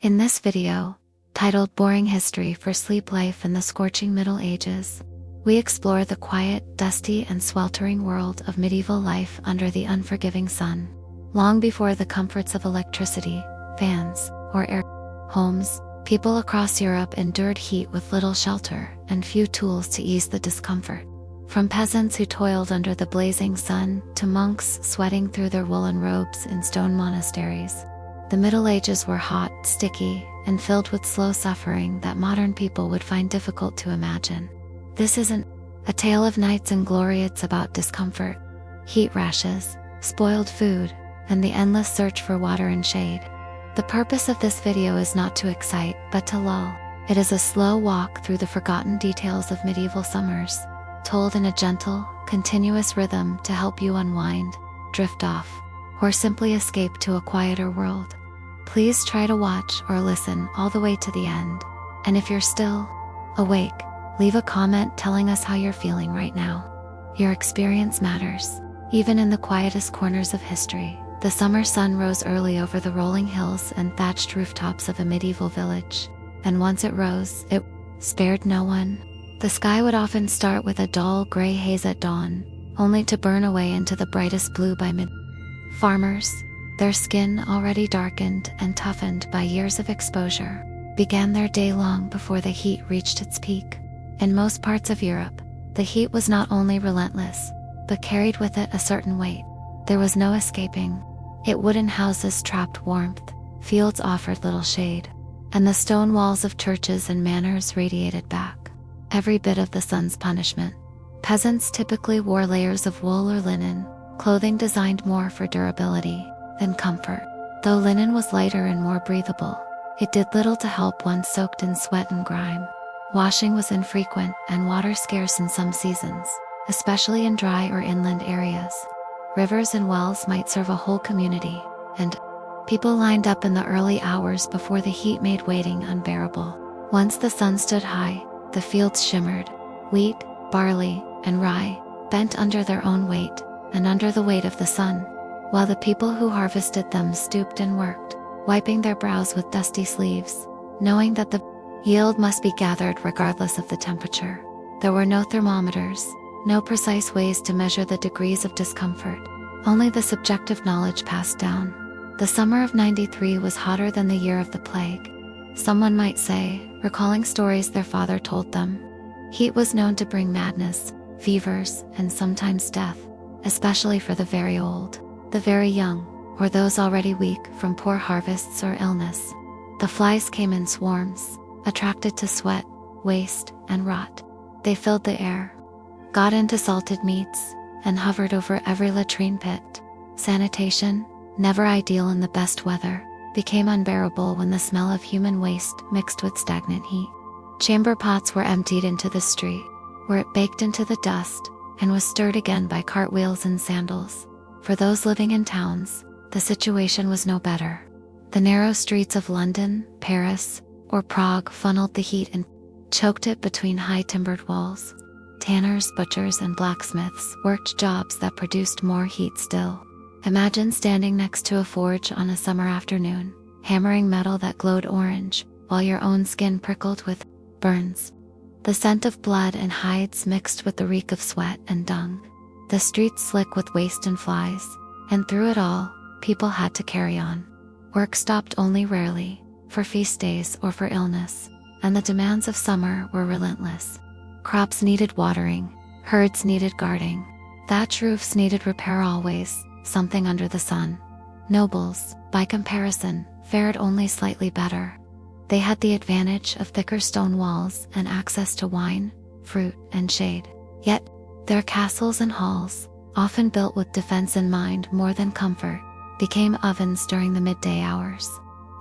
In this video, titled Boring History for Sleep Life in the Scorching Middle Ages, we explore the quiet, dusty, and sweltering world of medieval life under the unforgiving sun. Long before the comforts of electricity, fans, or air homes, people across Europe endured heat with little shelter and few tools to ease the discomfort. From peasants who toiled under the blazing sun to monks sweating through their woolen robes in stone monasteries, the Middle Ages were hot, sticky, and filled with slow suffering that modern people would find difficult to imagine. This isn't a tale of knights and glory, it's about discomfort, heat rashes, spoiled food, and the endless search for water and shade. The purpose of this video is not to excite, but to lull. It is a slow walk through the forgotten details of medieval summers, told in a gentle, continuous rhythm to help you unwind, drift off, or simply escape to a quieter world. Please try to watch or listen all the way to the end. And if you're still awake, leave a comment telling us how you're feeling right now. Your experience matters. Even in the quietest corners of history, the summer sun rose early over the rolling hills and thatched rooftops of a medieval village. And once it rose, it spared no one. The sky would often start with a dull gray haze at dawn, only to burn away into the brightest blue by mid. Farmers, their skin already darkened and toughened by years of exposure, began their day long before the heat reached its peak. In most parts of Europe, the heat was not only relentless, but carried with it a certain weight. There was no escaping it. Wooden houses trapped warmth, fields offered little shade, and the stone walls of churches and manors radiated back every bit of the sun's punishment. Peasants typically wore layers of wool or linen, clothing designed more for durability than comfort. Though linen was lighter and more breathable, it did little to help one soaked in sweat and grime. Washing was infrequent and water scarce in some seasons, especially in dry or inland areas. Rivers and wells might serve a whole community, and people lined up in the early hours before the heat made waiting unbearable. Once the sun stood high, the fields shimmered. Wheat, barley, and rye bent under their own weight and under the weight of the sun, while the people who harvested them stooped and worked, wiping their brows with dusty sleeves, knowing that the yield must be gathered regardless of the temperature. There were no thermometers, no precise ways to measure the degrees of discomfort, only the subjective knowledge passed down. The summer of '93 was hotter than the year of the plague, someone might say, recalling stories their father told them. Heat was known to bring madness, fevers, and sometimes death, especially for the very old, the very young, or those already weak from poor harvests or illness. The flies came in swarms, attracted to sweat, waste, and rot. They filled the air, got into salted meats, and hovered over every latrine pit. Sanitation, never ideal in the best weather, became unbearable when the smell of human waste mixed with stagnant heat. Chamber pots were emptied into the street, where it baked into the dust and was stirred again by cartwheels and sandals. For those living in towns, the situation was no better. The narrow streets of London, Paris, or Prague funneled the heat and choked it between high-timbered walls. Tanners, butchers, and blacksmiths worked jobs that produced more heat still. Imagine standing next to a forge on a summer afternoon, hammering metal that glowed orange, while your own skin prickled with burns. The scent of blood and hides mixed with the reek of sweat and dung. The streets slick with waste and flies, and through it all, people had to carry on. Work stopped only rarely, for feast days or for illness, and the demands of summer were relentless. Crops needed watering, herds needed guarding, thatch roofs needed repair, always something under the sun. Nobles, by comparison, fared only slightly better. They had the advantage of thicker stone walls and access to wine, fruit, and shade. Yet, their castles and halls, often built with defense in mind more than comfort, became ovens during the midday hours.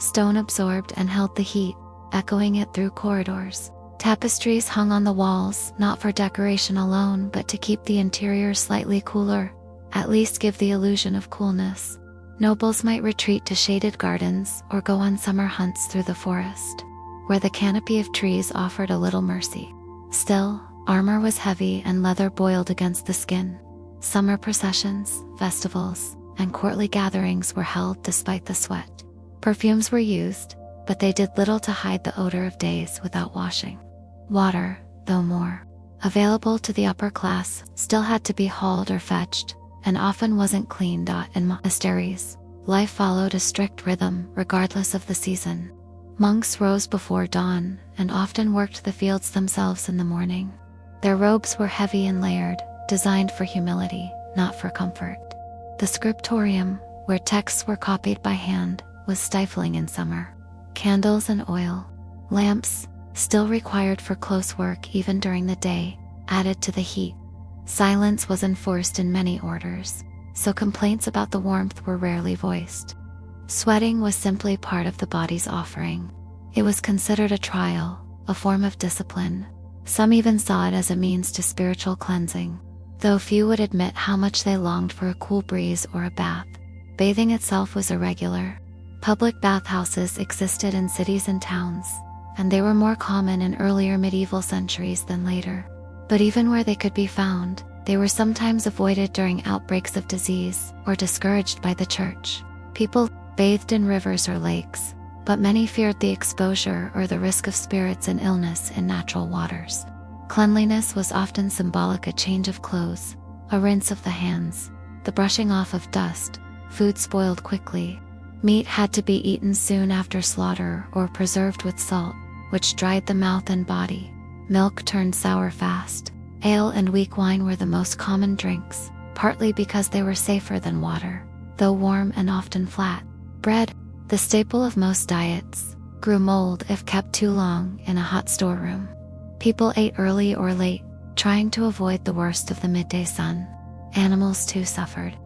Stone absorbed and held the heat, echoing it through corridors. Tapestries hung on the walls, not for decoration alone but to keep the interior slightly cooler, at least give the illusion of coolness. Nobles might retreat to shaded gardens or go on summer hunts through the forest, where the canopy of trees offered a little mercy. Still, armor was heavy and leather boiled against the skin. Summer processions, festivals, and courtly gatherings were held despite the sweat. Perfumes were used, but they did little to hide the odor of days without washing. Water, though more available to the upper class, still had to be hauled or fetched, and often wasn't cleaned. In monasteries, life followed a strict rhythm regardless of the season. Monks rose before dawn and often worked the fields themselves in the morning. Their robes were heavy and layered, designed for humility, not for comfort. The scriptorium, where texts were copied by hand, was stifling in summer. Candles and oil lamps, still required for close work even during the day, added to the heat. Silence was enforced in many orders, so complaints about the warmth were rarely voiced. Sweating was simply part of the body's offering. It was considered a trial, a form of discipline. Some even saw it as a means to spiritual cleansing, though few would admit how much they longed for a cool breeze or a bath. Bathing itself was irregular. Public bathhouses existed in cities and towns, and they were more common in earlier medieval centuries than later. But even where they could be found, they were sometimes avoided during outbreaks of disease or discouraged by the church. People bathed in rivers or lakes, but many feared the exposure or the risk of spirits and illness in natural waters. Cleanliness was often symbolic: a change of clothes, a rinse of the hands, the brushing off of dust. Food spoiled quickly. Meat had to be eaten soon after slaughter or preserved with salt, which dried the mouth and body. Milk turned sour fast. Ale and weak wine were the most common drinks, partly because they were safer than water, though warm and often flat. Bread, the staple of most diets, grew mold if kept too long in a hot storeroom. People ate early or late, trying to avoid the worst of the midday sun. Animals too suffered.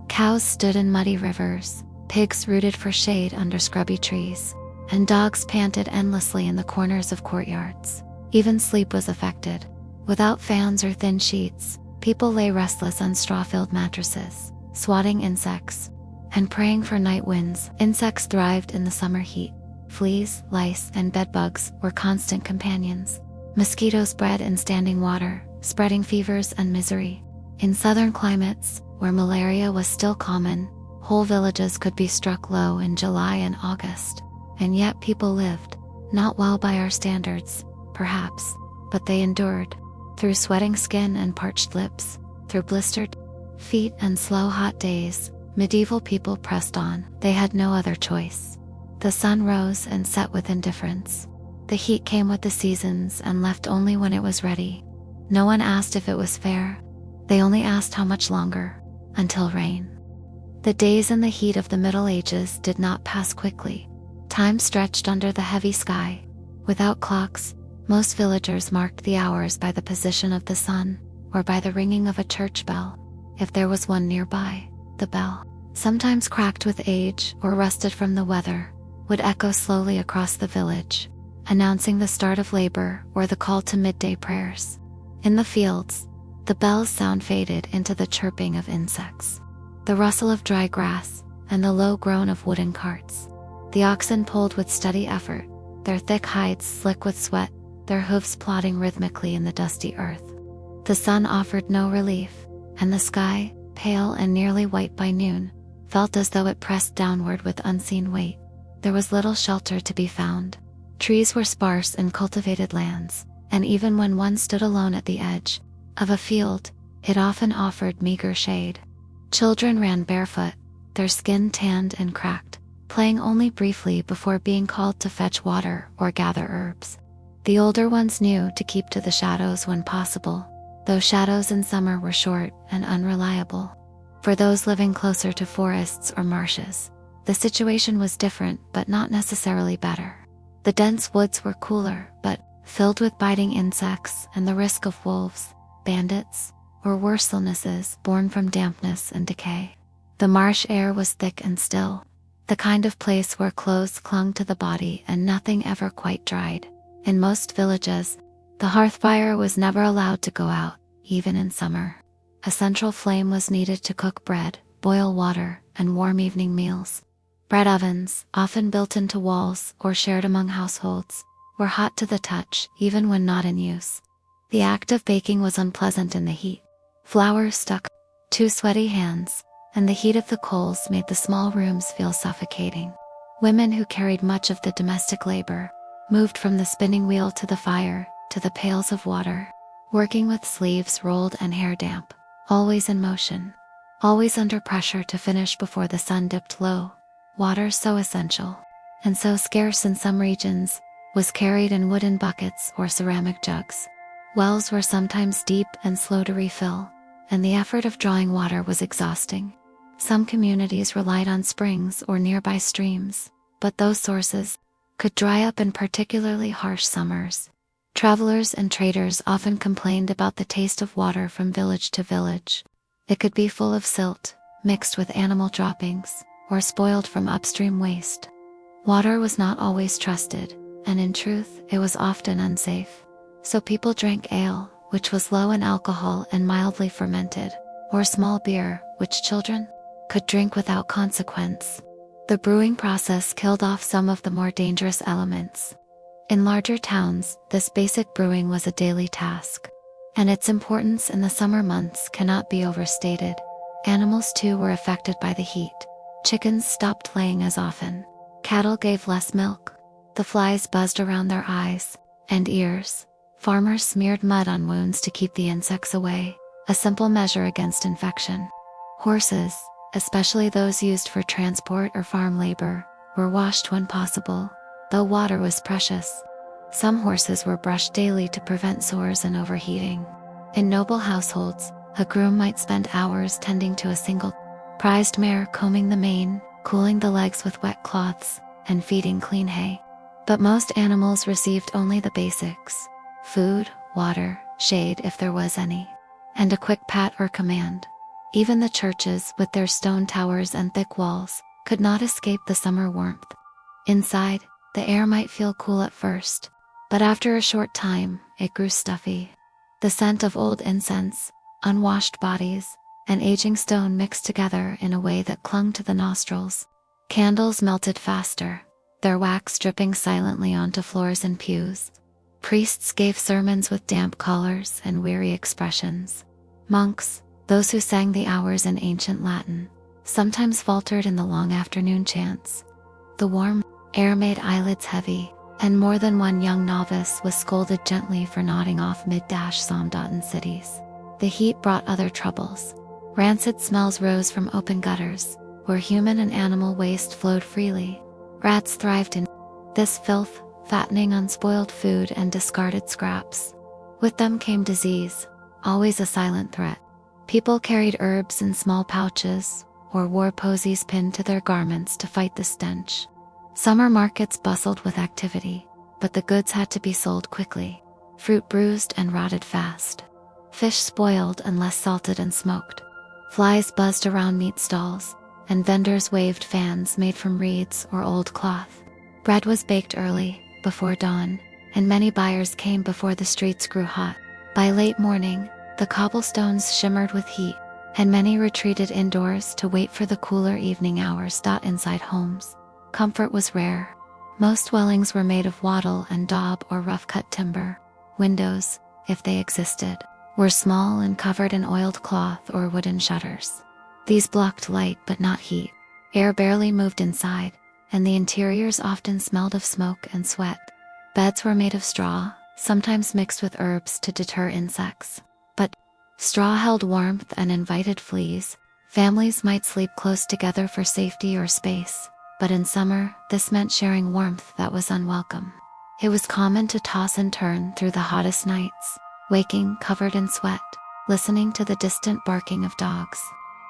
Cows stood in muddy rivers, pigs rooted for shade under scrubby trees, and dogs panted endlessly in the corners of courtyards. Even sleep was affected. Without fans or thin sheets, people lay restless on straw-filled mattresses, swatting insects and praying for night winds. Insects thrived in the summer heat. Fleas, lice, and bedbugs were constant companions. Mosquitoes bred in standing water, spreading fevers and misery. In southern climates, where malaria was still common, whole villages could be struck low in July and August. And yet people lived, not well by our standards, perhaps, but they endured. Through sweating skin and parched lips, through blistered feet and slow hot days, medieval people pressed on. They had no other choice. The sun rose and set with indifference. The heat came with the seasons and left only when it was ready. No one asked if it was fair. They only asked how much longer, until rain. The days in the heat of the Middle Ages did not pass quickly. Time stretched under the heavy sky. Without clocks, most villagers marked the hours by the position of the sun, or by the ringing of a church bell. If there was one nearby, the bell, sometimes cracked with age or rusted from the weather, would echo slowly across the village, announcing the start of labor or the call to midday prayers. In the fields, the bell's sound faded into the chirping of insects, the rustle of dry grass, and the low groan of wooden carts. The oxen pulled with steady effort, their thick hides slick with sweat, their hooves plodding rhythmically in the dusty earth. The sun offered no relief, and the sky, pale and nearly white by noon, felt as though it pressed downward with unseen weight. There was little shelter to be found. Trees were sparse in cultivated lands, and even when one stood alone at the edge of a field, it often offered meager shade. Children ran barefoot, their skin tanned and cracked, playing only briefly before being called to fetch water or gather herbs. The older ones knew to keep to the shadows when possible, though shadows in summer were short and unreliable. For those living closer to forests or marshes, the situation was different but not necessarily better. The dense woods were cooler but filled with biting insects and the risk of wolves, bandits, or worse illnesses born from dampness and decay. The marsh air was thick and still, the kind of place where clothes clung to the body and nothing ever quite dried. In most villages, the hearth fire was never allowed to go out, even in summer. A central flame was needed to cook bread, boil water, and warm evening meals. Bread ovens, often built into walls or shared among households, were hot to the touch even when not in use. The act of baking was unpleasant in the heat. Flour stuck to sweaty hands, and the heat of the coals made the small rooms feel suffocating. Women who carried much of the domestic labor moved from the spinning wheel to the fire, to the pails of water, working with sleeves rolled and hair damp, always in motion, always under pressure to finish before the sun dipped low. Water so essential, and so scarce in some regions, was carried in wooden buckets or ceramic jugs. Wells were sometimes deep and slow to refill, and the effort of drawing water was exhausting. Some communities relied on springs or nearby streams, but those sources could dry up in particularly harsh summers. Travelers and traders often complained about the taste of water from village to village. It could be full of silt, mixed with animal droppings, or spoiled from upstream waste. Water was not always trusted, and in truth, it was often unsafe. So people drank ale, which was low in alcohol and mildly fermented, or small beer, which children could drink without consequence. The brewing process killed off some of the more dangerous elements. In larger towns, this basic brewing was a daily task, and its importance in the summer months cannot be overstated. Animals too were affected by the heat. Chickens stopped laying as often. Cattle gave less milk. The flies buzzed around their eyes and ears. Farmers smeared mud on wounds to keep the insects away, a simple measure against infection. Horses, especially those used for transport or farm labor, were washed when possible, though water was precious. Some horses were brushed daily to prevent sores and overheating. In noble households, a groom might spend hours tending to a single prized mare, combing the mane, cooling the legs with wet cloths, and feeding clean hay. But most animals received only the basics: food, water, shade if there was any, and a quick pat or command. Even the churches, with their stone towers and thick walls, could not escape the summer warmth. Inside, the air might feel cool at first, but after a short time, it grew stuffy. The scent of old incense, unwashed bodies, and aging stone mixed together in a way that clung to the nostrils. Candles melted faster, their wax dripping silently onto floors and pews. Priests gave sermons with damp collars and weary expressions. Monks, those who sang the hours in ancient Latin, sometimes faltered in the long afternoon chants. The warm air made eyelids heavy, and more than one young novice was scolded gently for nodding off mid-psalm in cities. The heat brought other troubles. Rancid smells rose from open gutters, where human and animal waste flowed freely. Rats thrived in this filth, fattening unspoiled food and discarded scraps. With them came disease, always a silent threat. People carried herbs in small pouches, or wore posies pinned to their garments to fight the stench. Summer markets bustled with activity, but the goods had to be sold quickly. Fruit bruised and rotted fast. Fish spoiled unless salted and smoked. Flies buzzed around meat stalls, and vendors waved fans made from reeds or old cloth. Bread was baked early, before dawn, and many buyers came before the streets grew hot. By late morning, the cobblestones shimmered with heat, and many retreated indoors to wait for the cooler evening hours. Inside homes, comfort was rare. Most dwellings were made of wattle and daub or rough-cut timber. Windows, if they existed, were small and covered in oiled cloth or wooden shutters. These blocked light but not heat. Air barely moved inside, and the interiors often smelled of smoke and sweat. Beds were made of straw, sometimes mixed with herbs to deter insects. But straw held warmth and invited fleas. Families might sleep close together for safety or space, but in summer, this meant sharing warmth that was unwelcome. It was common to toss and turn through the hottest nights, waking covered in sweat, listening to the distant barking of dogs,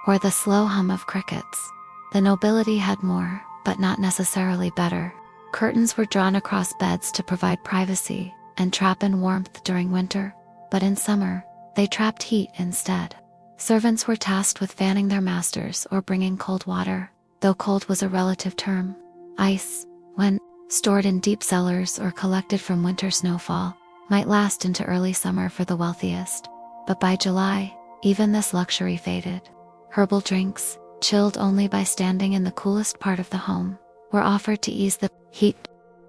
or the slow hum of crickets. The nobility had more, but not necessarily better. Curtains were drawn across beds to provide privacy and trap in warmth during winter, but in summer, they trapped heat instead. Servants were tasked with fanning their masters or bringing cold water, though cold was a relative term. Ice, when stored in deep cellars or collected from winter snowfall, might last into early summer for the wealthiest, but by July, even this luxury faded. Herbal drinks, chilled only by standing in the coolest part of the home, were offered to ease the heat.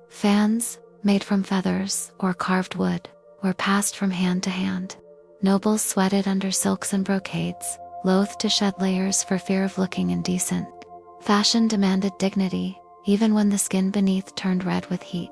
Fans, made from feathers or carved wood, were passed from hand to hand. Nobles sweated under silks and brocades, loath to shed layers for fear of looking indecent. Fashion demanded dignity, even when the skin beneath turned red with heat.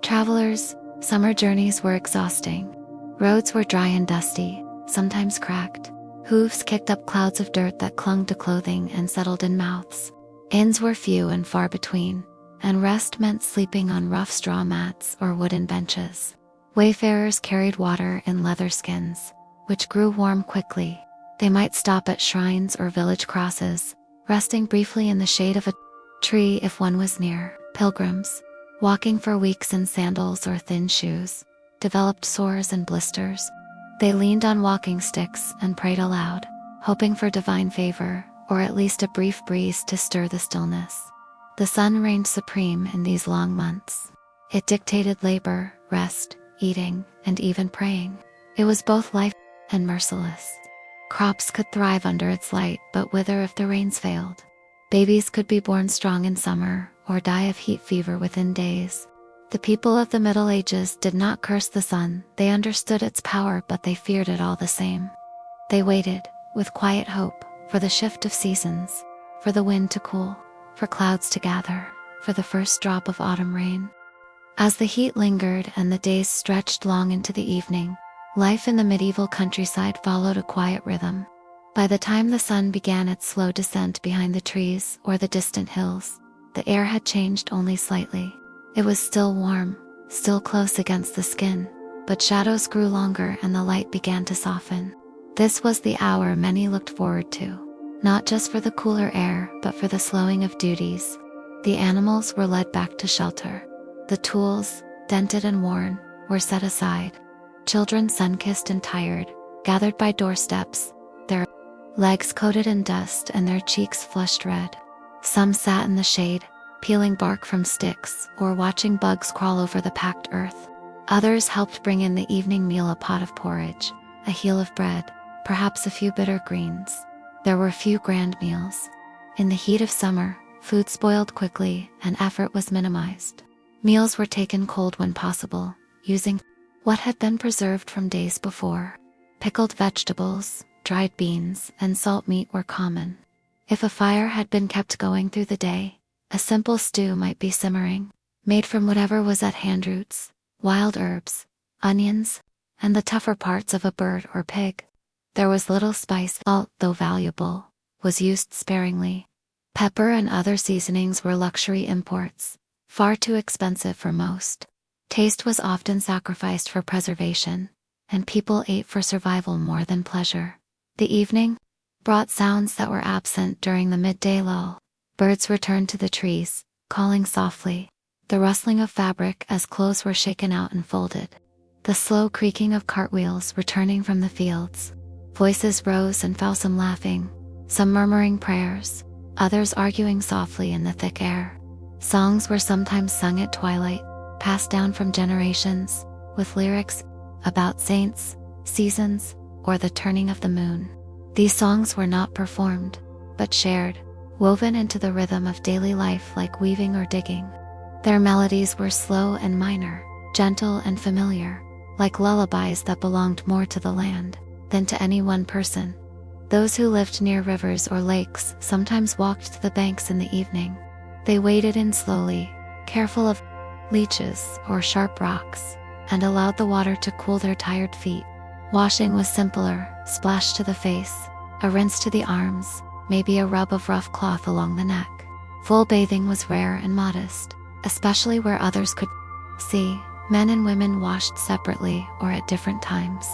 Travelers, summer journeys were exhausting. Roads were dry and dusty, sometimes cracked. Hooves kicked up clouds of dirt that clung to clothing and settled in mouths. Inns were few and far between, and rest meant sleeping on rough straw mats or wooden benches. Wayfarers carried water in leather skins, which grew warm quickly. They might stop at shrines or village crosses, resting briefly in the shade of a tree if one was near. Pilgrims, walking for weeks in sandals or thin shoes, developed sores and blisters. They leaned on walking sticks and prayed aloud, hoping for divine favor, or at least a brief breeze to stir the stillness. The sun reigned supreme in these long months. It dictated labor, rest, eating, and even praying. It was both life and merciless. Crops could thrive under its light but wither if the rains failed. Babies could be born strong in summer or die of heat fever within days. The people of the Middle Ages did not curse the sun. They understood its power, but they feared it all the same. They waited, with quiet hope, for the shift of seasons, for the wind to cool, for clouds to gather, for the first drop of autumn rain. As the heat lingered and the days stretched long into the evening, life in the medieval countryside followed a quiet rhythm. By the time the sun began its slow descent behind the trees or the distant hills, the air had changed only slightly. It was still warm, still close against the skin, but shadows grew longer and the light began to soften. This was the hour many looked forward to, not just for the cooler air but for the slowing of duties. The animals were led back to shelter. The tools, dented and worn, were set aside. Children, sun-kissed and tired, gathered by doorsteps, their legs coated in dust and their cheeks flushed red. Some sat in the shade, peeling bark from sticks or watching bugs crawl over the packed earth. Others helped bring in the evening meal: a pot of porridge, a heel of bread, perhaps a few bitter greens. There were few grand meals. In the heat of summer, food spoiled quickly and effort was minimized. Meals were taken cold when possible, using what had been preserved from days before. Pickled vegetables, dried beans, and salt meat were common. If a fire had been kept going through the day, a simple stew might be simmering, made from whatever was at hand: roots, wild herbs, onions, and the tougher parts of a bird or pig. There was little spice. Salt, though valuable, was used sparingly. Pepper and other seasonings were luxury imports, far too expensive for most. Taste was often sacrificed for preservation, and people ate for survival more than pleasure. The evening brought sounds that were absent during the midday lull. Birds returned to the trees, calling softly. The rustling of fabric as clothes were shaken out and folded. The slow creaking of cartwheels returning from the fields. Voices rose and fell, some laughing, some murmuring prayers, others arguing softly in the thick air. Songs were sometimes sung at twilight, passed down from generations, with lyrics about saints, seasons, or the turning of the moon. These songs were not performed, but shared, woven into the rhythm of daily life like weaving or digging. Their melodies were slow and minor, gentle and familiar, like lullabies that belonged more to the land than to any one person. Those who lived near rivers or lakes sometimes walked to the banks in the evening. They waded in slowly, careful of leeches or sharp rocks, and allowed the water to cool their tired feet. Washing was simpler: splash to the face, a rinse to the arms, maybe a rub of rough cloth along the neck. Full bathing was rare and modest, especially where others could see. Men and women washed separately or at different times.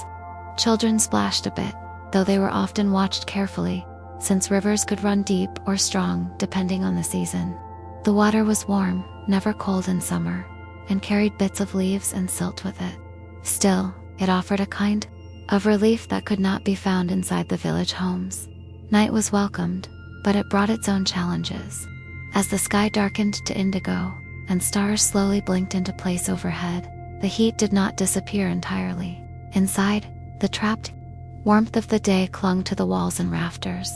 Children splashed a bit, though they were often watched carefully, since rivers could run deep or strong depending on the season. The water was warm, never cold in summer, and carried bits of leaves and silt with it. Still, it offered a kind of relief that could not be found inside the village homes. Night was welcomed, but it brought its own challenges. As the sky darkened to indigo, and stars slowly blinked into place overhead, the heat did not disappear entirely. Inside, the trapped warmth of the day clung to the walls and rafters.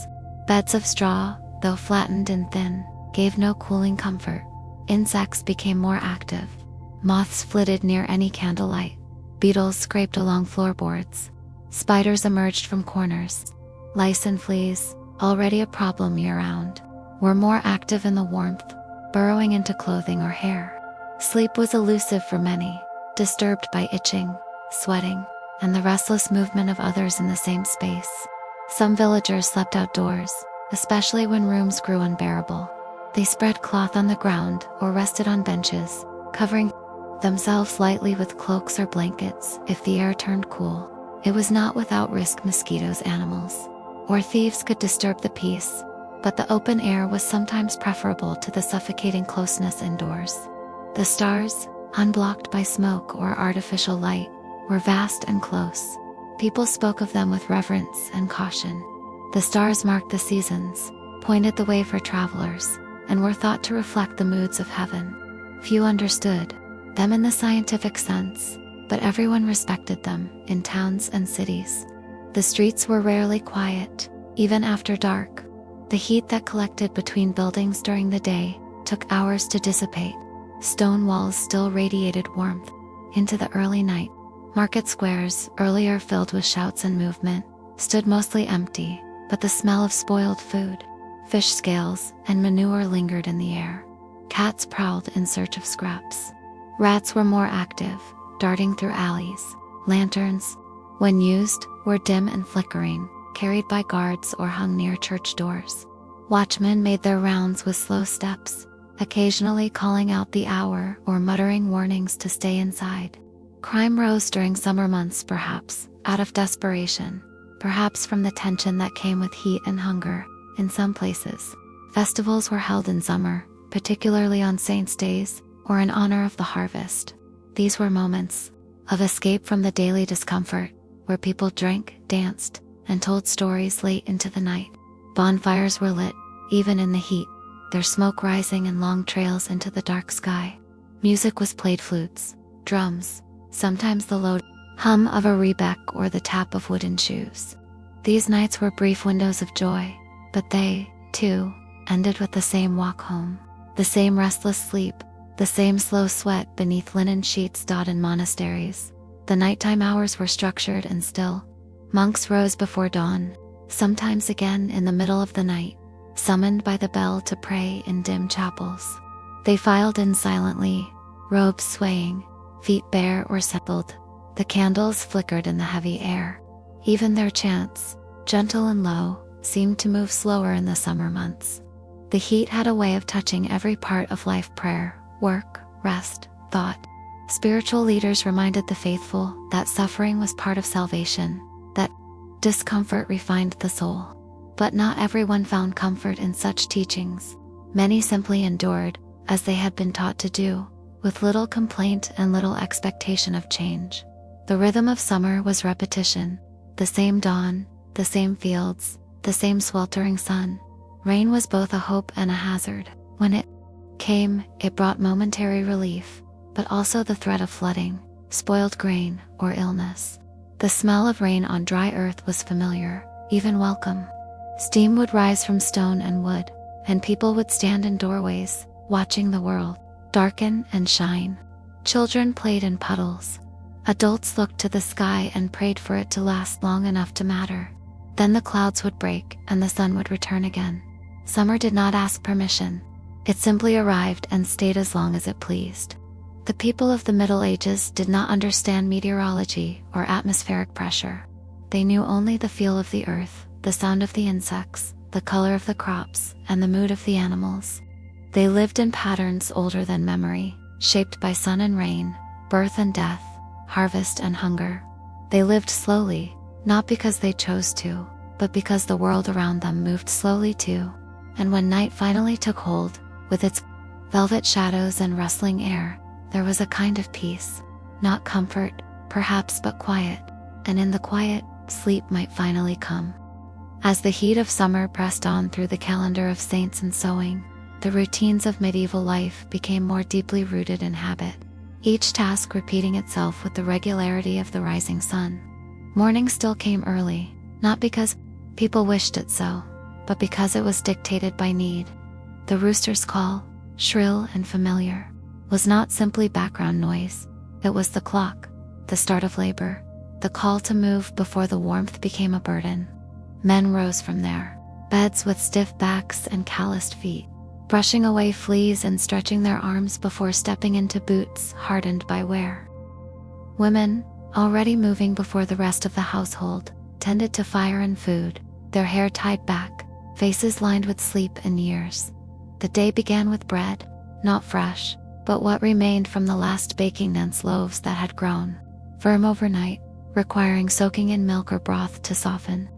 Beds of straw, though flattened and thin, gave no cooling comfort. Insects became more active. Moths flitted near any candlelight. Beetles scraped along floorboards. Spiders emerged from corners. Lice and fleas, already a problem year-round, were more active in the warmth, burrowing into clothing or hair. Sleep was elusive for many, disturbed by itching, sweating, and the restless movement of others in the same space. Some villagers slept outdoors, especially when rooms grew unbearable. They spread cloth on the ground or rested on benches, covering themselves lightly with cloaks or blankets if the air turned cool. It was not without risk. Mosquitoes, animals, or thieves could disturb the peace, but the open air was sometimes preferable to the suffocating closeness indoors. The stars, unblocked by smoke or artificial light, were vast and close. People spoke of them with reverence and caution. The stars marked the seasons, pointed the way for travelers, and were thought to reflect the moods of heaven. Few understood them in the scientific sense, but everyone respected them in towns and cities. The streets were rarely quiet, even after dark. The heat that collected between buildings during the day took hours to dissipate. Stone walls still radiated warmth into the early night. Market squares, earlier filled with shouts and movement, stood mostly empty, but the smell of spoiled food, fish scales, and manure lingered in the air. Cats prowled in search of scraps. Rats were more active, darting through alleys. Lanterns, when used, were dim and flickering, carried by guards or hung near church doors. Watchmen made their rounds with slow steps, occasionally calling out the hour or muttering warnings to stay inside. Crime rose during summer months, perhaps out of desperation, perhaps from the tension that came with heat and hunger. In some places, festivals were held in summer, particularly on saints' days or in honor of the harvest. These were moments of escape from the daily discomfort, where people drank, danced, and told stories late into the night. Bonfires were lit, even in the heat, their smoke rising in long trails into the dark sky. Music was played: flutes, drums, sometimes the low hum of a rebec or the tap of wooden shoes. These nights were brief windows of joy, but they, too, ended with the same walk home, the same restless sleep, the same slow sweat beneath linen sheets dotted in monasteries. The nighttime hours were structured and still. Monks rose before dawn, sometimes again in the middle of the night, summoned by the bell to pray in dim chapels. They filed in silently, robes swaying, feet bare or settled. The candles flickered in the heavy air. Even their chants, gentle and low, seemed to move slower in the summer months. The heat had a way of touching every part of life: prayer, work, rest, thought. Spiritual leaders reminded the faithful that suffering was part of salvation, that discomfort refined the soul. But not everyone found comfort in such teachings. Many simply endured, as they had been taught to do, with little complaint and little expectation of change. The rhythm of summer was repetition: the same dawn, the same fields, the same sweltering sun. Rain was both a hope and a hazard. When it came, it brought momentary relief, but also the threat of flooding, spoiled grain, or illness. The smell of rain on dry earth was familiar, even welcome. Steam would rise from stone and wood, and people would stand in doorways, watching the world darken and shine. Children played in puddles. Adults looked to the sky and prayed for it to last long enough to matter. Then the clouds would break and the sun would return again. Summer did not ask permission. It simply arrived and stayed as long as it pleased. The people of the Middle Ages did not understand meteorology or atmospheric pressure. They knew only the feel of the earth, the sound of the insects, the color of the crops, and the mood of the animals. They lived in patterns older than memory, shaped by sun and rain, birth and death, harvest and hunger. They lived slowly, not because they chose to, but because the world around them moved slowly too. And when night finally took hold, with its velvet shadows and rustling air, there was a kind of peace, not comfort, perhaps, but quiet. And in the quiet, sleep might finally come. As the heat of summer pressed on through the calendar of saints and sewing, the routines of medieval life became more deeply rooted in habit, each task repeating itself with the regularity of the rising sun. Morning still came early, not because people wished it so, but because it was dictated by need. The rooster's call, shrill and familiar, was not simply background noise. It was the clock, the start of labor, the call to move before the warmth became a burden. Men rose from their beds with stiff backs and calloused feet, brushing away fleas and stretching their arms before stepping into boots hardened by wear. Women, already moving before the rest of the household, tended to fire and food, their hair tied back, faces lined with sleep and years. The day began with bread, not fresh, but what remained from the last baking dense loaves that had grown firm overnight, requiring soaking in milk or broth to soften.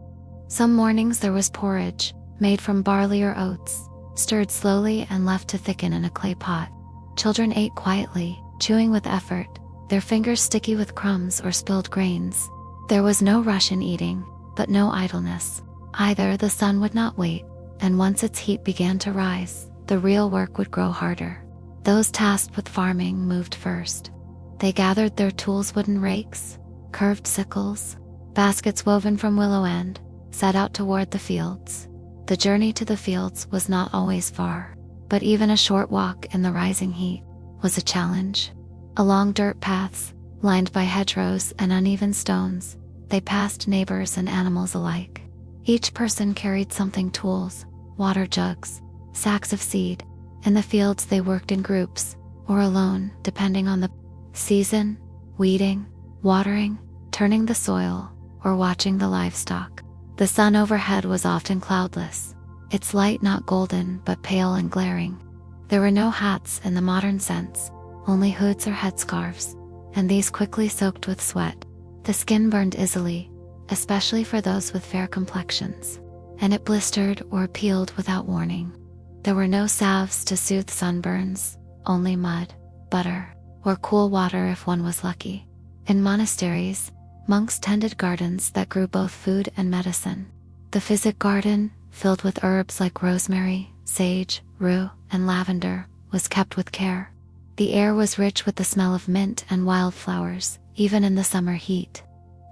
Some mornings there was porridge, made from barley or oats, stirred slowly and left to thicken in a clay pot. Children ate quietly, chewing with effort, their fingers sticky with crumbs or spilled grains. There was no rush in eating, but no idleness. Either the sun would not wait, and once its heat began to rise, the real work would grow harder. Those tasked with farming moved first. They gathered their tools, wooden rakes, curved sickles, baskets woven from willow end, set out toward the fields. The journey to the fields was not always far, but even a short walk in the rising heat was a challenge. Along dirt paths, lined by hedgerows and uneven stones, they passed neighbors and animals alike. Each person carried something: tools, water jugs, sacks of seed. In the fields they worked in groups, or alone, depending on the season, weeding, watering, turning the soil, or watching the livestock. The sun overhead was often cloudless, its light not golden but pale and glaring. There were no hats in the modern sense, only hoods or headscarves, and these quickly soaked with sweat. The skin burned easily, especially for those with fair complexions, and it blistered or peeled without warning. There were no salves to soothe sunburns, only mud, butter, or cool water if one was lucky. In monasteries, monks tended gardens that grew both food and medicine. The physic garden, filled with herbs like rosemary, sage, rue, and lavender, was kept with care. The air was rich with the smell of mint and wildflowers, even in the summer heat.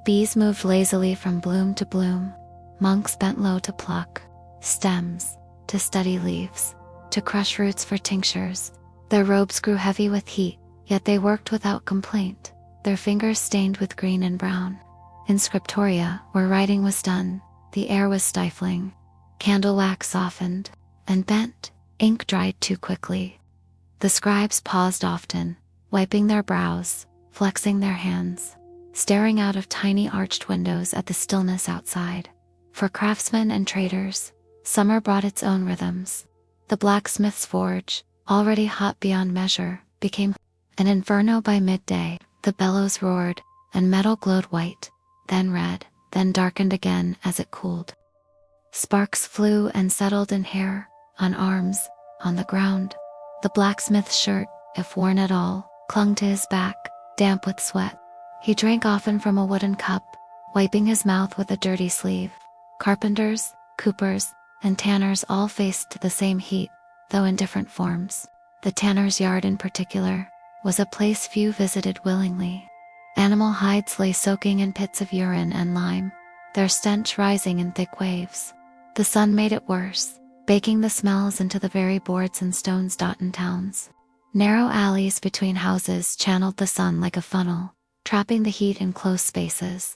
Bees moved lazily from bloom to bloom. Monks bent low to pluck stems, to study leaves, to crush roots for tinctures. Their robes grew heavy with heat, yet they worked without complaint, their fingers stained with green and brown. In scriptoria, where writing was done, the air was stifling. Candle wax softened and bent, ink dried too quickly. The scribes paused often, wiping their brows, flexing their hands, staring out of tiny arched windows at the stillness outside. For craftsmen and traders, summer brought its own rhythms. The blacksmith's forge, already hot beyond measure, became an inferno by midday. The bellows roared, and metal glowed white, then red, then darkened again as it cooled. Sparks flew and settled in hair, on arms, on the ground. The blacksmith's shirt, if worn at all, clung to his back, damp with sweat. He drank often from a wooden cup, wiping his mouth with a dirty sleeve. Carpenters, coopers, and tanners all faced the same heat, though in different forms. The tanner's yard in particular was a place few visited willingly. Animal hides lay soaking in pits of urine and lime, their stench rising in thick waves. The sun made it worse, baking the smells into the very boards and stones dotting towns. Narrow alleys between houses channeled the sun like a funnel, trapping the heat in close spaces.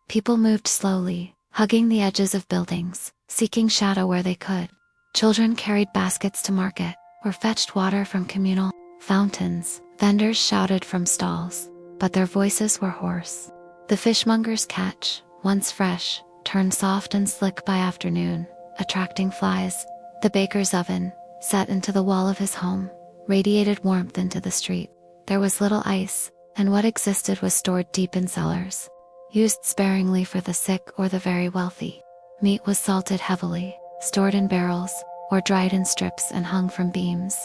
People moved slowly, hugging the edges of buildings, seeking shadow where they could. Children carried baskets to market, or fetched water from communal fountains. Vendors shouted from stalls, but their voices were hoarse. The fishmonger's catch, once fresh, turned soft and slick by afternoon, attracting flies. The baker's oven, set into the wall of his home, radiated warmth into the street. There was little ice, and what existed was stored deep in cellars, used sparingly for the sick or the very wealthy. Meat was salted heavily, stored in barrels, or dried in strips and hung from beams.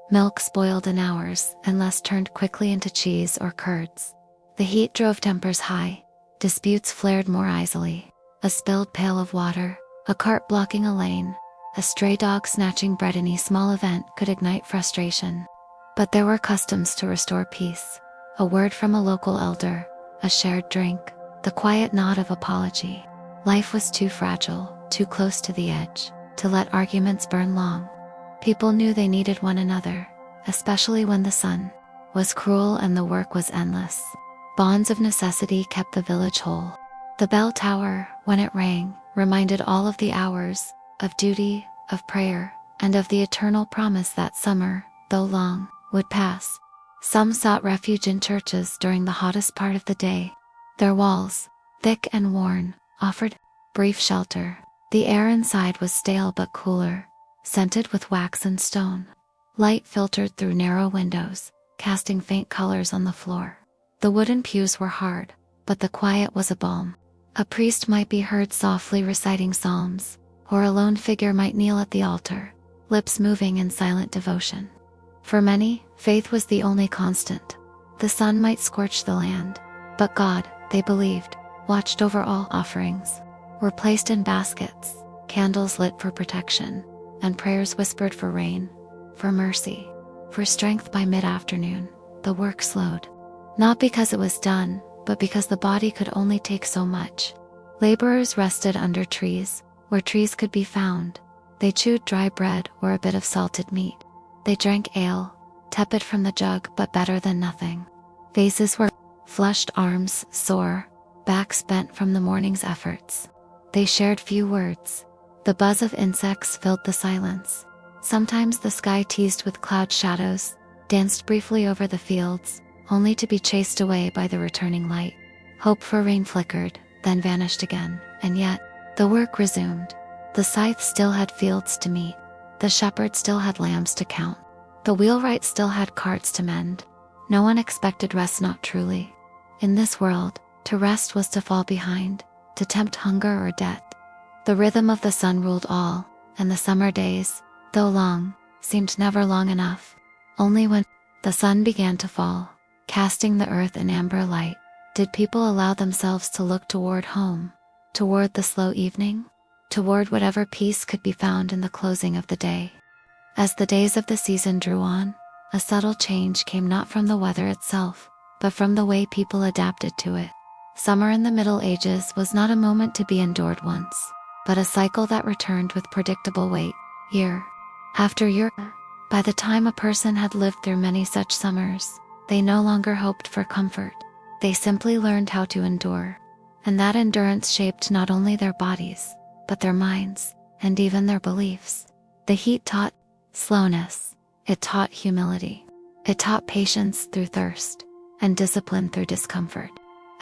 Milk spoiled in hours, unless turned quickly into cheese or curds. The heat drove tempers high. Disputes flared more easily. A spilled pail of water, a cart blocking a lane, a stray dog snatching bread, any small event could ignite frustration. But there were customs to restore peace. A word from a local elder, a shared drink, the quiet nod of apology. Life was too fragile, too close to the edge, to let arguments burn long. People knew they needed one another, especially when the sun was cruel and the work was endless. Bonds of necessity kept the village whole. The bell tower, when it rang, reminded all of the hours, of duty, of prayer, and of the eternal promise that summer, though long, would pass. Some sought refuge in churches during the hottest part of the day. Their walls, thick and worn, offered brief shelter. The air inside was stale but cooler, scented with wax and stone. Light filtered through narrow windows, casting faint colors on the floor. The wooden pews were hard, but the quiet was a balm. A priest might be heard softly reciting psalms, or a lone figure might kneel at the altar, lips moving in silent devotion. For many, faith was the only constant. The sun might scorch the land, but God, they believed, watched over all offerings. Were placed in baskets, candles lit for protection, and prayers whispered for rain, for mercy, for strength. By mid-afternoon, the work slowed. Not because it was done, but because the body could only take so much. Laborers rested under trees, where trees could be found. They chewed dry bread or a bit of salted meat. They drank ale, tepid from the jug but better than nothing. Faces were flushed, arms sore, backs bent from the morning's efforts. They shared few words. The buzz of insects filled the silence. Sometimes the sky teased with cloud shadows, danced briefly over the fields, only to be chased away by the returning light. Hope for rain flickered, then vanished again, and yet, the work resumed. The scythe still had fields to meet. The shepherd still had lambs to count. The wheelwright still had carts to mend. No one expected rest, not truly. In this world, to rest was to fall behind, to tempt hunger or death. The rhythm of the sun ruled all, and the summer days, though long, seemed never long enough. Only when the sun began to fall, casting the earth in amber light, did people allow themselves to look toward home, toward the slow evening, toward whatever peace could be found in the closing of the day. As the days of the season drew on, a subtle change came, not from the weather itself, but from the way people adapted to it. Summer in the Middle Ages was not a moment to be endured once, but a cycle that returned with predictable weight, year after year. By the time a person had lived through many such summers, they no longer hoped for comfort. They simply learned how to endure, and that endurance shaped not only their bodies, but their minds, and even their beliefs. The heat taught slowness, it taught humility, it taught patience through thirst, and discipline through discomfort.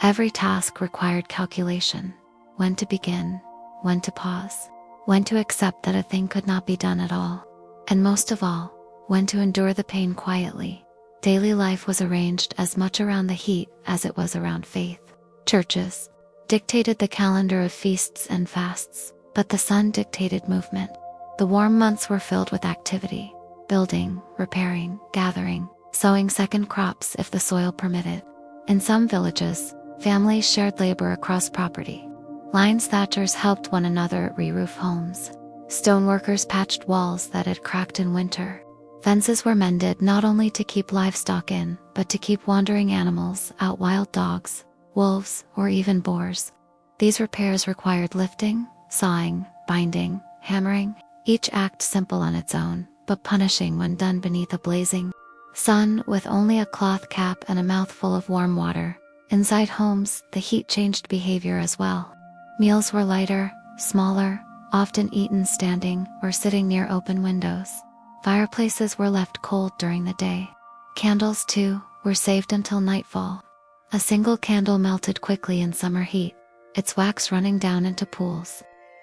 Every task required calculation: when to begin, when to pause, when to accept that a thing could not be done at all, and most of all, when to endure the pain quietly. Daily life was arranged as much around the heat as it was around faith. Churches dictated the calendar of feasts and fasts, but the sun dictated movement. The warm months were filled with activity: building, repairing, gathering, sowing second crops if the soil permitted. In some villages, families shared labor across property. Line thatchers helped one another re-roof homes. Stoneworkers patched walls that had cracked in winter. Fences were mended not only to keep livestock in, but to keep wandering animals out: wild dogs, wolves, or even boars. These repairs required lifting, sawing, binding, hammering, each act simple on its own, but punishing when done beneath a blazing sun with only a cloth cap and a mouthful of warm water. Inside homes, the heat changed behavior as well. Meals were lighter, smaller, often eaten standing or sitting near open windows. Fireplaces were left cold during the day. Candles, too, were saved until nightfall. A single candle melted quickly in summer heat, its wax running down into pools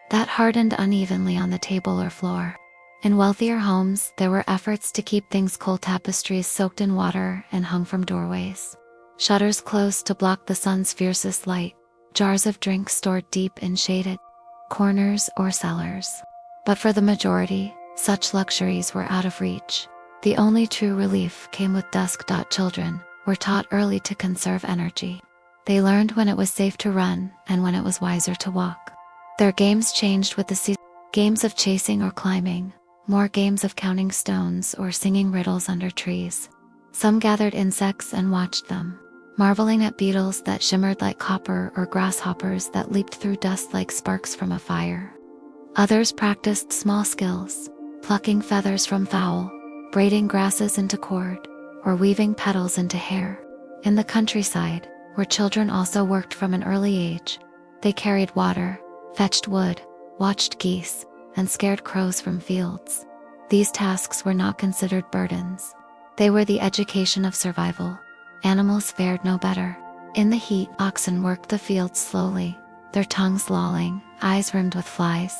that hardened unevenly on the table or floor. In wealthier homes, there were efforts to keep things cold: tapestries soaked in water and hung from doorways, shutters closed to block the sun's fiercest light, jars of drink stored deep in shaded corners or cellars. But for the majority, such luxuries were out of reach. The only true relief came with dusk. Children were taught early to conserve energy. They learned when it was safe to run and when it was wiser to walk. Their games changed with the season: games of chasing or climbing, more games of counting stones or singing riddles under trees. Some gathered insects and watched them, marveling at beetles that shimmered like copper or grasshoppers that leaped through dust like sparks from a fire. Others practiced small skills: plucking feathers from fowl, braiding grasses into cord, or weaving petals into hair. In the countryside, where children also worked from an early age, they carried water, fetched wood, watched geese, and scared crows from fields. These tasks were not considered burdens. They were the education of survival. Animals fared no better. In the heat, oxen worked the fields slowly, their tongues lolling, eyes rimmed with flies.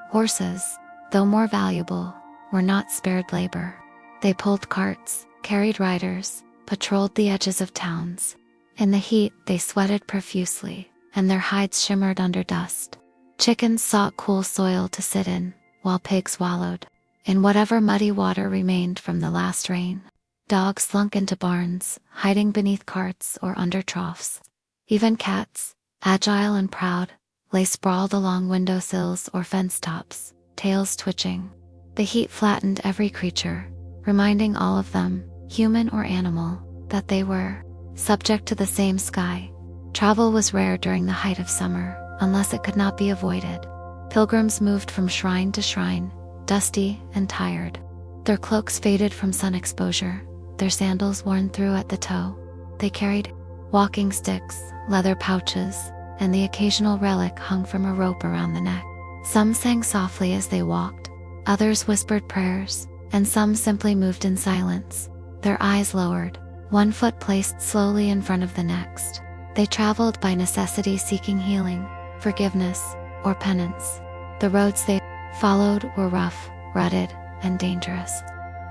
Horses, though more valuable, were not spared labor. They pulled carts, carried riders, patrolled the edges of towns. In the heat, they sweated profusely, and their hides shimmered under dust. Chickens sought cool soil to sit in, while pigs wallowed in whatever muddy water remained from the last rain. Dogs slunk into barns, hiding beneath carts or under troughs. Even cats, agile and proud, lay sprawled along windowsills or fence tops, tails twitching. The heat flattened every creature, reminding all of them, human or animal, that they were subject to the same sky. Travel was rare during the height of summer, unless it could not be avoided. Pilgrims moved from shrine to shrine, dusty and tired. Their cloaks faded from sun exposure, their sandals worn through at the toe. They carried walking sticks, leather pouches, and the occasional relic hung from a rope around the neck. Some sang softly as they walked, others whispered prayers, and some simply moved in silence, their eyes lowered, one foot placed slowly in front of the next. They traveled by necessity, seeking healing, forgiveness, or penance. The roads they followed were rough, rutted, and dangerous.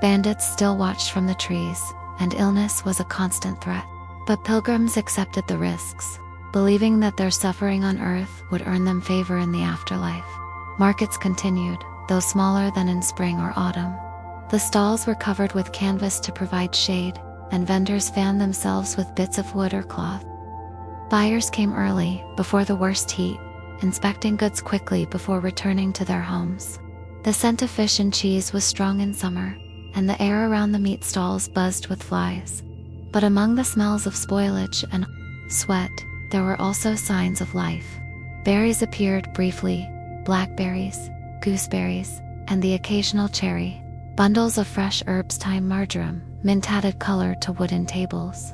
Bandits still watched from the trees, and illness was a constant threat. But pilgrims accepted the risks, believing that their suffering on earth would earn them favor in the afterlife. Markets continued, though smaller than in spring or autumn. The stalls were covered with canvas to provide shade, and vendors fanned themselves with bits of wood or cloth. Buyers came early, before the worst heat, inspecting goods quickly before returning to their homes. The scent of fish and cheese was strong in summer, and the air around the meat stalls buzzed with flies. But among the smells of spoilage and sweat, there were also signs of life. Berries appeared briefly, blackberries, gooseberries, and the occasional cherry. Bundles of fresh herbs, thyme, marjoram, mint added color to wooden tables.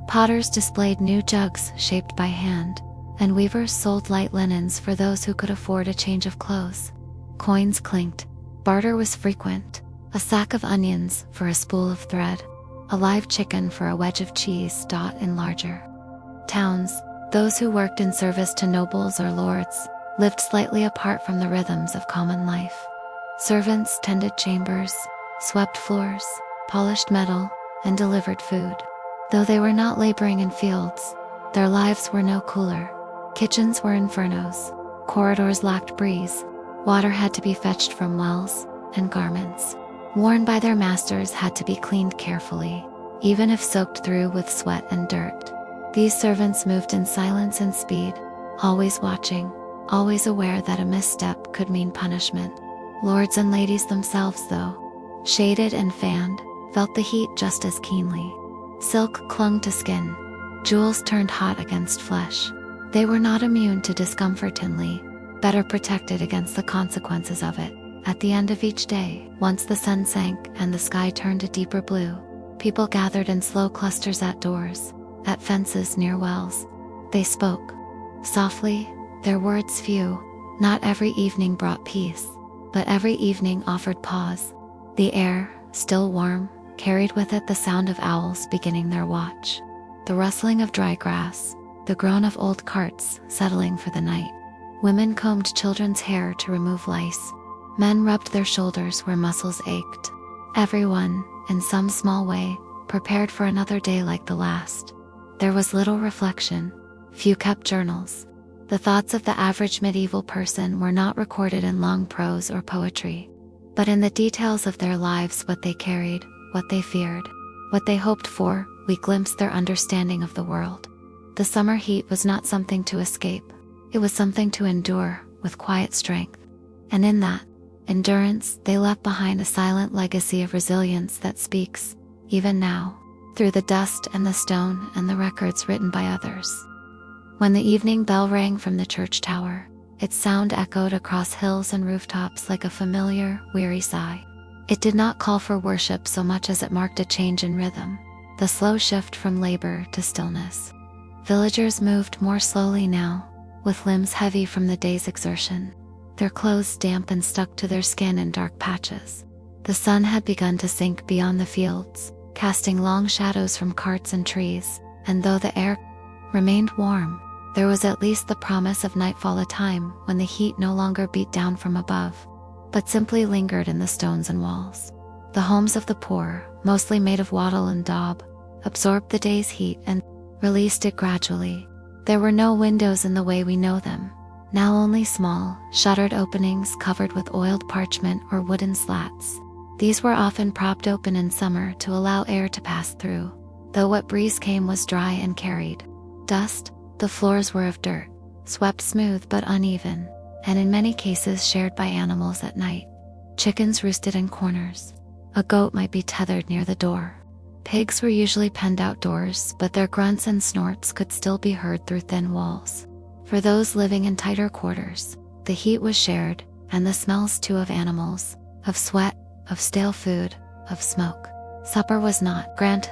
Potters displayed new jugs shaped by hand, and weavers sold light linens for those who could afford a change of clothes. Coins clinked. Barter was frequent. A sack of onions for a spool of thread. A live chicken for a wedge of cheese. In larger towns, those who worked in service to nobles or lords lived slightly apart from the rhythms of common life. Servants tended chambers, swept floors, polished metal, and delivered food. Though they were not laboring in fields, their lives were no cooler. Kitchens were infernos, corridors lacked breeze, water had to be fetched from wells, and garments worn by their masters had to be cleaned carefully, even if soaked through with sweat and dirt. These servants moved in silence and speed, always watching, always aware that a misstep could mean punishment. Lords and ladies themselves, though shaded and fanned, felt the heat just as keenly. Silk clung to skin, jewels turned hot against flesh. They were not immune to discomfort inly, better protected against the consequences of it. At the end of each day, once the sun sank and the sky turned a deeper blue, people gathered in slow clusters at doors, at fences near wells. They spoke softly, their words few. Not every evening brought peace, but every evening offered pause. The air, still warm, carried with it the sound of owls beginning their watch, the rustling of dry grass, the groan of old carts settling for the night. Women combed children's hair to remove lice. Men rubbed their shoulders where muscles ached. Everyone, in some small way, prepared for another day like the last. There was little reflection. Few kept journals. The thoughts of the average medieval person were not recorded in long prose or poetry, but in the details of their lives, what they carried, what they feared, what they hoped for, we glimpsed their understanding of the world. The summer heat was not something to escape. It was something to endure, with quiet strength. And in that endurance, they left behind a silent legacy of resilience that speaks, even now, through the dust and the stone and the records written by others. When the evening bell rang from the church tower, its sound echoed across hills and rooftops like a familiar, weary sigh. It did not call for worship so much as it marked a change in rhythm, the slow shift from labor to stillness. Villagers moved more slowly now, with limbs heavy from the day's exertion, their clothes damp and stuck to their skin in dark patches. The The sun had begun to sink beyond the fields, casting long shadows from carts and trees, and though the air remained warm, there was at least the promise of nightfall, a time when the heat no longer beat down from above, but simply lingered in the stones and walls. The homes of the poor, mostly made of wattle and daub, absorbed the day's heat and released it gradually. There were no windows in the way we know them, now only small, shuttered openings covered with oiled parchment or wooden slats. These were often propped open in summer to allow air to pass through, though what breeze came was dry and carried dust. The floors were of dirt, swept smooth but uneven, and in many cases shared by animals at night. Chickens roosted in corners. A goat might be tethered near the door. Pigs were usually penned outdoors, but their grunts and snorts could still be heard through thin walls. For those living in tighter quarters, the heat was shared, and the smells too, of animals, of sweat, of stale food, of smoke. Supper was not. Grant,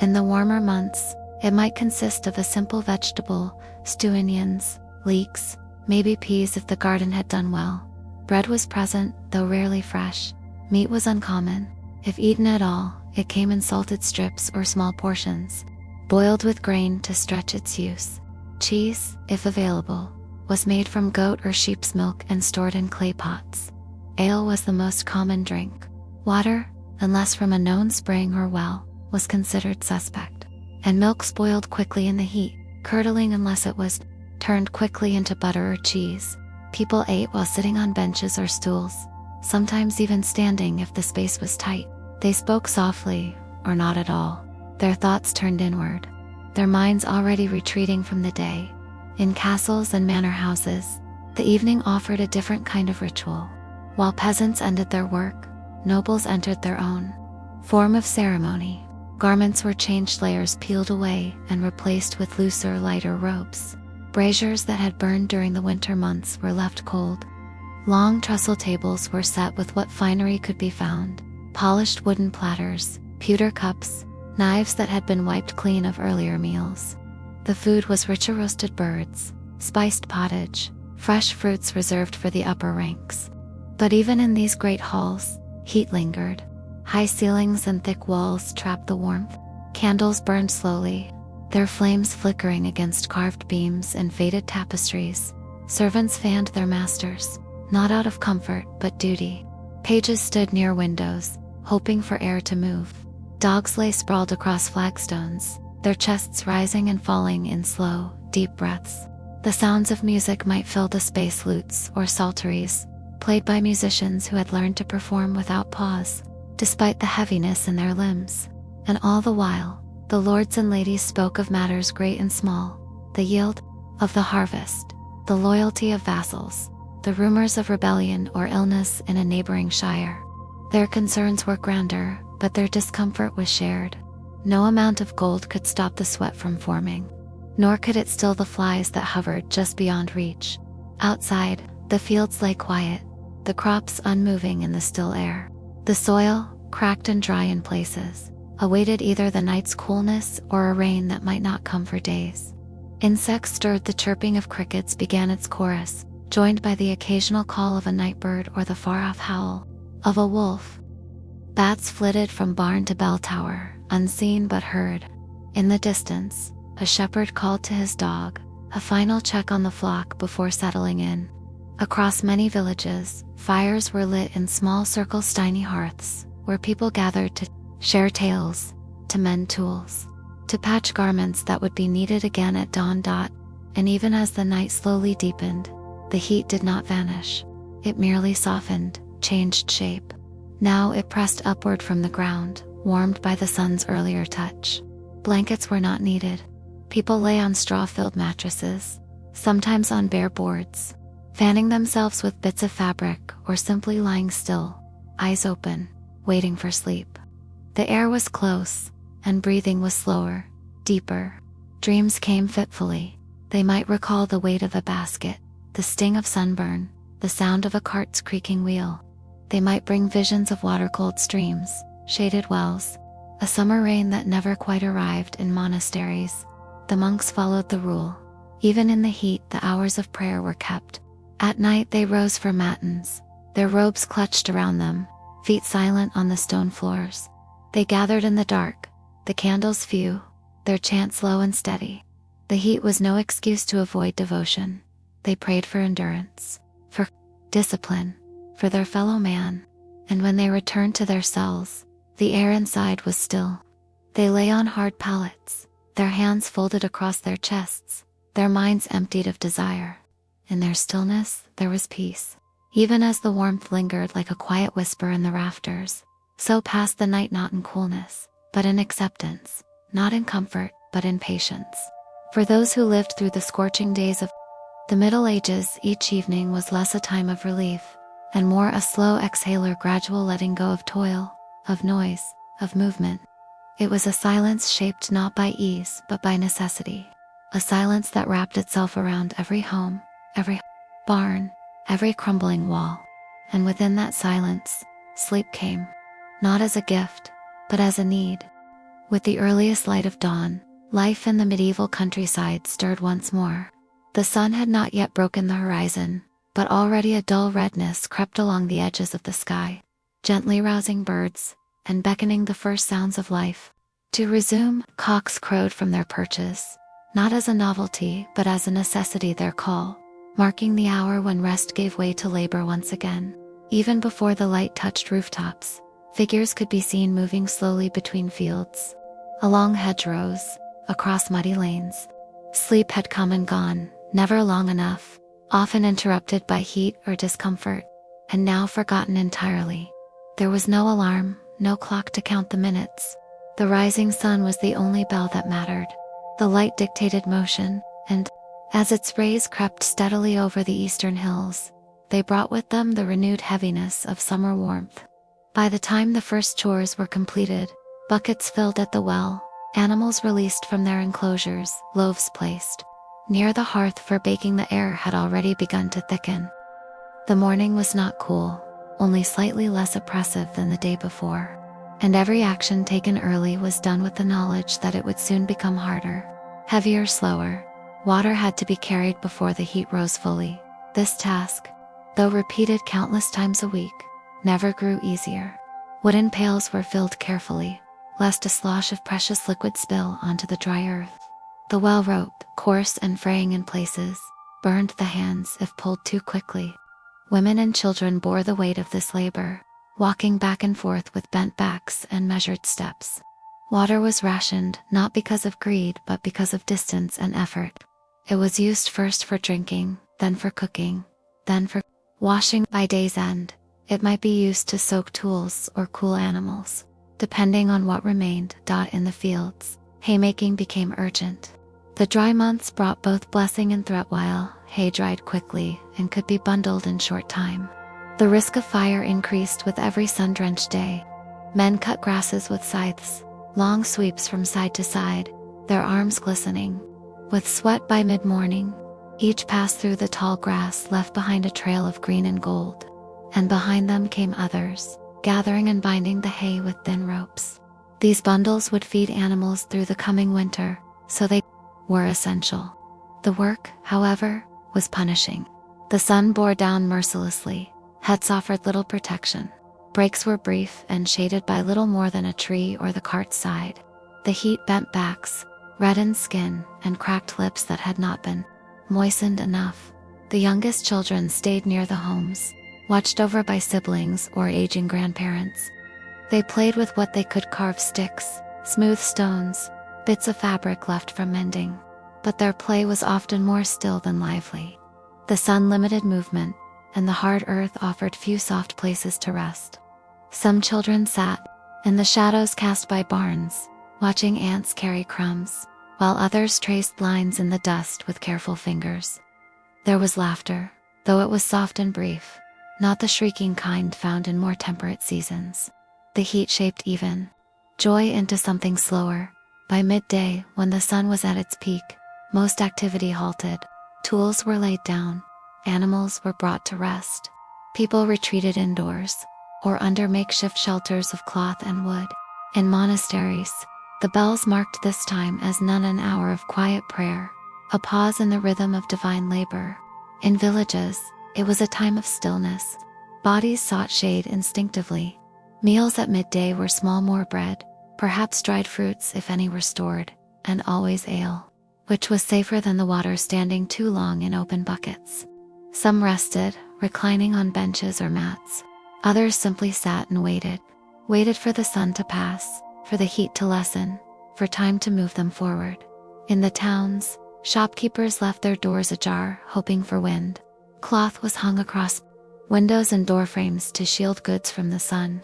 in the warmer months, it might consist of a simple vegetable, stew, onions, leeks, maybe peas if the garden had done well. Bread was present, though rarely fresh. Meat was uncommon. If eaten at all, it came in salted strips or small portions, boiled with grain to stretch its use. Cheese, if available, was made from goat or sheep's milk and stored in clay pots. Ale was the most common drink. Water, unless from a known spring or well, was considered suspect. And milk spoiled quickly in the heat, curdling unless it was turned quickly into butter or cheese. People ate while sitting on benches or stools, sometimes even standing if the space was tight. They spoke softly, or not at all, their thoughts turned inward, their minds already retreating from the day. In castles and manor houses, the evening offered a different kind of ritual. While peasants ended their work, nobles entered their own form of ceremony. Garments were changed, layers peeled away and replaced with looser, lighter robes. Braziers that had burned during the winter months were left cold. Long trestle tables were set with what finery could be found: polished wooden platters, pewter cups, knives that had been wiped clean of earlier meals. The food was richer: roasted birds, spiced pottage, fresh fruits reserved for the upper ranks. But even in these great halls, heat lingered. High ceilings and thick walls trapped the warmth. Candles burned slowly, their flames flickering against carved beams and faded tapestries. Servants fanned their masters, not out of comfort but duty. Pages stood near windows, hoping for air to move. Dogs lay sprawled across flagstones, their chests rising and falling in slow, deep breaths. The sounds of music might fill the space: lutes or psalteries, played by musicians who had learned to perform without pause, despite the heaviness in their limbs. And all the while, the lords and ladies spoke of matters great and small: the yield of the harvest, the loyalty of vassals, the rumors of rebellion or illness in a neighboring shire. Their concerns were grander, but their discomfort was shared. No amount of gold could stop the sweat from forming, nor could it still the flies that hovered just beyond reach. Outside, the fields lay quiet, the crops unmoving in the still air. The soil, cracked and dry in places, awaited either the night's coolness or a rain that might not come for days. Insects stirred, the chirping of crickets began its chorus, joined by the occasional call of a night bird or the far-off howl of a wolf. Bats flitted from barn to bell tower, unseen but heard. In the distance, a shepherd called to his dog, a final check on the flock before settling in. Across many villages, fires were lit in small circles, tiny hearths, where people gathered to share tales, to mend tools, to patch garments that would be needed again at dawn. And even as the night slowly deepened, the heat did not vanish. It merely softened, changed shape. Now it pressed upward from the ground, warmed by the sun's earlier touch. Blankets were not needed. People lay on straw-filled mattresses, sometimes on bare boards, fanning themselves with bits of fabric or simply lying still, eyes open, waiting for sleep. The air was close, and breathing was slower, deeper. Dreams came fitfully. They might recall the weight of a basket, the sting of sunburn, the sound of a cart's creaking wheel. They might bring visions of water-cold streams, shaded wells, a summer rain that never quite arrived. In monasteries, the monks followed the rule. Even in the heat, the hours of prayer were kept. At night they rose for matins, their robes clutched around them, feet silent on the stone floors. They gathered in the dark, the candles few, their chants low and steady. The heat was no excuse to avoid devotion. They prayed for endurance, for discipline, for their fellow man, and when they returned to their cells, the air inside was still. They lay on hard pallets, their hands folded across their chests, their minds emptied of desire. In their stillness, there was peace. Even as the warmth lingered like a quiet whisper in the rafters, so passed the night, not in coolness, but in acceptance, not in comfort, but in patience. For those who lived through the scorching days of the Middle Ages, each evening was less a time of relief, and more a slow exhale or gradual letting go of toil, of noise, of movement. It was a silence shaped not by ease but by necessity, a silence that wrapped itself around every home, every barn, every crumbling wall. And within that silence, sleep came, not as a gift, but as a need. With the earliest light of dawn, life in the medieval countryside stirred once more. The sun had not yet broken the horizon, but already a dull redness crept along the edges of the sky, gently rousing birds, and beckoning the first sounds of life to resume. Cocks crowed from their perches, not as a novelty but as a necessity, their call marking the hour when rest gave way to labor once again. Even before the light touched rooftops, figures could be seen moving slowly between fields, along hedgerows, across muddy lanes. Sleep had come and gone, never long enough, often interrupted by heat or discomfort, and now forgotten entirely. There was no alarm, no clock to count the minutes. The rising sun was the only bell that mattered. The light dictated motion, and as its rays crept steadily over the eastern hills, they brought with them the renewed heaviness of summer warmth. By the time the first chores were completed, buckets filled at the well, animals released from their enclosures, loaves placed near the hearth for baking, the air had already begun to thicken. The morning was not cool, only slightly less oppressive than the day before, and every action taken early was done with the knowledge that it would soon become harder, heavier, slower. Water had to be carried before the heat rose fully. This task, though repeated countless times a week, never grew easier. Wooden pails were filled carefully, lest a slosh of precious liquid spill onto the dry earth. The well rope, coarse and fraying in places, burned the hands if pulled too quickly. Women and children bore the weight of this labor, walking back and forth with bent backs and measured steps. Water was rationed, not because of greed but because of distance and effort. It was used first for drinking, then for cooking, then for washing. By day's end, it might be used to soak tools or cool animals, depending on what remained. In the fields, haymaking became urgent. The dry months brought both blessing and threat. While hay dried quickly and could be bundled in short time, the risk of fire increased with every sun-drenched day. Men cut grasses with scythes, long sweeps from side to side, their arms glistening with sweat by mid-morning. Each passed through the tall grass, left behind a trail of green and gold, and behind them came others, gathering and binding the hay with thin ropes. These bundles would feed animals through the coming winter, so they were essential. The work, however, was punishing. The sun bore down mercilessly, huts offered little protection. Breaks were brief and shaded by little more than a tree or the cart's side. The heat bent backs, reddened skin, and cracked lips that had not been moistened enough. The youngest children stayed near the homes, watched over by siblings or aging grandparents. They played with what they could: carve sticks, smooth stones, bits of fabric left from mending. But their play was often more still than lively. The sun limited movement, and the hard earth offered few soft places to rest. Some children sat in the shadows cast by barns, watching ants carry crumbs, while others traced lines in the dust with careful fingers. There was laughter, though it was soft and brief, not the shrieking kind found in more temperate seasons. The heat shaped even joy into something slower. By midday, when the sun was at its peak, most activity halted. Tools were laid down, animals were brought to rest. People retreated indoors, or under makeshift shelters of cloth and wood. In monasteries, the bells marked this time as none an hour of quiet prayer, a pause in the rhythm of divine labor. In villages, it was a time of stillness. Bodies sought shade instinctively, Meals at midday were small more bread, perhaps dried fruits if any were stored, and always ale, which was safer than the water standing too long in open buckets. Some rested, reclining on benches or mats. Others simply sat and waited for the sun to pass, for the heat to lessen, for time to move them forward. In the towns, shopkeepers left their doors ajar, hoping for wind. Cloth was hung across windows and door frames to shield goods from the sun.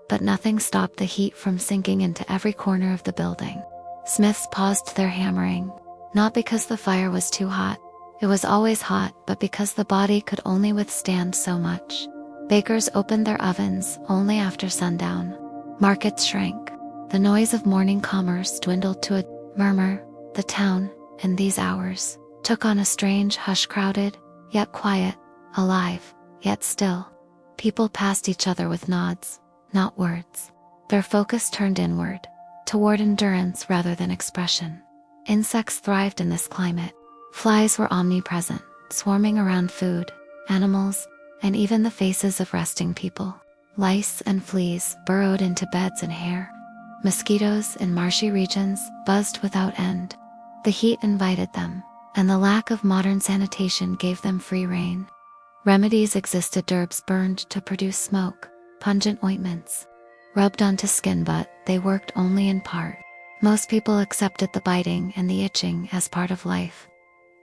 But nothing stopped the heat from sinking into every corner of the building. Smiths paused their hammering, not because the fire was too hot. It was always hot, but because the body could only withstand so much. Bakers opened their ovens only after sundown. Markets shrank. The noise of morning commerce dwindled to a murmur. The town, in these hours, took on a strange hush, crowded, yet quiet, alive, yet still. People passed each other with nods, not words. Their focus turned inward, toward endurance rather than expression. Insects thrived in this climate. Flies were omnipresent, swarming around food, animals, and even the faces of resting people. Lice and fleas burrowed into beds and hair. Mosquitoes in marshy regions buzzed without end. The heat invited them, and the lack of modern sanitation gave them free rein. Remedies existed. Herbs burned to produce smoke, pungent ointments rubbed onto skin, but they worked only in part. Most people accepted the biting and the itching as part of life.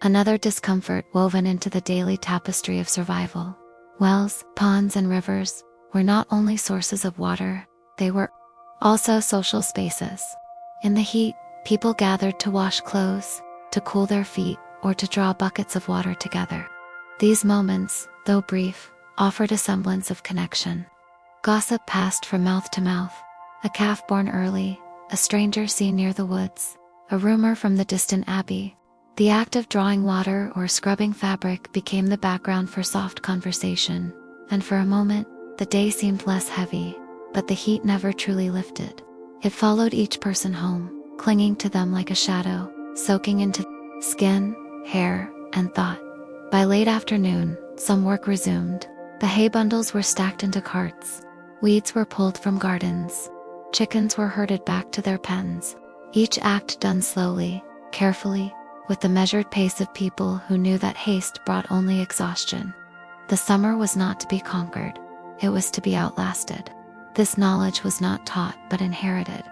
Another discomfort woven into the daily tapestry of survival. Wells, ponds, and rivers were not only sources of water, they were also social spaces. In the heat, people gathered to wash clothes, to cool their feet, or to draw buckets of water together. These moments, though brief, offered a semblance of connection. Gossip passed from mouth to mouth. A calf born early, a stranger seen near the woods, a rumor from the distant abbey. The act of drawing water or scrubbing fabric became the background for soft conversation, and for a moment, the day seemed less heavy, but the heat never truly lifted. It followed each person home, clinging to them like a shadow, soaking into skin, hair, and thought. By late afternoon, some work resumed. The hay bundles were stacked into carts. Weeds were pulled from gardens. Chickens were herded back to their pens. Each act done slowly, carefully, with the measured pace of people who knew that haste brought only exhaustion. The summer was not to be conquered. It was to be outlasted. This knowledge was not taught but inherited.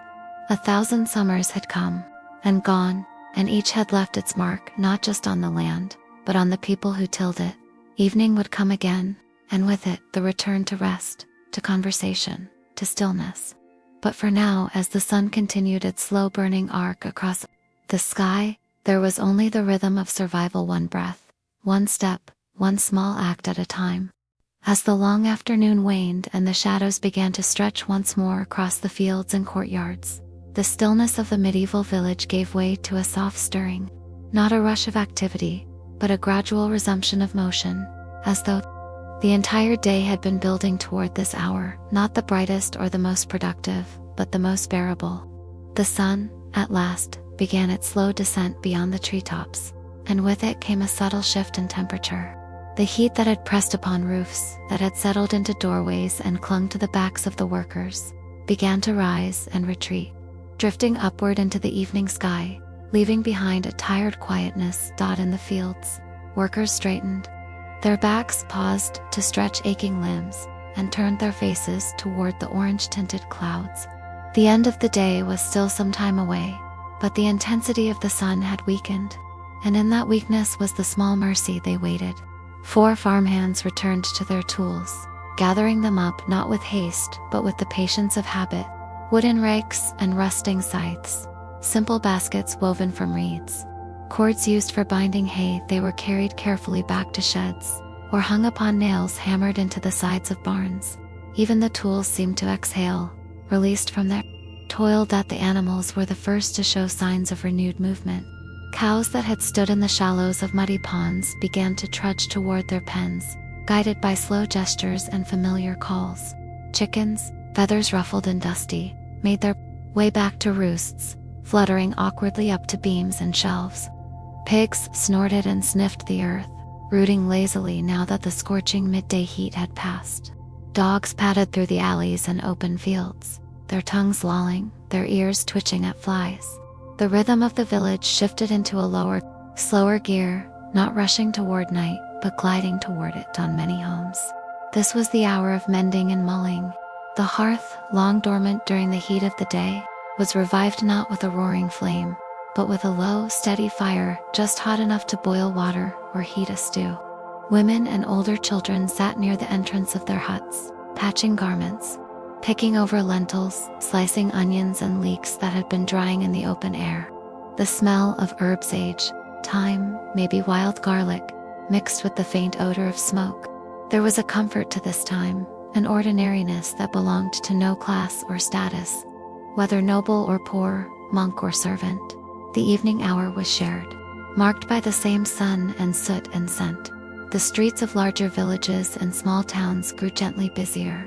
1,000 summers had come and gone, and each had left its mark not just on the land, but on the people who tilled it. Evening would come again, and with it the return to rest, to conversation, to stillness. But for now, as the sun continued its slow burning arc across the sky, there was only the rhythm of survival, one breath, one step, one small act at a time. As the long afternoon waned and the shadows began to stretch once more across the fields and courtyards, the stillness of the medieval village gave way to a soft stirring. Not a rush of activity, but a gradual resumption of motion, as though the entire day had been building toward this hour, not the brightest or the most productive, but the most bearable. The sun, at last, began its slow descent beyond the treetops, and with it came a subtle shift in temperature. The heat that had pressed upon roofs, that had settled into doorways and clung to the backs of the workers, began to rise and retreat, drifting upward into the evening sky, leaving behind a tired quietness. In the fields, workers straightened. Their backs paused to stretch aching limbs, and turned their faces toward the orange-tinted clouds. The end of the day was still some time away, but the intensity of the sun had weakened, and in that weakness was the small mercy they waited. 4 farmhands returned to their tools, gathering them up not with haste but with the patience of habit. Wooden rakes and rusting scythes, simple baskets woven from reeds, cords used for binding hay. They were carried carefully back to sheds, or hung upon nails hammered into the sides of barns. Even the tools seemed to exhale, released from their toil. That the animals were the first to show signs of renewed movement. Cows that had stood in the shallows of muddy ponds began to trudge toward their pens, guided by slow gestures and familiar calls. Chickens, feathers ruffled and dusty, made their way back to roosts, fluttering awkwardly up to beams and shelves. Pigs snorted and sniffed the earth, rooting lazily now that the scorching midday heat had passed. Dogs padded through the alleys and open fields, their tongues lolling, their ears twitching at flies. The rhythm of the village shifted into a lower, slower gear, not rushing toward night, but gliding toward it on many homes. This was the hour of mending and mulling. The hearth, long dormant during the heat of the day, was revived not with a roaring flame, but with a low, steady fire just hot enough to boil water or heat a stew. Women and older children sat near the entrance of their huts, patching garments, picking over lentils, slicing onions and leeks that had been drying in the open air. The smell of herb sage, thyme, maybe wild garlic, mixed with the faint odor of smoke. There was a comfort to this time, an ordinariness that belonged to no class or status. Whether noble or poor, monk or servant, the evening hour was shared, marked by the same sun and soot and scent. The streets of larger villages and small towns grew gently busier,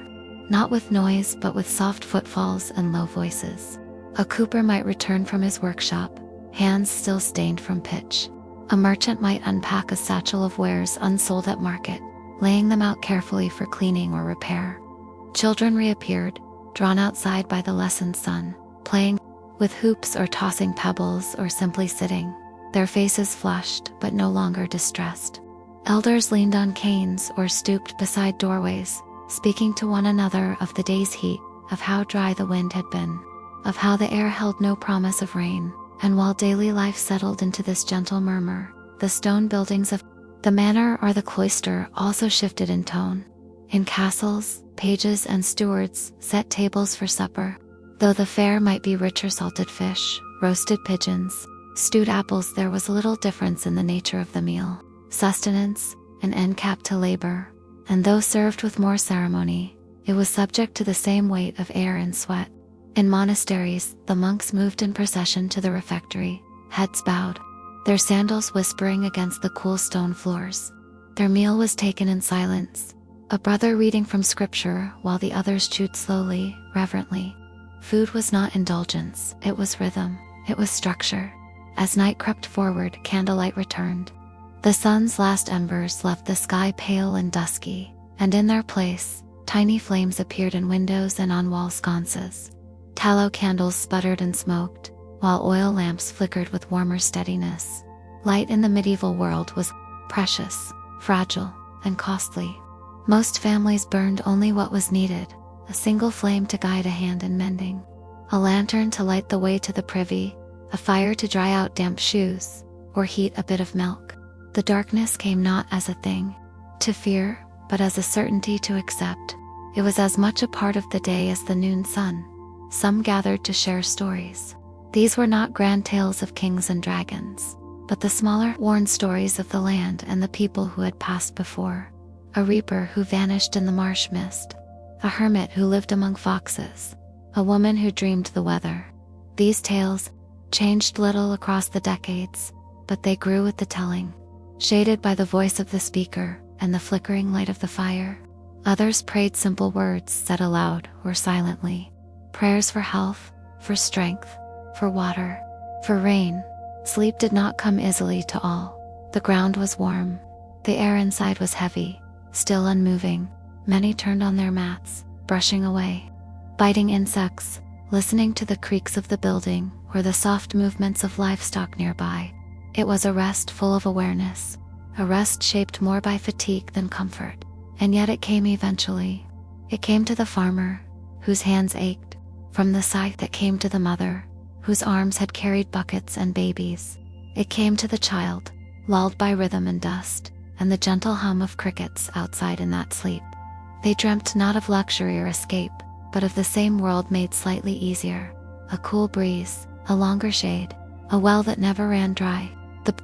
not with noise but with soft footfalls and low voices. A cooper might return from his workshop, hands still stained from pitch. A merchant might unpack a satchel of wares unsold at market, laying them out carefully for cleaning or repair. Children reappeared, drawn outside by the lessened sun, playing with hoops or tossing pebbles or simply sitting, their faces flushed but no longer distressed. Elders leaned on canes or stooped beside doorways, speaking to one another of the day's heat, of how dry the wind had been, of how the air held no promise of rain. And while daily life settled into this gentle murmur, the stone buildings of the manor or the cloister also shifted in tone. In castles, pages and stewards set tables for supper. Though the fare might be richer salted fish, roasted pigeons, stewed apples, there was little difference in the nature of the meal. Sustenance, an end cap to labor, and though served with more ceremony, it was subject to the same weight of air and sweat. In monasteries, the monks moved in procession to the refectory, heads bowed, their sandals whispering against the cool stone floors. Their meal was taken in silence, a brother reading from scripture while the others chewed slowly, reverently. Food was not indulgence, it was rhythm, it was structure. As night crept forward, candlelight returned. The sun's last embers left the sky pale and dusky, and in their place, tiny flames appeared in windows and on wall sconces. Tallow candles sputtered and smoked, while oil lamps flickered with warmer steadiness. Light in the medieval world was precious, fragile, and costly. Most families burned only what was needed, a single flame to guide a hand in mending, a lantern to light the way to the privy, a fire to dry out damp shoes, or heat a bit of milk. The darkness came not as a thing to fear, but as a certainty to accept. It was as much a part of the day as the noon sun. Some gathered to share stories. These were not grand tales of kings and dragons, but the smaller, worn stories of the land and the people who had passed before. A reaper who vanished in the marsh mist, a hermit who lived among foxes, a woman who dreamed the weather. These tales changed little across the decades, but they grew with the telling, shaded by the voice of the speaker and the flickering light of the fire. Others prayed simple words said aloud or silently, prayers for health, for strength, for water, for rain. Sleep did not come easily to all. The ground was warm. The air inside was heavy, still unmoving. Many turned on their mats, brushing away, biting insects, listening to the creaks of the building or the soft movements of livestock nearby. It was a rest full of awareness, a rest shaped more by fatigue than comfort. And yet it came eventually. It came to the farmer, whose hands ached, from the scythe that came to the mother, whose arms had carried buckets and babies. It came to the child, lulled by rhythm and dust, and the gentle hum of crickets outside in that sleep. They dreamt not of luxury or escape, but of the same world made slightly easier, a cool breeze, a longer shade, a well that never ran dry. The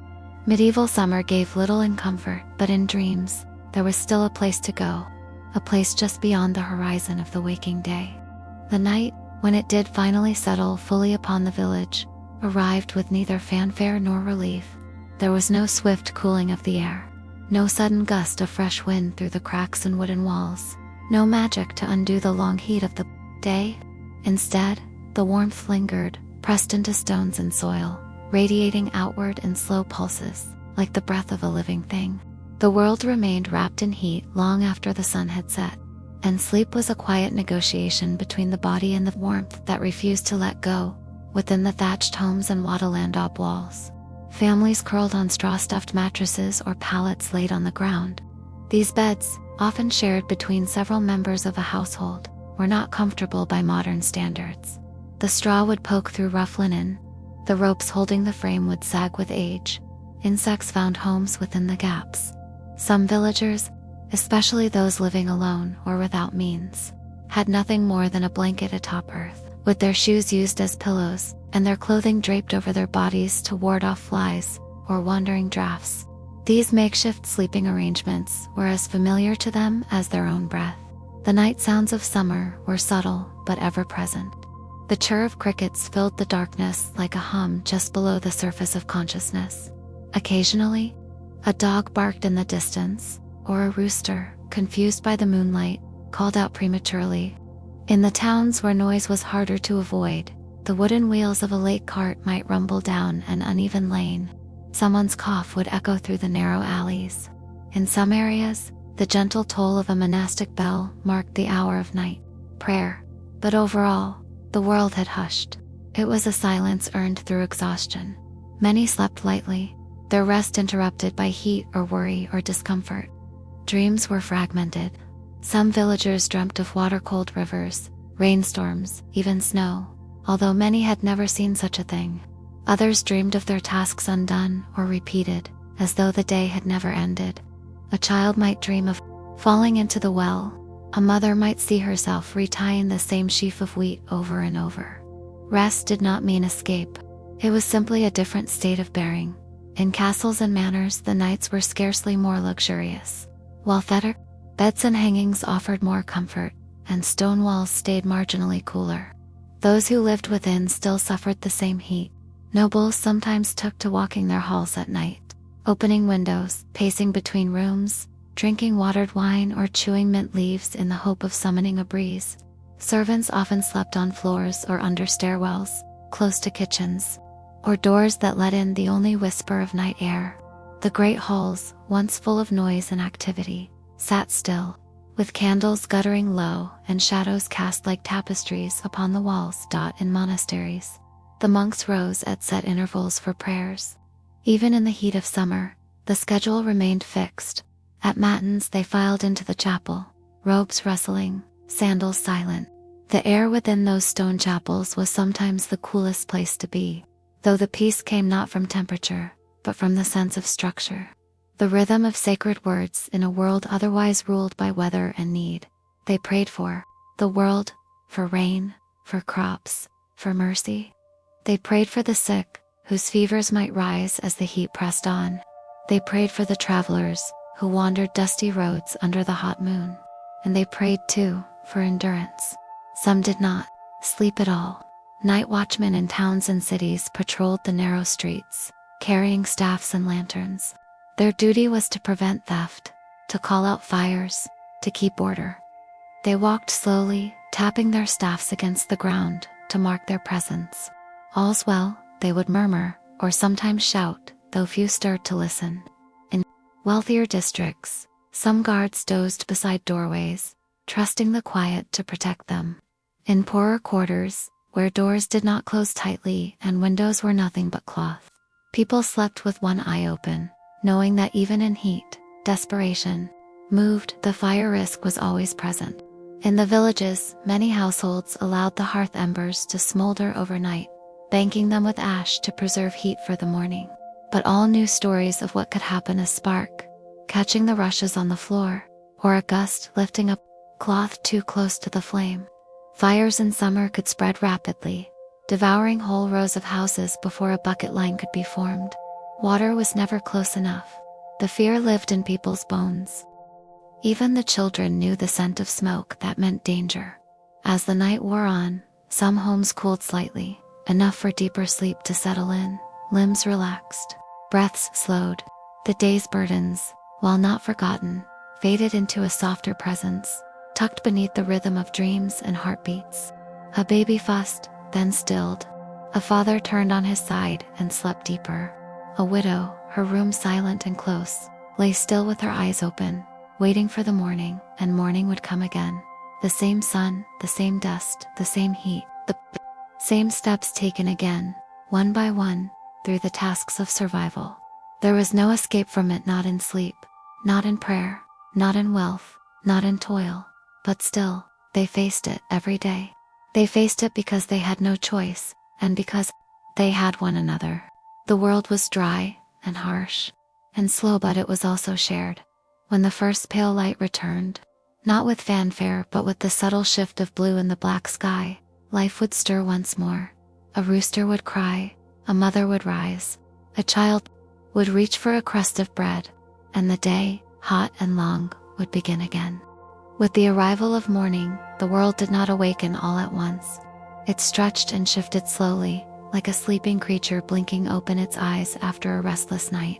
medieval summer gave little in comfort, but in dreams, there was still a place to go, a place just beyond the horizon of the waking day. The night, when it did finally settle fully upon the village, arrived with neither fanfare nor relief. There was no swift cooling of the air, no sudden gust of fresh wind through the cracks in wooden walls, no magic to undo the long heat of the day. Instead, the warmth lingered, pressed into stones and soil, radiating outward in slow pulses, like the breath of a living thing. The world remained wrapped in heat long after the sun had set. and sleep was a quiet negotiation between the body and the warmth that refused to let go. Within the thatched homes and wattle-and daub walls, families curled on straw-stuffed mattresses or pallets laid on the ground. These beds, often shared between several members of a household, were not comfortable by modern standards. The straw would poke through rough linen, the ropes holding the frame would sag with age, insects found homes within the gaps. Some villagers, especially those living alone or without means, had nothing more than a blanket atop earth, with their shoes used as pillows and their clothing draped over their bodies to ward off flies or wandering drafts. These makeshift sleeping arrangements were as familiar to them as their own breath. The night sounds of summer were subtle but ever present. The chirr of crickets filled the darkness like a hum just below the surface of consciousness. Occasionally, a dog barked in the distance, or a rooster, confused by the moonlight, called out prematurely. In the towns where noise was harder to avoid, the wooden wheels of a late cart might rumble down an uneven lane. Someone's cough would echo through the narrow alleys. In some areas, the gentle toll of a monastic bell marked the hour of night prayer. But overall, the world had hushed. It was a silence earned through exhaustion. Many slept lightly, their rest interrupted by heat or worry or discomfort. Dreams were fragmented. Some villagers dreamt of water-cold rivers, rainstorms, even snow, although many had never seen such a thing. Others dreamed of their tasks undone or repeated, as though the day had never ended. A child might dream of falling into the well. A mother might see herself retying the same sheaf of wheat over and over. Rest did not mean escape. It was simply a different state of bearing. In castles and manors, the nights were scarcely more luxurious, while theatre, beds and hangings offered more comfort, and stone walls stayed marginally cooler. Those who lived within still suffered the same heat. Nobles sometimes took to walking their halls at night, opening windows, pacing between rooms, drinking watered wine or chewing mint leaves in the hope of summoning a breeze. Servants often slept on floors or under stairwells, close to kitchens, or doors that let in the only whisper of night air. The great halls, once full of noise and activity, sat still, with candles guttering low and shadows cast like tapestries upon the walls. In monasteries, the monks rose at set intervals for prayers. Even in the heat of summer, the schedule remained fixed. At matins they filed into the chapel, robes rustling, sandals silent. The air within those stone chapels was sometimes the coolest place to be, though the peace came not from temperature, but from the sense of structure. The rhythm of sacred words in a world otherwise ruled by weather and need. They prayed for the world, for rain, for crops, for mercy. They prayed for the sick, whose fevers might rise as the heat pressed on. They prayed for the travelers, who wandered dusty roads under the hot moon. And they prayed, too, for endurance. Some did not sleep at all. Night watchmen in towns and cities patrolled the narrow streets, carrying staffs and lanterns. Their duty was to prevent theft, to call out fires, to keep order. They walked slowly, tapping their staffs against the ground to mark their presence. All's well, they would murmur, or sometimes shout, though few stirred to listen. In wealthier districts, some guards dozed beside doorways, trusting the quiet to protect them. In poorer quarters, where doors did not close tightly and windows were nothing but cloth, people slept with one eye open, knowing that even in heat, desperation, moved, the fire risk was always present. In the villages, many households allowed the hearth embers to smolder overnight, banking them with ash to preserve heat for the morning. But all knew stories of what could happen: a spark, catching the rushes on the floor, or a gust lifting a cloth too close to the flame. Fires in summer could spread rapidly, devouring whole rows of houses before a bucket line could be formed. Water was never close enough. The fear lived in people's bones. Even the children knew the scent of smoke that meant danger. As the night wore on, some homes cooled slightly, enough for deeper sleep to settle in. Limbs relaxed, breaths slowed. The day's burdens, while not forgotten, faded into a softer presence, tucked beneath the rhythm of dreams and heartbeats. A baby fussed, then stilled. A father turned on his side and slept deeper. A widow, her room silent and close, lay still with her eyes open, waiting for the morning, and morning would come again. The same sun, the same dust, the same heat, the same steps taken again, one by one, through the tasks of survival. There was no escape from it, not in sleep, not in prayer, not in wealth, not in toil, but still, they faced it every day. They faced it because they had no choice, and because they had one another. The world was dry, and harsh, and slow, but it was also shared. When the first pale light returned, not with fanfare but with the subtle shift of blue in the black sky, life would stir once more. A rooster would cry, a mother would rise, a child would reach for a crust of bread, and the day, hot and long, would begin again. With the arrival of morning, the world did not awaken all at once. It stretched and shifted slowly, like a sleeping creature blinking open its eyes after a restless night.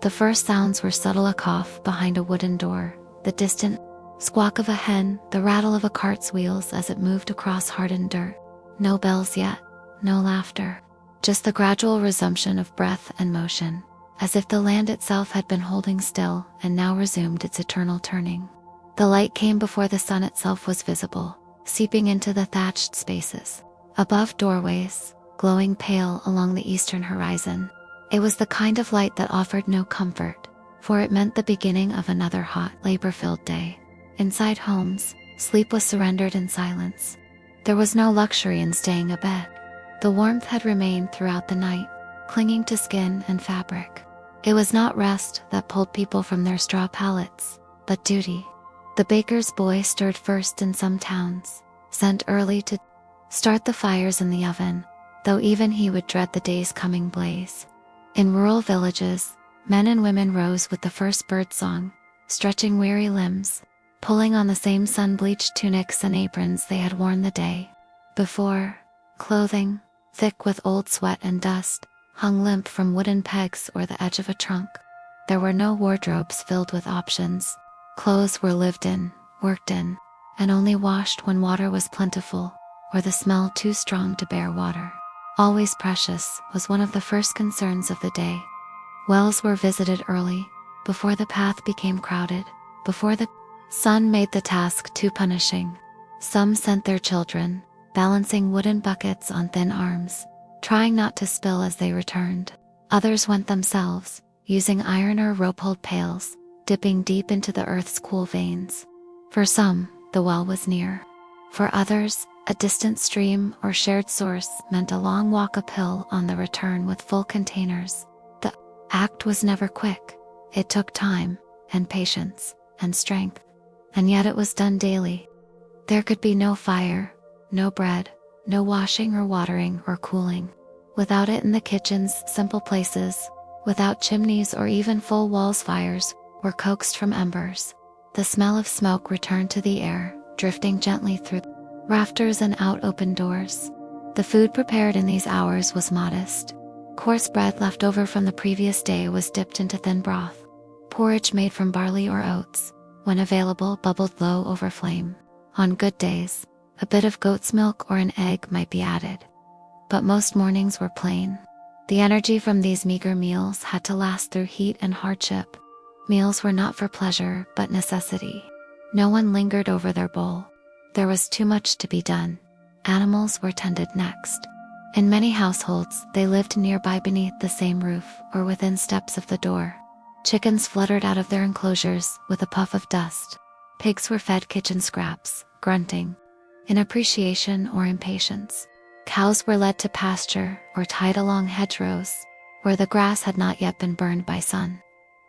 The first sounds were subtle: a cough behind a wooden door, the distant squawk of a hen, the rattle of a cart's wheels as it moved across hardened dirt. No bells yet, no laughter, just the gradual resumption of breath and motion, as if the land itself had been holding still and now resumed its eternal turning. The light came before the sun itself was visible, seeping into the thatched spaces above doorways, glowing pale along the eastern horizon. It was the kind of light that offered no comfort, for it meant the beginning of another hot, labor-filled day. Inside homes, sleep was surrendered in silence. There was no luxury in staying abed. The warmth had remained throughout the night, clinging to skin and fabric. It was not rest that pulled people from their straw pallets, but duty. The baker's boy stirred first in some towns, sent early to start the fires in the oven, though even he would dread the day's coming blaze. In rural villages, men and women rose with the first bird song, stretching weary limbs, pulling on the same sun-bleached tunics and aprons they had worn the day before. Clothing, thick with old sweat and dust, hung limp from wooden pegs or the edge of a trunk. There were no wardrobes filled with options. Clothes were lived in, worked in, and only washed when water was plentiful, or the smell too strong to bear water. Always precious was one of the first concerns of the day. Wells were visited early, before the path became crowded, before the sun made the task too punishing. Some sent their children, balancing wooden buckets on thin arms, trying not to spill as they returned. Others went themselves, using iron or rope-pulled pails, dipping deep into the earth's cool veins. For some, the well was near. For others, a distant stream or shared source meant a long walk uphill on the return with full containers. The act was never quick. It took time, and patience, and strength, and yet it was done daily. There could be no fire, no bread, no washing or watering or cooling. Without it in the kitchen's simple places, without chimneys or even full walls, fires were coaxed from embers. The smell of smoke returned to the air, drifting gently through rafters and out open doors. The food prepared in these hours was modest. Coarse bread left over from the previous day was dipped into thin broth. Porridge made from barley or oats, when available, bubbled low over flame. On good days, a bit of goat's milk or an egg might be added. But most mornings were plain. The energy from these meager meals had to last through heat and hardship. Meals were not for pleasure, but necessity. No one lingered over their bowl. There was too much to be done. Animals were tended next. In many households, they lived nearby beneath the same roof or within steps of the door. Chickens fluttered out of their enclosures with a puff of dust. Pigs were fed kitchen scraps, grunting in appreciation or impatience. Cows were led to pasture or tied along hedgerows, where the grass had not yet been burned by sun.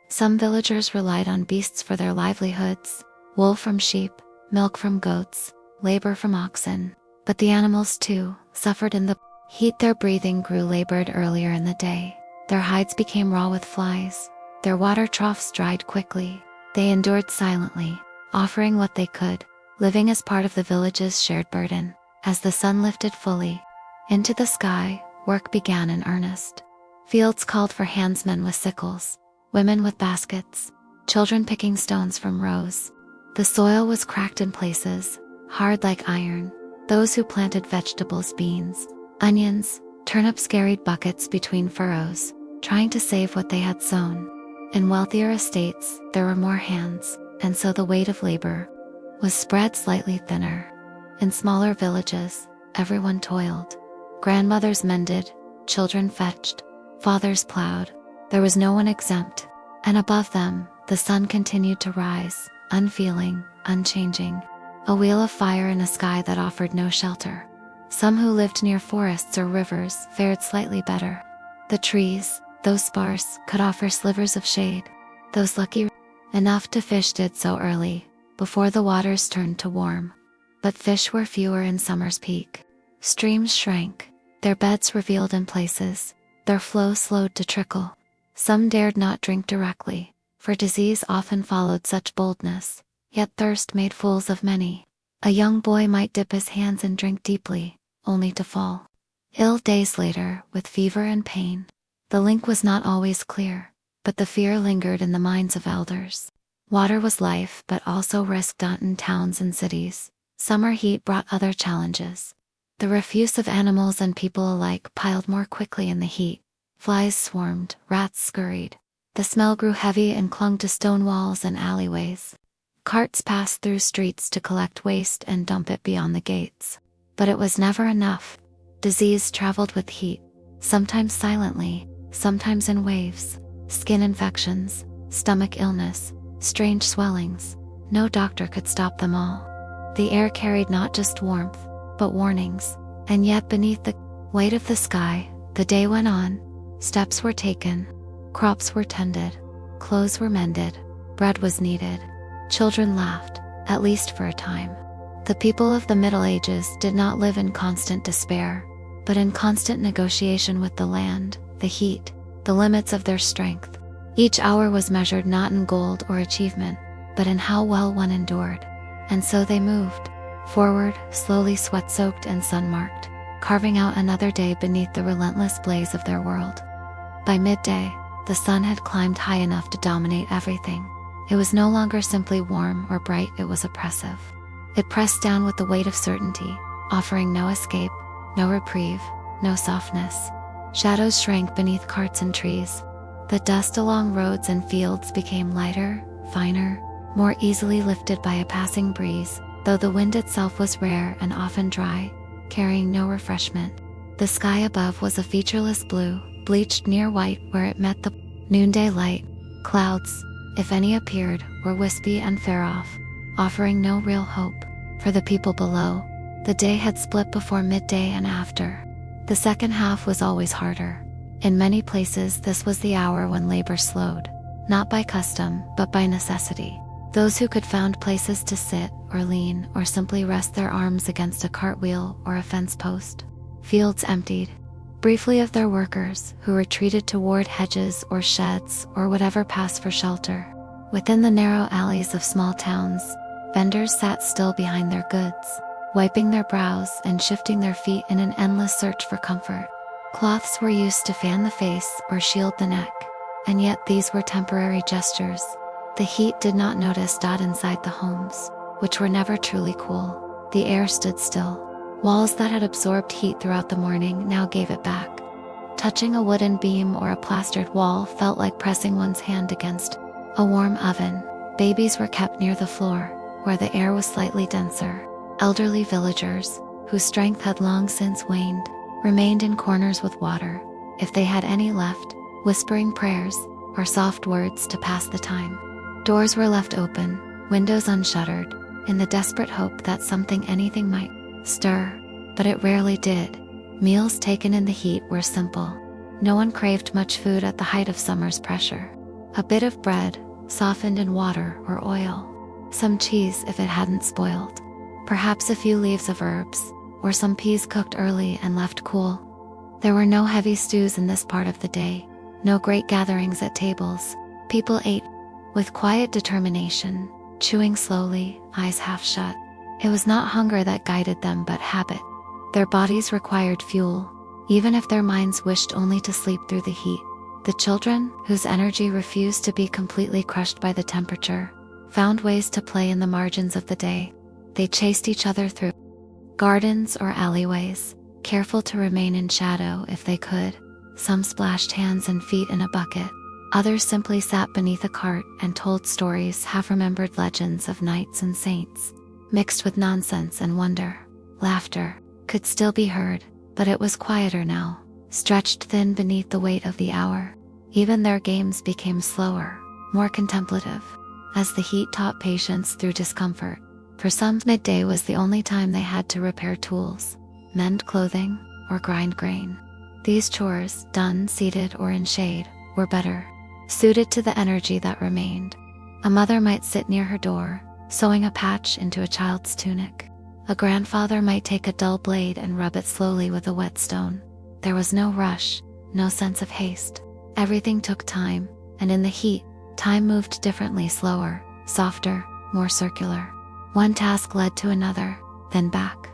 Some villagers relied on beasts for their livelihoods: wool from sheep, milk from goats, labor from oxen. But the animals too suffered in the heat. Their breathing grew labored earlier in the day. Their hides became raw with flies. Their water troughs dried quickly. They endured silently, offering what they could, living as part of the village's shared burden. As the sun lifted fully into the sky, work began in earnest. Fields called for handsmen with sickles, women with baskets, children picking stones from rows. The soil was cracked in places, hard like iron. Those who planted vegetables, beans, onions, turnips carried buckets between furrows, trying to save what they had sown. In wealthier estates, there were more hands, and so the weight of labor was spread slightly thinner. In smaller villages, everyone toiled. Grandmothers mended, children fetched, fathers plowed. There was no one exempt. And above them, the sun continued to rise, unfeeling, unchanging. A wheel of fire in a sky that offered no shelter. Some who lived near forests or rivers fared slightly better. The trees, though sparse, could offer slivers of shade. Those lucky enough to fish did so early, before the waters turned to warm. But fish were fewer in summer's peak. Streams shrank, their beds revealed in places, their flow slowed to trickle. Some dared not drink directly, for disease often followed such boldness, yet thirst made fools of many. A young boy might dip his hands and drink deeply, only to fall ill days later with fever and pain. The link was not always clear, but the fear lingered in the minds of elders. Water was life, but also risked in towns and cities. Summer heat brought other challenges. The refuse of animals and people alike piled more quickly in the heat. Flies swarmed, rats scurried. The smell grew heavy and clung to stone walls and alleyways. Carts passed through streets to collect waste and dump it beyond the gates. But it was never enough. Disease traveled with heat, sometimes silently, sometimes in waves. Skin infections, stomach illness, strange swellings. No doctor could stop them all. The air carried not just warmth, but warnings. And yet beneath the weight of the sky, the day went on. Steps were taken, crops were tended, clothes were mended, bread was kneaded. Children laughed, at least for a time. The people of the Middle Ages did not live in constant despair, but in constant negotiation with the land, the heat, the limits of their strength. Each hour was measured not in gold or achievement, but in how well one endured. And so they moved forward, slowly sweat-soaked and sun-marked, carving out another day beneath the relentless blaze of their world. By midday, the sun had climbed high enough to dominate everything. It was no longer simply warm or bright, it was oppressive. It pressed down with the weight of certainty, offering no escape, no reprieve, no softness. Shadows shrank beneath carts and trees. The dust along roads and fields became lighter, finer, more easily lifted by a passing breeze, though the wind itself was rare and often dry, carrying no refreshment. The sky above was a featureless blue, bleached near white where it met the noonday light. Clouds, if any appeared, were wispy and far off, offering no real hope. For the people below, the day had split before midday and after. The second half was always harder. In many places this was the hour when labor slowed, not by custom, but by necessity. Those who could found places to sit, or lean, or simply rest their arms against a cartwheel or a fence post. Fields emptied, briefly of their workers, who retreated toward hedges or sheds or whatever passed for shelter. Within the narrow alleys of small towns, vendors sat still behind their goods, wiping their brows and shifting their feet in an endless search for comfort. Cloths were used to fan the face or shield the neck, and yet these were temporary gestures. The heat did not notice inside the homes, which were never truly cool. The air stood still. Walls that had absorbed heat throughout the morning now gave it back. Touching a wooden beam or a plastered wall felt like pressing one's hand against a warm oven. Babies were kept near the floor, where the air was slightly denser. Elderly villagers, whose strength had long since waned, remained in corners with water, if they had any left, whispering prayers or soft words to pass the time. Doors were left open, windows unshuttered, in the desperate hope that anything might stir, but it rarely did. Meals taken in the heat were simple. No one craved much food at the height of summer's pressure. A bit of bread, softened in water or oil. Some cheese if it hadn't spoiled. Perhaps a few leaves of herbs, or some peas cooked early and left cool. There were no heavy stews in this part of the day, no great gatherings at tables. People ate with quiet determination, chewing slowly, eyes half shut. It was not hunger that guided them but habit. Their bodies required fuel, even if their minds wished only to sleep through the heat. The children, whose energy refused to be completely crushed by the temperature, found ways to play in the margins of the day. They chased each other through gardens or alleyways, careful to remain in shadow if they could. Some splashed hands and feet in a bucket. Others simply sat beneath a cart and told stories, half-remembered legends of knights and saints. mixed with nonsense and wonder. Laughter could still be heard, but it was quieter now, stretched thin beneath the weight of the hour. Even their games became slower, more contemplative, as the heat taught patience through discomfort. For some, midday was the only time they had to repair tools, mend clothing, or grind grain. These chores, done seated or in shade, were better suited to the energy that remained. A mother might sit near her door, sewing a patch into a child's tunic. A grandfather might take a dull blade and rub it slowly with a whetstone. There was no rush, no sense of haste. Everything took time, and in the heat, time moved differently, slower, softer, more circular. One task led to another, then back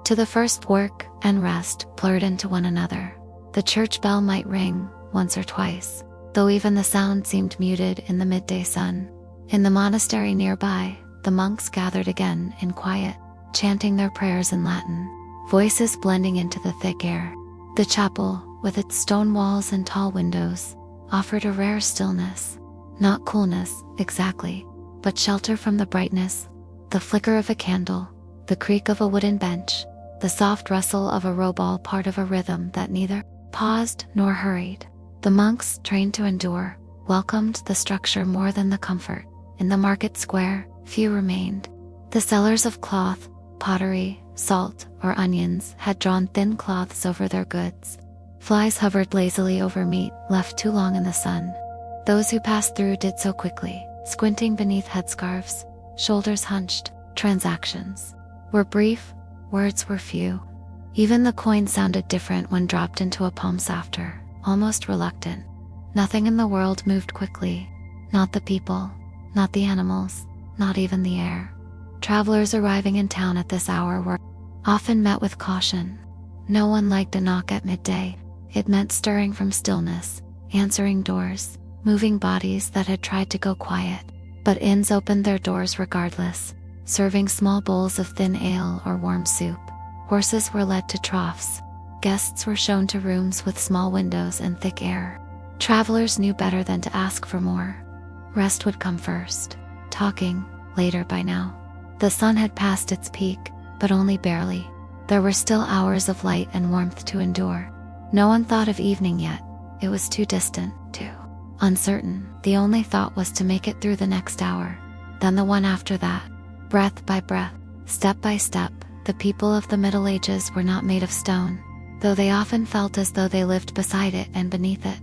to the first. Work and rest blurred into one another. The church bell might ring once or twice, though even the sound seemed muted in the midday sun. In the monastery nearby, the monks gathered again in quiet, chanting their prayers in Latin, voices blending into the thick air. The chapel, with its stone walls and tall windows, offered a rare stillness. Not coolness, exactly, but shelter from the brightness. The flicker of a candle, the creak of a wooden bench, the soft rustle of a robe, all part of a rhythm that neither paused nor hurried. The monks, trained to endure, welcomed the structure more than the comfort. In the market square, few remained. The sellers of cloth, pottery, salt, or onions had drawn thin cloths over their goods. Flies hovered lazily over meat left too long in the sun. Those who passed through did so quickly, squinting beneath headscarves, shoulders hunched. Transactions were brief, words were few. Even the coin sounded different when dropped into a palm softer, almost reluctant. Nothing in the world moved quickly. Not the people, not the animals, not even the air. Travelers arriving in town at this hour were often met with caution. No one liked a knock at midday. It meant stirring from stillness, answering doors, moving bodies that had tried to go quiet. But inns opened their doors regardless, serving small bowls of thin ale or warm soup. Horses were led to troughs. Guests were shown to rooms with small windows and thick air. Travelers knew better than to ask for more. Rest would come first. Talking, later. By now, the sun had passed its peak, but only barely. There were still hours of light and warmth to endure. No one thought of evening yet. It was too distant, too uncertain. The only thought was to make it through the next hour, then the one after that. Breath by breath, step by step. The people of the Middle Ages were not made of stone, though they often felt as though they lived beside it and beneath it.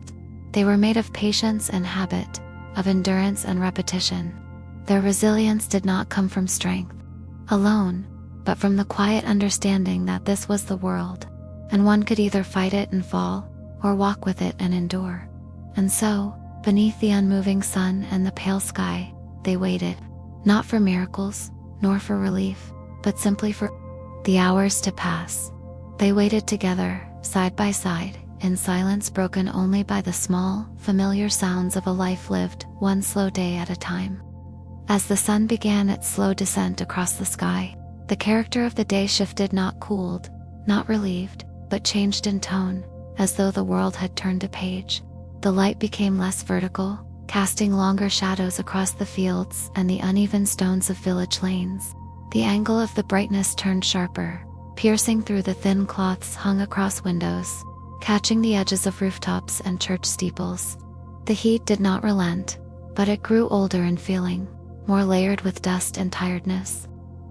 They were made of patience and habit, of endurance and repetition. Their resilience did not come from strength alone, but from the quiet understanding that this was the world, and one could either fight it and fall, or walk with it and endure. And so, beneath the unmoving sun and the pale sky, they waited, not for miracles, nor for relief, but simply for the hours to pass. They waited together, side by side, in silence broken only by the small, familiar sounds of a life lived, one slow day at a time. As the sun began its slow descent across the sky, the character of the day shifted, not cooled, not relieved, but changed in tone, as though the world had turned a page. The light became less vertical, casting longer shadows across the fields and the uneven stones of village lanes. The angle of the brightness turned sharper, piercing through the thin cloths hung across windows, catching the edges of rooftops and church steeples. The heat did not relent, but it grew older in feeling, more layered with dust and tiredness.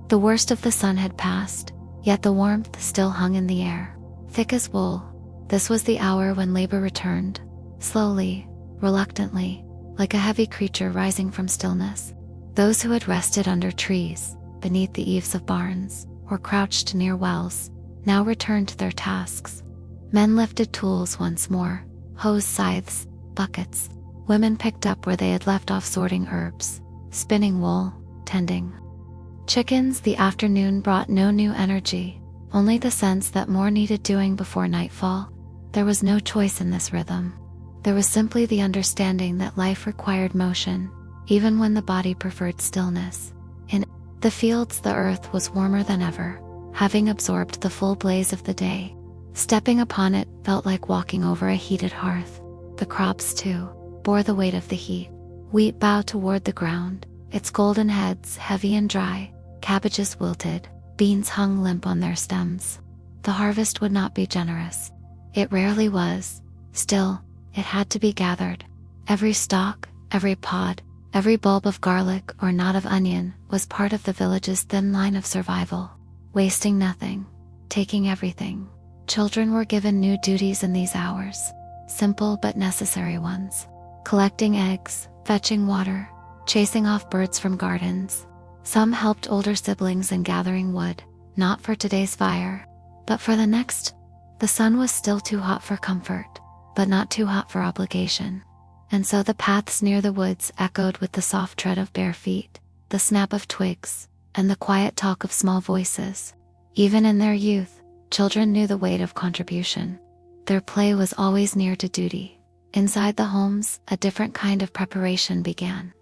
The worst of the sun had passed, yet the warmth still hung in the air, thick as wool. This was the hour when labor returned, slowly, reluctantly, like a heavy creature rising from stillness. Those who had rested under trees, beneath the eaves of barns, or crouched near wells, now returned to their tasks. Men lifted tools once more, hoes, scythes, buckets. Women picked up where they had left off, sorting herbs, spinning wool, tending chickens. The afternoon brought no new energy, only the sense that more needed doing before nightfall. There was no choice in this rhythm. There was simply the understanding that life required motion, even when the body preferred stillness. In the fields, the earth was warmer than ever, having absorbed the full blaze of the day. Stepping upon it felt like walking over a heated hearth. The crops, too, bore the weight of the heat. Wheat bowed toward the ground, its golden heads heavy and dry, Cabbages wilted, beans hung limp on their stems. The harvest would not be generous. It rarely was. Still, it had to be gathered. Every stalk, every pod, every bulb of garlic or knot of onion was part of the village's thin line of survival. Wasting nothing, taking everything. Children were given new duties in these hours, simple but necessary ones. Collecting eggs, fetching water, chasing off birds from gardens. Some helped older siblings in gathering wood, not for today's fire, but for the next. The sun was still too hot for comfort, but not too hot for obligation. And so the paths near the woods echoed with the soft tread of bare feet, the snap of twigs, and the quiet talk of small voices. Even in their youth, children knew the weight of contribution. Their play was always near to duty. Inside the homes, a different kind of preparation began.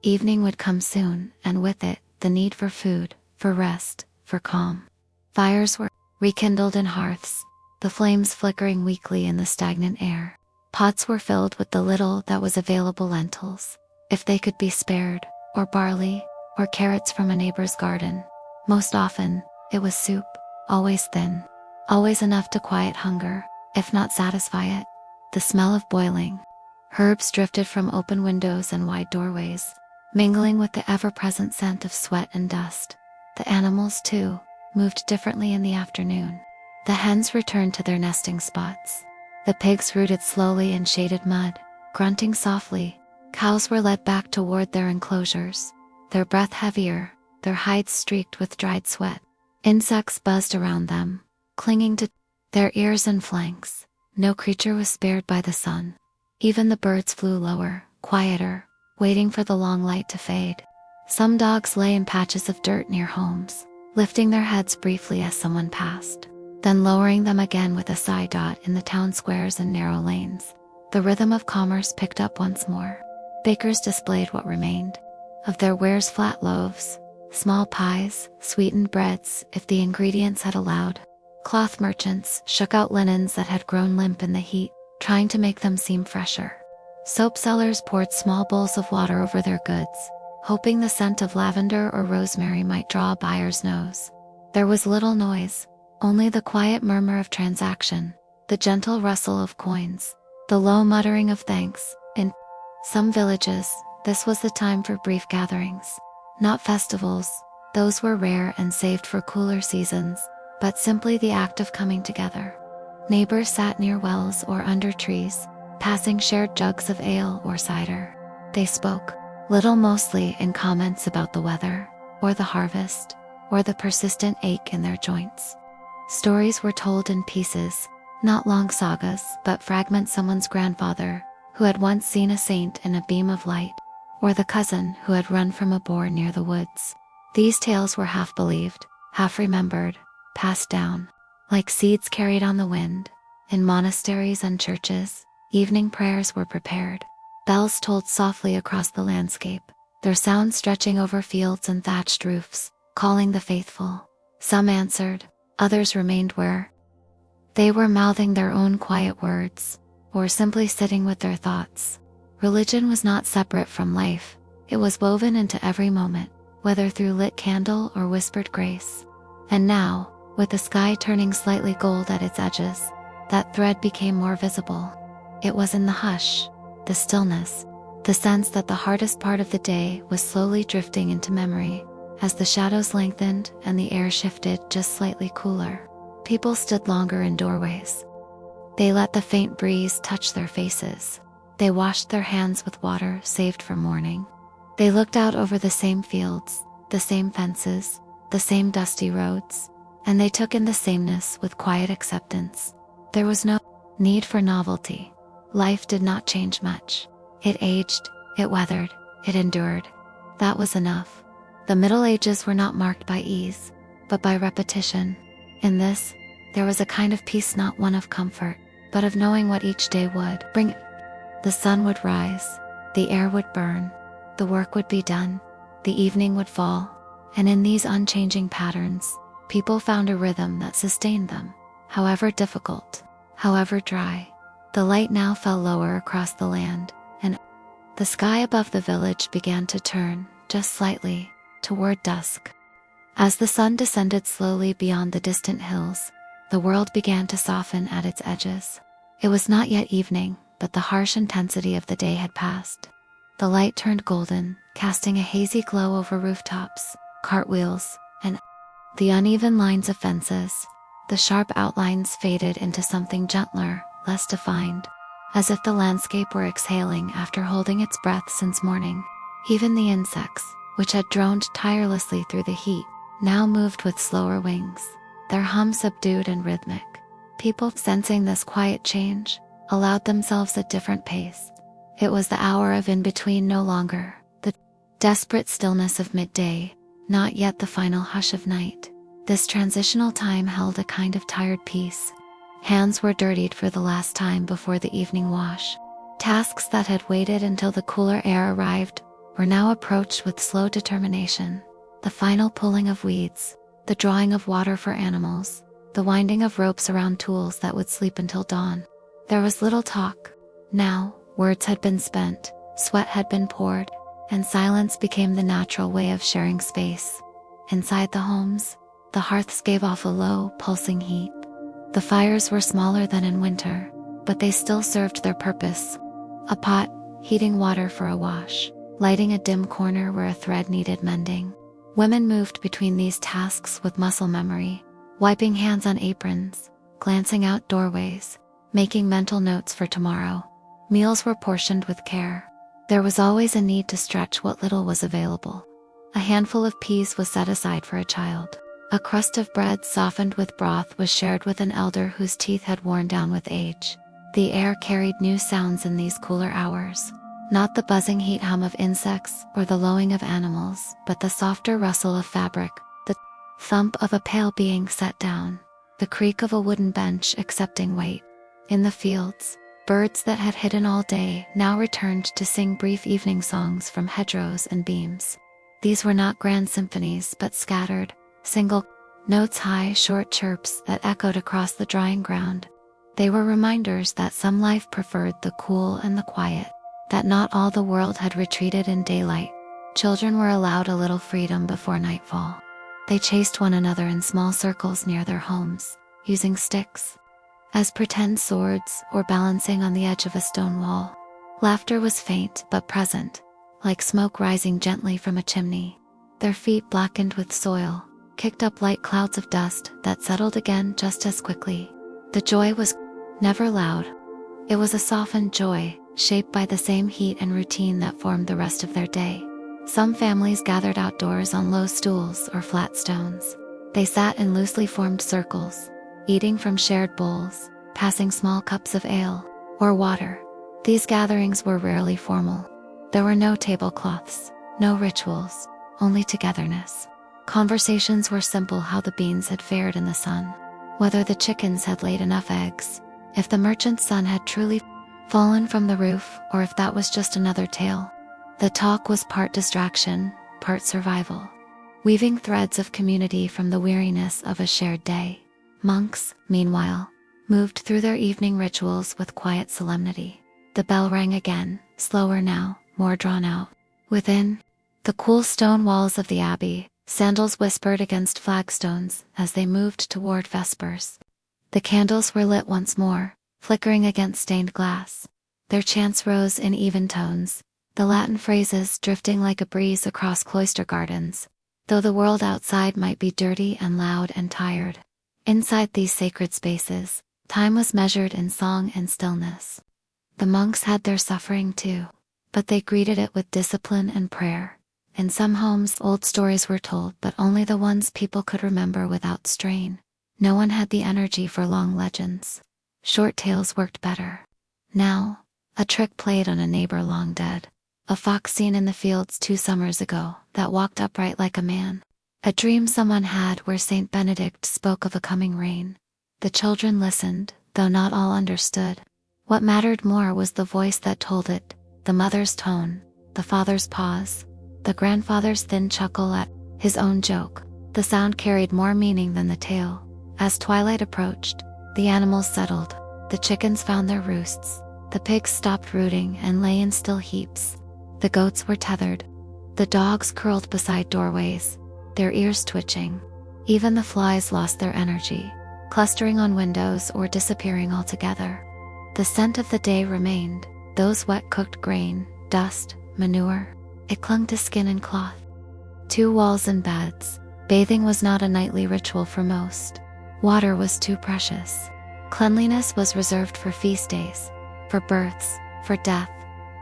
Evening would come soon, and with it, the need for food, for rest, for calm. Fires were rekindled in hearths, the flames flickering weakly in the stagnant air. Pots were filled with the little that was available: lentils, if they could be spared, or barley, or carrots from a neighbor's garden. Most often, it was soup, always thin, always enough to quiet hunger, if not satisfy it. The smell of boiling herbs drifted from open windows and wide doorways, mingling with the ever-present scent of sweat and dust. The animals, too, moved differently in the afternoon. The hens returned to their nesting spots. The pigs rooted slowly in shaded mud, grunting softly. Cows were led back toward their enclosures, their breath heavier, their hides streaked with dried sweat. Insects buzzed around them, clinging to their ears and flanks. No creature was spared by the sun. Even the birds flew lower, quieter, waiting for the long light to fade. Some dogs lay in patches of dirt near homes, lifting their heads briefly as someone passed, then lowering them again with a side dot in the town squares and narrow lanes. The rhythm of commerce picked up once more. Bakers displayed what remained of their wares: flat loaves, small pies, sweetened breads if the ingredients had allowed. Cloth merchants shook out linens that had grown limp in the heat, trying to make them seem fresher. Soap sellers poured small bowls of water over their goods, hoping the scent of lavender or rosemary might draw a buyer's nose. There was little noise, only the quiet murmur of transaction, the gentle rustle of coins, the low muttering of thanks. In some villages, this was the time for brief gatherings. Not festivals, those were rare and saved for cooler seasons, but simply the act of coming together. Neighbors sat near wells or under trees, passing shared jugs of ale or cider. They spoke little, mostly in comments about the weather, or the harvest, or the persistent ache in their joints. Stories were told in pieces, not long sagas, but fragments: someone's grandfather, who had once seen a saint in a beam of light, or the cousin who had run from a boar near the woods. These tales were half believed, half remembered, passed down, like seeds carried on the wind. In monasteries and churches, evening prayers were prepared. Bells tolled softly across the landscape, their sound stretching over fields and thatched roofs, calling the faithful. Some answered, others remained where they were, mouthing their own quiet words, or simply sitting with their thoughts. Religion was not separate from life, it was woven into every moment, whether through lit candle or whispered grace. And now, with the sky turning slightly gold at its edges, that thread became more visible. It was in the hush, the stillness, the sense that the hardest part of the day was slowly drifting into memory. As the shadows lengthened and the air shifted just slightly cooler, people stood longer in doorways. They let the faint breeze touch their faces. They washed their hands with water saved for morning. They looked out over the same fields, the same fences, the same dusty roads, and they took in the sameness with quiet acceptance. There was no need for novelty. Life did not change much. It aged, it weathered, it endured. That was enough. The Middle Ages were not marked by ease, but by repetition. In this, there was a kind of peace, not one of comfort, but of knowing what each day would bring. The sun would rise, the air would burn, the work would be done, the evening would fall, and in these unchanging patterns, people found a rhythm that sustained them, however difficult, however dry. The light now fell lower across the land, and the sky above the village began to turn, just slightly, toward dusk. As the sun descended slowly beyond the distant hills, the world began to soften at its edges. It was not yet evening, but the harsh intensity of the day had passed. The light turned golden, casting a hazy glow over rooftops, cartwheels, and the uneven lines of fences. The sharp outlines faded into something gentler, less defined, as if the landscape were exhaling after holding its breath since morning. Even the insects, which had droned tirelessly through the heat, now moved with slower wings, their hum subdued and rhythmic. People, sensing this quiet change, allowed themselves a different pace. It was the hour of in-between, no longer the desperate stillness of midday, not yet the final hush of night. This transitional time held a kind of tired peace. Hands were dirtied for the last time before the evening wash. Tasks that had waited until the cooler air arrived were now approached with slow determination. The final pulling of weeds, the drawing of water for animals, the winding of ropes around tools that would sleep until dawn. There was little talk. Now, words had been spent, sweat had been poured, and silence became the natural way of sharing space. Inside the homes, the hearths gave off a low, pulsing heat. The fires were smaller than in winter, but they still served their purpose. A pot, heating water for a wash, lighting a dim corner where a thread needed mending. Women moved between these tasks with muscle memory, wiping hands on aprons, glancing out doorways, making mental notes for tomorrow. Meals were portioned with care. There was always a need to stretch what little was available. A handful of peas was set aside for a child. A crust of bread softened with broth was shared with an elder whose teeth had worn down with age. The air carried new sounds in these cooler hours. Not the buzzing heat hum of insects or the lowing of animals, but the softer rustle of fabric, the thump of a pail being set down, the creak of a wooden bench accepting weight. In the fields, birds that had hidden all day now returned to sing brief evening songs from hedgerows and beams. These were not grand symphonies, but scattered, single notes, high, short chirps that echoed across the drying ground. They were reminders that some life preferred the cool and the quiet, that not all the world had retreated in daylight. Children were allowed a little freedom before nightfall. They chased one another in small circles near their homes, using sticks as pretend swords or balancing on the edge of a stone wall. Laughter was faint but present, like smoke rising gently from a chimney. Their feet, blackened with soil, kicked up light clouds of dust that settled again just as quickly. The joy was never loud. It was a softened joy, shaped by the same heat and routine that formed the rest of their day. Some families gathered outdoors on low stools or flat stones. They sat in loosely formed circles, eating from shared bowls, passing small cups of ale or water. These gatherings were rarely formal. There were no tablecloths, no rituals, only togetherness. Conversations were simple: how the beans had fared in the sun, whether the chickens had laid enough eggs, if the merchant's son had truly fallen from the roof, or if that was just another tale. The talk was part distraction, part survival, weaving threads of community from the weariness of a shared day. Monks, meanwhile, moved through their evening rituals with quiet solemnity. The bell rang again, slower now, more drawn out. Within the cool stone walls of the abbey, sandals whispered against flagstones as they moved toward vespers. The candles were lit once more, flickering against stained glass. Their chants rose in even tones, the Latin phrases drifting like a breeze across cloister gardens, though the world outside might be dirty and loud and tired. Inside these sacred spaces, time was measured in song and stillness. The monks had their suffering too, but they greeted it with discipline and prayer. In some homes, old stories were told, but only the ones people could remember without strain. No one had the energy for long legends. Short tales worked better. Now, a trick played on a neighbor long dead. A fox seen in the fields 2 summers ago that walked upright like a man. A dream someone had where Saint Benedict spoke of a coming rain. The children listened, though not all understood. What mattered more was the voice that told it, the mother's tone, the father's pause, the grandfather's thin chuckle at his own joke. The sound carried more meaning than the tale. As twilight approached, the animals settled. The chickens found their roosts. The pigs stopped rooting and lay in still heaps. The goats were tethered. The dogs curled beside doorways. their ears twitching. Even the flies lost their energy, clustering on windows or disappearing altogether. The scent of the day remained, those wet cooked grain, dust, manure. It clung to skin and cloth. 2 walls and beds. Bathing was not a nightly ritual for most. Water was too precious. Cleanliness was reserved for feast days, for births, for death.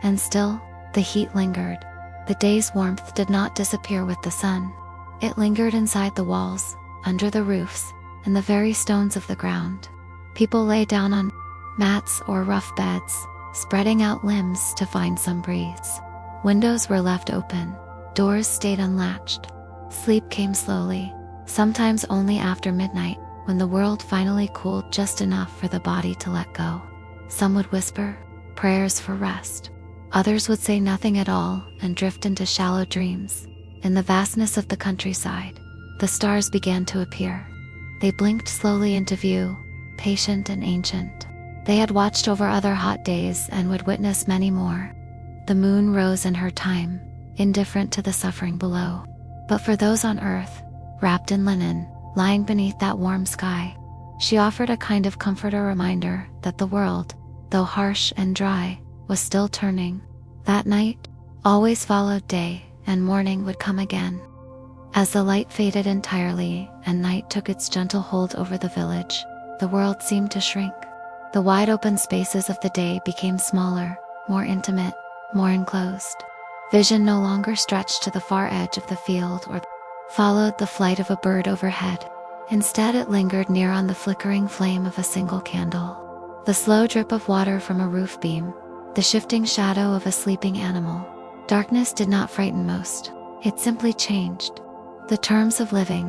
And still, the heat lingered. The day's warmth did not disappear with the sun. It lingered inside the walls, under the roofs, in the very stones of the ground. People lay down on mats or rough beds, spreading out limbs to find some breeze. Windows were left open, doors stayed unlatched. Sleep came slowly, sometimes only after midnight, when the world finally cooled just enough for the body to let go. Some would whisper prayers for rest. Others would say nothing at all and drift into shallow dreams. In the vastness of the countryside, the stars began to appear. They blinked slowly into view, patient and ancient. They had watched over other hot days and would witness many more. The moon rose in her time, indifferent to the suffering below. But for those on earth, wrapped in linen, lying beneath that warm sky, she offered a kind of comfort, a reminder that the world, though harsh and dry, was still turning. That night always followed day, and morning would come again. As the light faded entirely and night took its gentle hold over the village, the world seemed to shrink. The wide open spaces of the day became smaller, more intimate, more enclosed. Vision no longer stretched to the far edge of the field or followed the flight of a bird overhead. Instead, it lingered near on the flickering flame of a single candle. The slow drip of water from a roof beam, the shifting shadow of a sleeping animal. Darkness did not frighten most. It simply changed. The terms of living.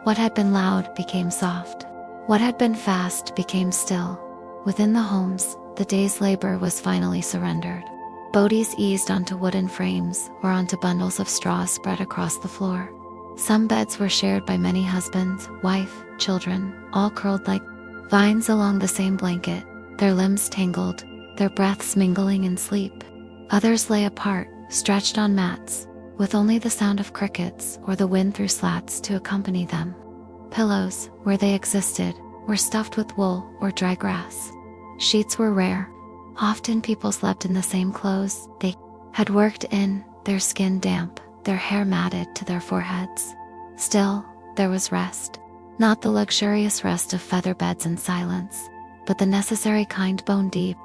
What had been loud became soft. What had been fast became still. Within the homes, the day's labor was finally surrendered. Bodies eased onto wooden frames or onto bundles of straw spread across the floor. Some beds were shared by many husbands, wife, children, all curled like vines along the same blanket, their limbs tangled, their breaths mingling in sleep. Others lay apart, stretched on mats, with only the sound of crickets or the wind through slats to accompany them. Pillows, where they existed, were stuffed with wool or dry grass. Sheets were rare. Often people slept in the same clothes they had worked in, their skin damp, their hair matted to their foreheads. Still, there was rest. Not the luxurious rest of feather beds and silence, but the necessary kind bone deep,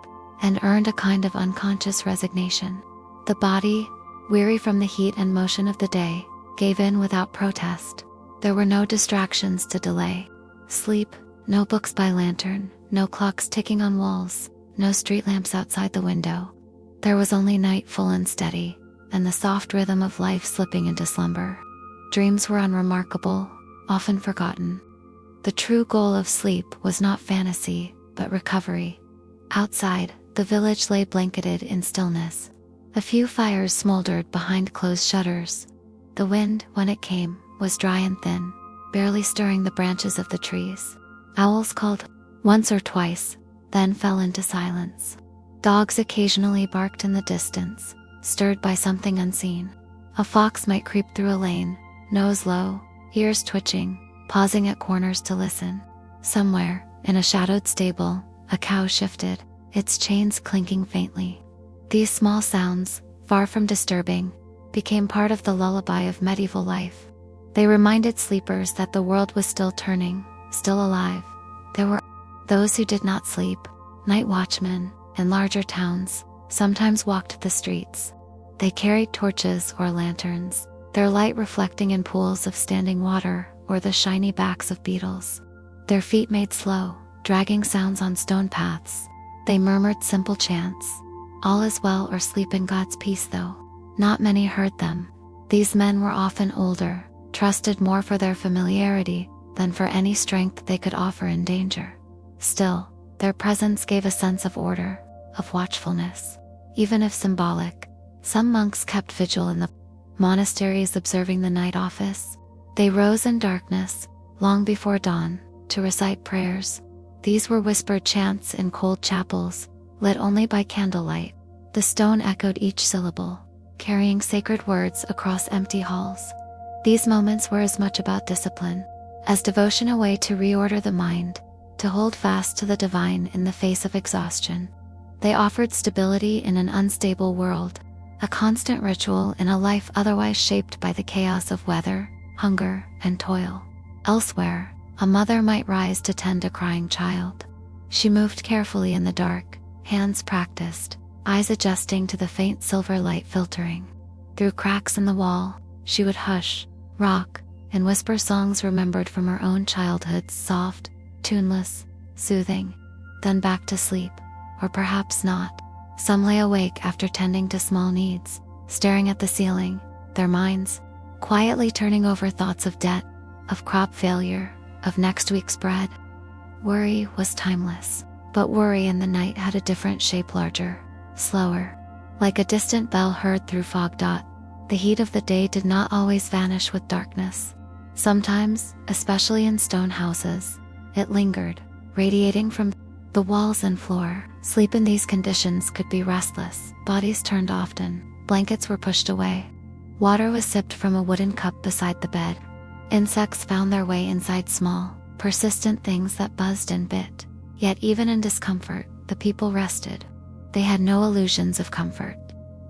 and earned a kind of unconscious resignation. The body, weary from the heat and motion of the day, gave in without protest. There were no distractions to delay. Sleep, no books by lantern, no clocks ticking on walls, no street lamps outside the window. There was only night full and steady, and the soft rhythm of life slipping into slumber. Dreams were unremarkable, often forgotten. The true goal of sleep was not fantasy, but recovery. Outside, the village lay blanketed in stillness. A few fires smoldered behind closed shutters. The wind, when it came, was dry and thin, barely stirring the branches of the trees. Owls called once or twice, then fell into silence. Dogs occasionally barked in the distance, stirred by something unseen. A fox might creep through a lane, nose low, ears twitching, pausing at corners to listen. Somewhere, in a shadowed stable, a cow shifted, its chains clinking faintly. These small sounds, far from disturbing, became part of the lullaby of medieval life. They reminded sleepers that the world was still turning, still alive. There were those who did not sleep. Night watchmen, in larger towns, sometimes walked the streets. They carried torches or lanterns, their light reflecting in pools of standing water or the shiny backs of beetles. Their feet made slow, dragging sounds on stone paths. They murmured simple chants. All is well, or sleep in God's peace, though. Not many heard them. These men were often older, trusted more for their familiarity than for any strength they could offer in danger. Still, their presence gave a sense of order, of watchfulness. Even if symbolic, some monks kept vigil in the monasteries observing the night office. They rose in darkness, long before dawn, to recite prayers. These were whispered chants in cold chapels, lit only by candlelight. The stone echoed each syllable, carrying sacred words across empty halls. These moments were as much about discipline as devotion, a way to reorder the mind, to hold fast to the divine in the face of exhaustion. They offered stability in an unstable world, a constant ritual in a life otherwise shaped by the chaos of weather, hunger, and toil. Elsewhere, a mother might rise to tend a crying child. She moved carefully in the dark, hands practiced, eyes adjusting to the faint silver light filtering through cracks in the wall. She would hush, rock, and whisper songs remembered from her own childhood, soft, tuneless, soothing, then back to sleep, or perhaps not. Some lay awake after tending to small needs, staring at the ceiling, their minds quietly turning over thoughts of debt, of crop failure, of next week's bread. Worry was timeless, but worry in the night had a different shape, larger, slower, like a distant bell heard through fog. The heat of the day did not always vanish with darkness. Sometimes, especially in stone houses, it lingered, radiating from the walls and floor. Sleep in these conditions could be restless, bodies turned often, blankets were pushed away. Water was sipped from a wooden cup beside the bed. Insects found their way inside small, persistent things that buzzed and bit. Yet even in discomfort, the people rested. They had no illusions of comfort.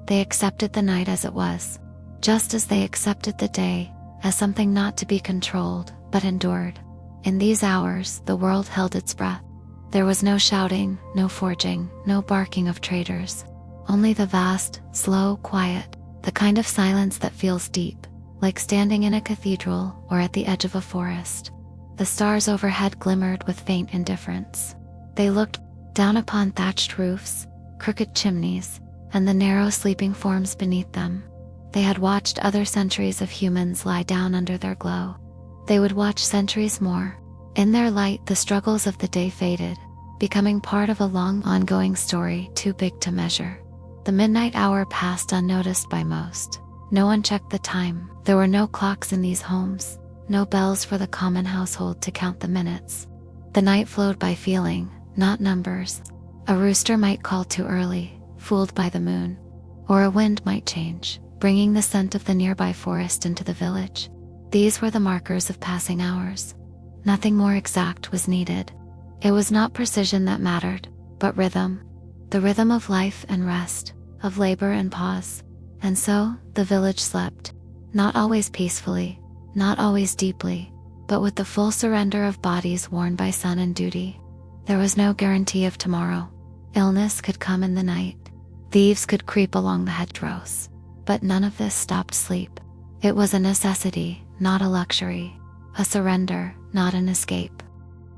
They accepted the night as it was, just as they accepted the day, as something not to be controlled, but endured. In these hours, the world held its breath. There was no shouting, no forging, no barking of traders. Only the vast, slow quiet, the kind of silence that feels deep, like standing in a cathedral or at the edge of a forest. The stars overhead glimmered with faint indifference. They looked down upon thatched roofs, crooked chimneys, and the narrow sleeping forms beneath them. They had watched other centuries of humans lie down under their glow. They would watch centuries more. In their light, the struggles of the day faded, becoming part of a long, ongoing story too big to measure. The midnight hour passed unnoticed by most. No one checked the time. There were no clocks in these homes, no bells for the common household to count the minutes. The night flowed by feeling, not numbers. A rooster might call too early, fooled by the moon, or a wind might change, bringing the scent of the nearby forest into the village. These were the markers of passing hours. Nothing more exact was needed. It was not precision that mattered, but rhythm. The rhythm of life and rest, of labor and pause. And so, the village slept. Not always peacefully, not always deeply, but with the full surrender of bodies worn by sun and duty. There was no guarantee of tomorrow. Illness could come in the night. Thieves could creep along the hedgerows. But none of this stopped sleep. It was a necessity, not a luxury. A surrender, not an escape.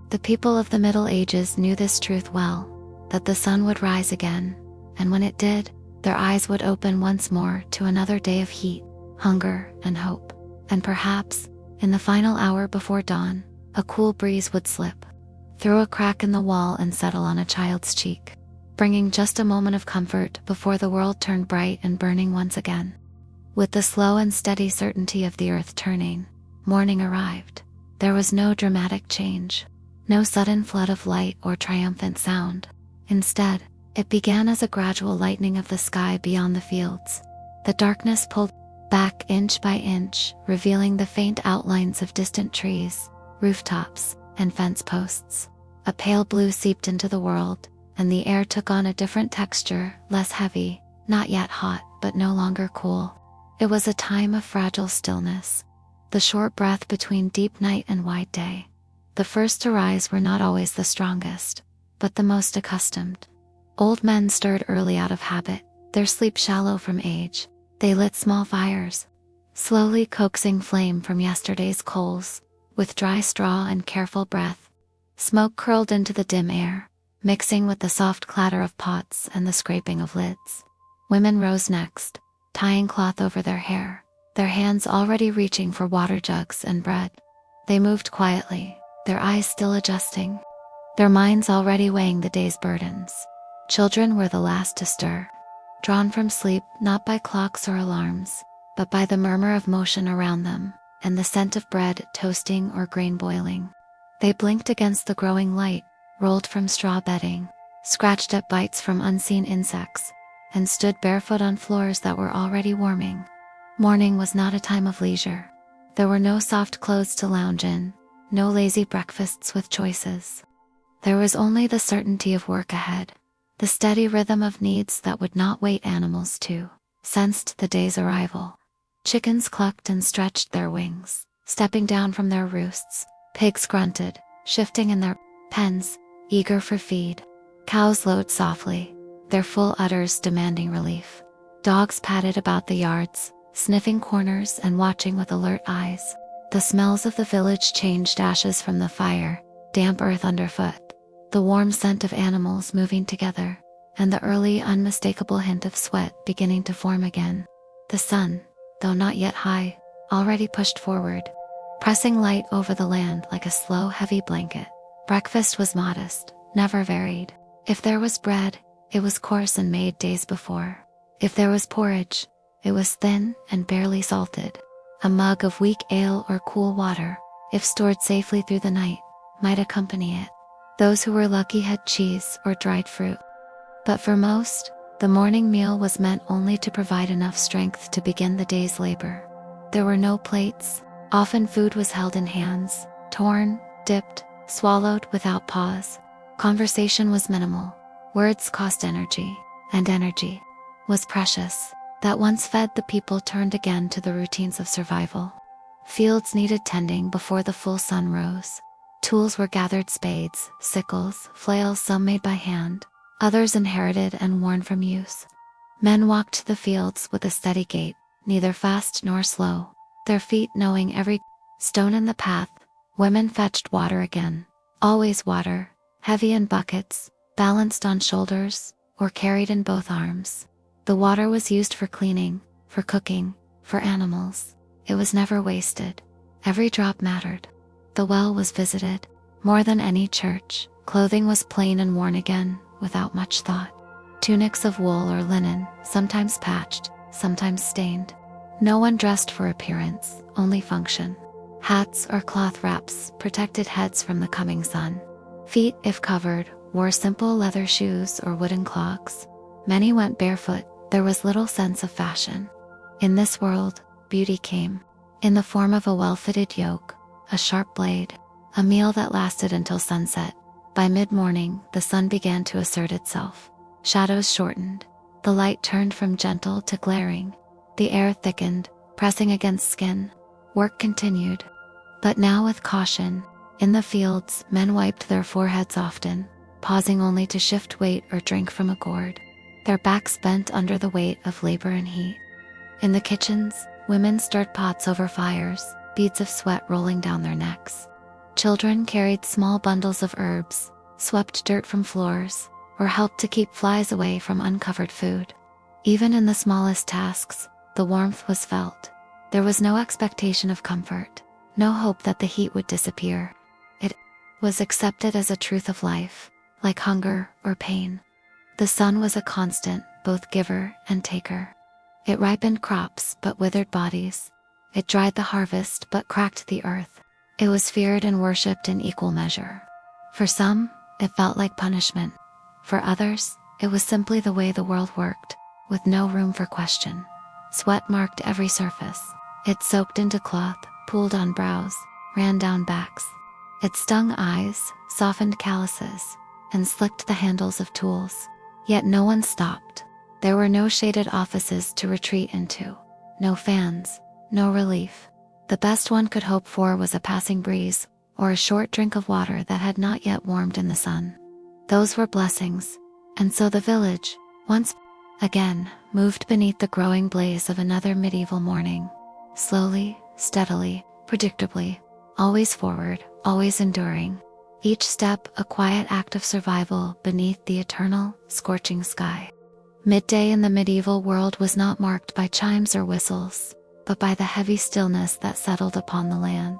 The people of the Middle Ages knew this truth well, that the sun would rise again, and when it did, their eyes would open once more to another day of heat, hunger, and hope. And perhaps, in the final hour before dawn, a cool breeze would slip through a crack in the wall and settle on a child's cheek, bringing just a moment of comfort before the world turned bright and burning once again. With the slow and steady certainty of the earth turning, morning arrived. There was no dramatic change, no sudden flood of light or triumphant sound. Instead, it began as a gradual lightening of the sky beyond the fields. The darkness pulled back inch by inch, revealing the faint outlines of distant trees, rooftops, and fence posts. A pale blue seeped into the world, and the air took on a different texture, less heavy, not yet hot, but no longer cool. It was a time of fragile stillness, the short breath between deep night and wide day. The first to rise were not always the strongest, but the most accustomed. Old men stirred early out of habit, their sleep shallow from age. They lit small fires, slowly coaxing flame from yesterday's coals. With dry straw and careful breath, smoke curled into the dim air, mixing with the soft clatter of pots and the scraping of lids. Women rose next, tying cloth over their hair, their hands already reaching for water jugs and bread. They moved quietly, their eyes still adjusting, their minds already weighing the day's burdens. Children were the last to stir, drawn from sleep not by clocks or alarms, but by the murmur of motion around them, and the scent of bread toasting or grain boiling. They blinked against the growing light, rolled from straw bedding, scratched at bites from unseen insects, and stood barefoot on floors that were already warming. Morning was not a time of leisure. There were no soft clothes to lounge in, no lazy breakfasts with choices. There was only the certainty of work ahead, the steady rhythm of needs that would not wait. Animals too sensed the day's arrival. Chickens clucked and stretched their wings, stepping down from their roosts. Pigs grunted, shifting in their pens, eager for feed. Cows lowed softly, their full udders demanding relief. Dogs padded about the yards, sniffing corners and watching with alert eyes. The smells of the village changed: ashes from the fire, damp earth underfoot, the warm scent of animals moving together, and the early unmistakable hint of sweat beginning to form again. The sun, though not yet high, already pushed forward, pressing light over the land like a slow, heavy blanket. Breakfast was modest, never varied. If there was bread, it was coarse and made days before. If there was porridge, it was thin and barely salted. A mug of weak ale or cool water, if stored safely through the night, might accompany it. Those who were lucky had cheese or dried fruit. But for most, the morning meal was meant only to provide enough strength to begin the day's labor. There were no plates. Often food was held in hands, torn, dipped, swallowed without pause. Conversation was minimal. Words cost energy, and energy was precious. That once fed, the people turned again to the routines of survival. Fields needed tending before the full sun rose. Tools were gathered: spades, sickles, flails, some made by hand, others inherited and worn from use. Men walked the fields with a steady gait, neither fast nor slow, their feet knowing every stone in the path. Women fetched water again, always water, heavy in buckets, balanced on shoulders, or carried in both arms. The water was used for cleaning, for cooking, for animals. It was never wasted. Every drop mattered. The well was visited. More than any church, clothing was plain and worn again, without much thought. Tunics of wool or linen, sometimes patched, sometimes stained. No one dressed for appearance, only function. Hats or cloth wraps protected heads from the coming sun. Feet, if covered, wore simple leather shoes or wooden clogs. Many went barefoot. There was little sense of fashion. In this world, beauty came in the form of a well-fitted yoke, a sharp blade, a meal that lasted until sunset. By mid-morning, the sun began to assert itself. Shadows shortened. The light turned from gentle to glaring. The air thickened, pressing against skin. Work continued, but now with caution. In the fields, men wiped their foreheads often, pausing only to shift weight or drink from a gourd, their backs bent under the weight of labor and heat. In the kitchens, women stirred pots over fires, beads of sweat rolling down their necks. Children carried small bundles of herbs, swept dirt from floors, or helped to keep flies away from uncovered food. Even in the smallest tasks, the warmth was felt. There was no expectation of comfort, no hope that the heat would disappear. It was accepted as a truth of life, like hunger or pain. The sun was a constant, both giver and taker. It ripened crops but withered bodies. It dried the harvest but cracked the earth. It was feared and worshipped in equal measure. For some, it felt like punishment. For others, it was simply the way the world worked, with no room for question. Sweat marked every surface. It soaked into cloth, pooled on brows, ran down backs. It stung eyes, softened calluses, and slicked the handles of tools. Yet no one stopped. There were no shaded offices to retreat into, no fans, no relief. The best one could hope for was a passing breeze, or a short drink of water that had not yet warmed in the sun. Those were blessings, and so the village, once again, moved beneath the growing blaze of another medieval morning. Slowly, steadily, predictably, always forward, always enduring. Each step a quiet act of survival beneath the eternal, scorching sky. Midday in the medieval world was not marked by chimes or whistles, but by the heavy stillness that settled upon the land.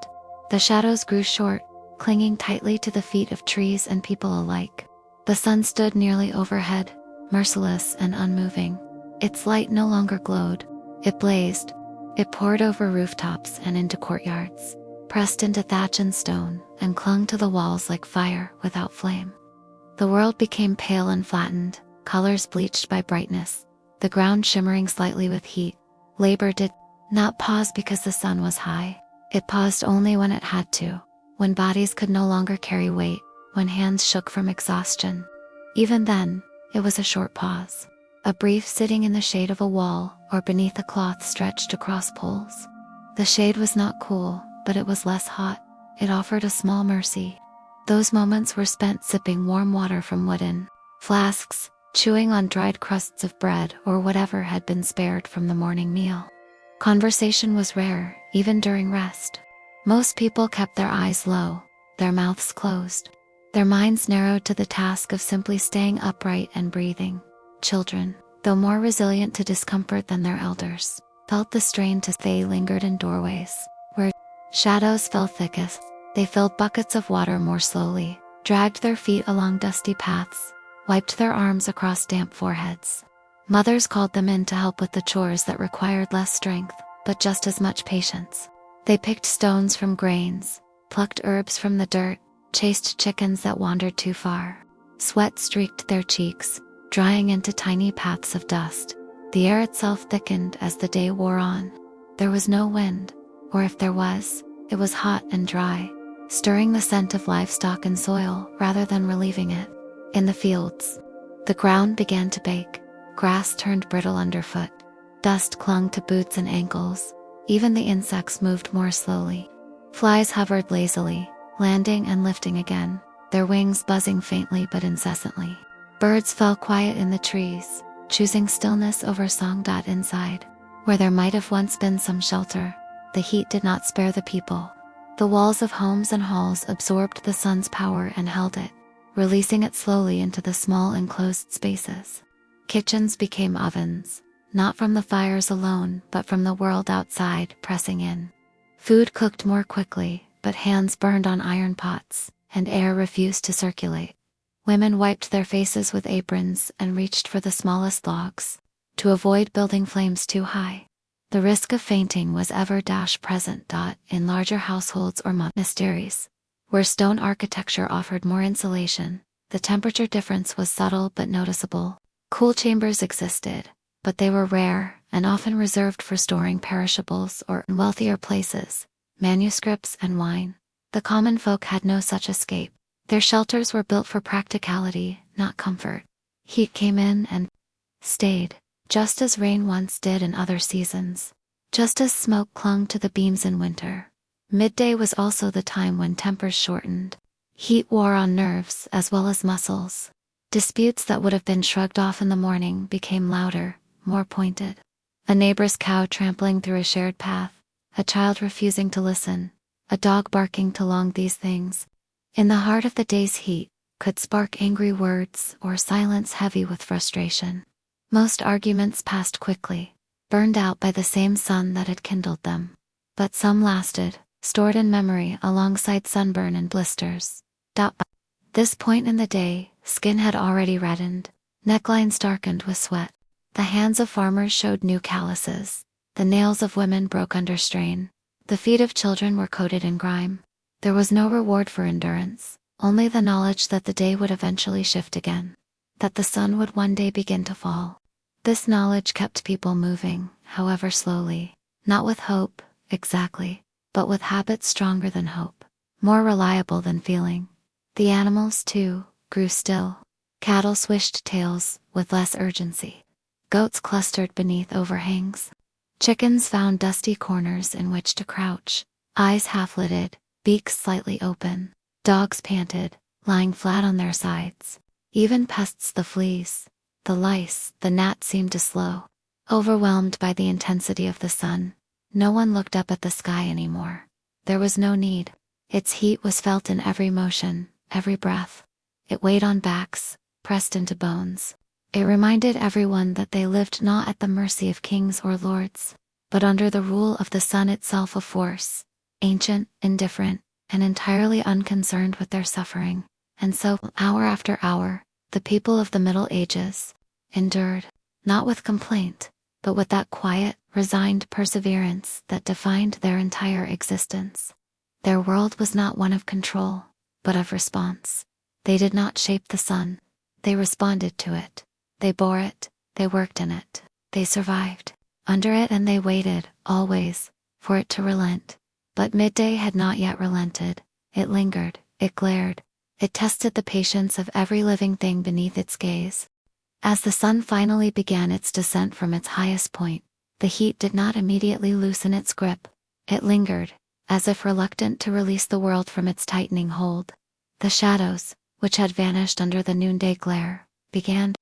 The shadows grew short, clinging tightly to the feet of trees and people alike. The sun stood nearly overhead, merciless and unmoving. Its light no longer glowed. It blazed. It poured over rooftops and into courtyards, pressed into thatch and stone, and clung to the walls like fire without flame. The world became pale and flattened, colors bleached by brightness, the ground shimmering slightly with heat. Labor did not pause because the sun was high. It paused only when it had to, when bodies could no longer carry weight, when hands shook from exhaustion. Even then, it was a short pause. A brief sitting in the shade of a wall or beneath a cloth stretched across poles. The shade was not cool, but it was less hot. It offered a small mercy. Those moments were spent sipping warm water from wooden flasks, chewing on dried crusts of bread or whatever had been spared from the morning meal. Conversation was rare, even during rest. Most people kept their eyes low, their mouths closed, their minds narrowed to the task of simply staying upright and breathing. Children, though more resilient to discomfort than their elders, felt the strain to they lingered in doorways, where shadows fell thickest. They filled buckets of water more slowly, dragged their feet along dusty paths, wiped their arms across damp foreheads. Mothers called them in to help with the chores that required less strength, but just as much patience. They picked stones from grains, plucked herbs from the dirt, chased chickens that wandered too far. Sweat streaked their cheeks, drying into tiny paths of dust. The air itself thickened as the day wore on. There was no wind, or if there was, it was hot and dry, stirring the scent of livestock and soil rather than relieving it. In the fields, the ground began to bake. Grass turned brittle underfoot. Dust clung to boots and ankles. Even the insects moved more slowly. Flies hovered lazily, landing and lifting again, their wings buzzing faintly but incessantly. Birds fell quiet in the trees, choosing stillness over song. Inside, where there might have once been some shelter, the heat did not spare the people. The walls of homes and halls absorbed the sun's power and held it, releasing it slowly into the small enclosed spaces. Kitchens became ovens, not from the fires alone, but from the world outside pressing in. Food cooked more quickly, but hands burned on iron pots, and air refused to circulate. Women wiped their faces with aprons and reached for the smallest logs, to avoid building flames too high. The risk of fainting was ever present. In larger households or monasteries, where stone architecture offered more insulation, the temperature difference was subtle but noticeable. Cool chambers existed, but they were rare and often reserved for storing perishables or, in wealthier places, manuscripts and wine. The common folk had no such escape. Their shelters were built for practicality, not comfort. Heat came in and stayed, just as rain once did in other seasons, just as smoke clung to the beams in winter. Midday was also the time when tempers shortened. Heat wore on nerves as well as muscles. Disputes that would have been shrugged off in the morning became louder, more pointed. A neighbor's cow trampling through a shared path, a child refusing to listen, a dog barking to long. These things, in the heart of the day's heat, could spark angry words or silence heavy with frustration. Most arguments passed quickly, burned out by the same sun that had kindled them. But some lasted, stored in memory alongside sunburn and blisters. By this point in the day, skin had already reddened, necklines darkened with sweat. The hands of farmers showed new calluses, the nails of women broke under strain, the feet of children were coated in grime. There was no reward for endurance, only the knowledge that the day would eventually shift again, that the sun would one day begin to fall. This knowledge kept people moving, however slowly, not with hope, exactly, but with habits stronger than hope, more reliable than feeling. The animals, too, grew still. Cattle swished tails, with less urgency. Goats clustered beneath overhangs. Chickens found dusty corners in which to crouch, eyes half-lidded, beaks slightly open. Dogs panted, lying flat on their sides. Even pests, the fleas, the lice, the gnats seemed to slow. Overwhelmed by the intensity of the sun, no one looked up at the sky anymore. There was no need. Its heat was felt in every motion, every breath. It weighed on backs, pressed into bones. It reminded everyone that they lived not at the mercy of kings or lords, but under the rule of the sun itself, a force, ancient, indifferent, and entirely unconcerned with their suffering. And so, hour after hour, the people of the Middle Ages endured, not with complaint, but with that quiet, resigned perseverance that defined their entire existence. Their world was not one of control, but of response. They did not shape the sun. They responded to it. They bore it. They worked in it. They survived under it, and they waited, always, for it to relent. But midday had not yet relented. It lingered, it glared, it tested the patience of every living thing beneath its gaze. As the sun finally began its descent from its highest point, the heat did not immediately loosen its grip. It lingered, as if reluctant to release the world from its tightening hold. The shadows, which had vanished under the noonday glare, began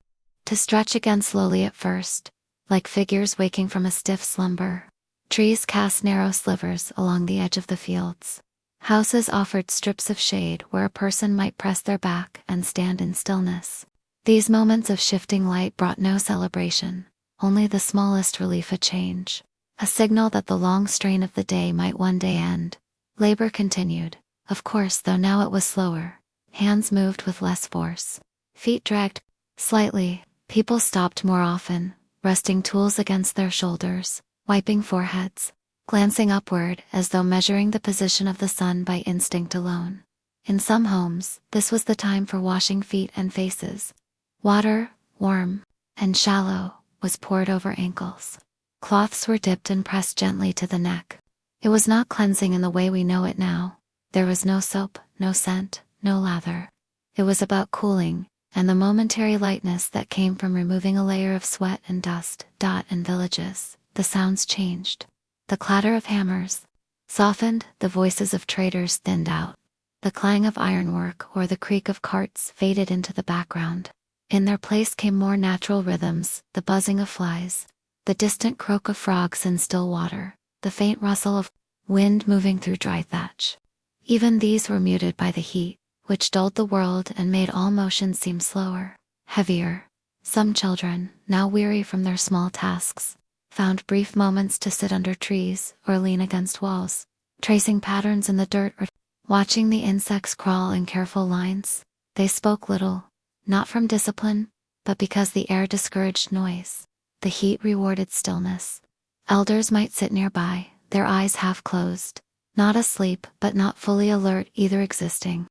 to stretch again slowly at first, like figures waking from a stiff slumber. Trees cast narrow slivers along the edge of the fields. Houses offered strips of shade where a person might press their back and stand in stillness. These moments of shifting light brought no celebration, only the smallest relief, a change, a signal that the long strain of the day might one day end. Labor continued, of course, though now it was slower. Hands moved with less force. Feet dragged slightly. People stopped more often, resting tools against their shoulders, wiping foreheads, glancing upward as though measuring the position of the sun by instinct alone. In some homes, this was the time for washing feet and faces. Water, warm and shallow, was poured over ankles. Cloths were dipped and pressed gently to the neck. It was not cleansing in the way we know it now. There was no soap, no scent, no lather. It was about cooling, and the momentary lightness that came from removing a layer of sweat and dust. In villages, the sounds changed. The clatter of hammers softened, the voices of traders thinned out. The clang of ironwork or the creak of carts faded into the background. In their place came more natural rhythms, the buzzing of flies, the distant croak of frogs in still water, the faint rustle of wind moving through dry thatch. Even these were muted by the heat, which dulled the world and made all motion seem slower, heavier. Some children, now weary from their small tasks, found brief moments to sit under trees or lean against walls, tracing patterns in the dirt or watching the insects crawl in careful lines. They spoke little, not from discipline, but because the air discouraged noise. The heat rewarded stillness. Elders might sit nearby, their eyes half closed, not asleep but not fully alert either, existing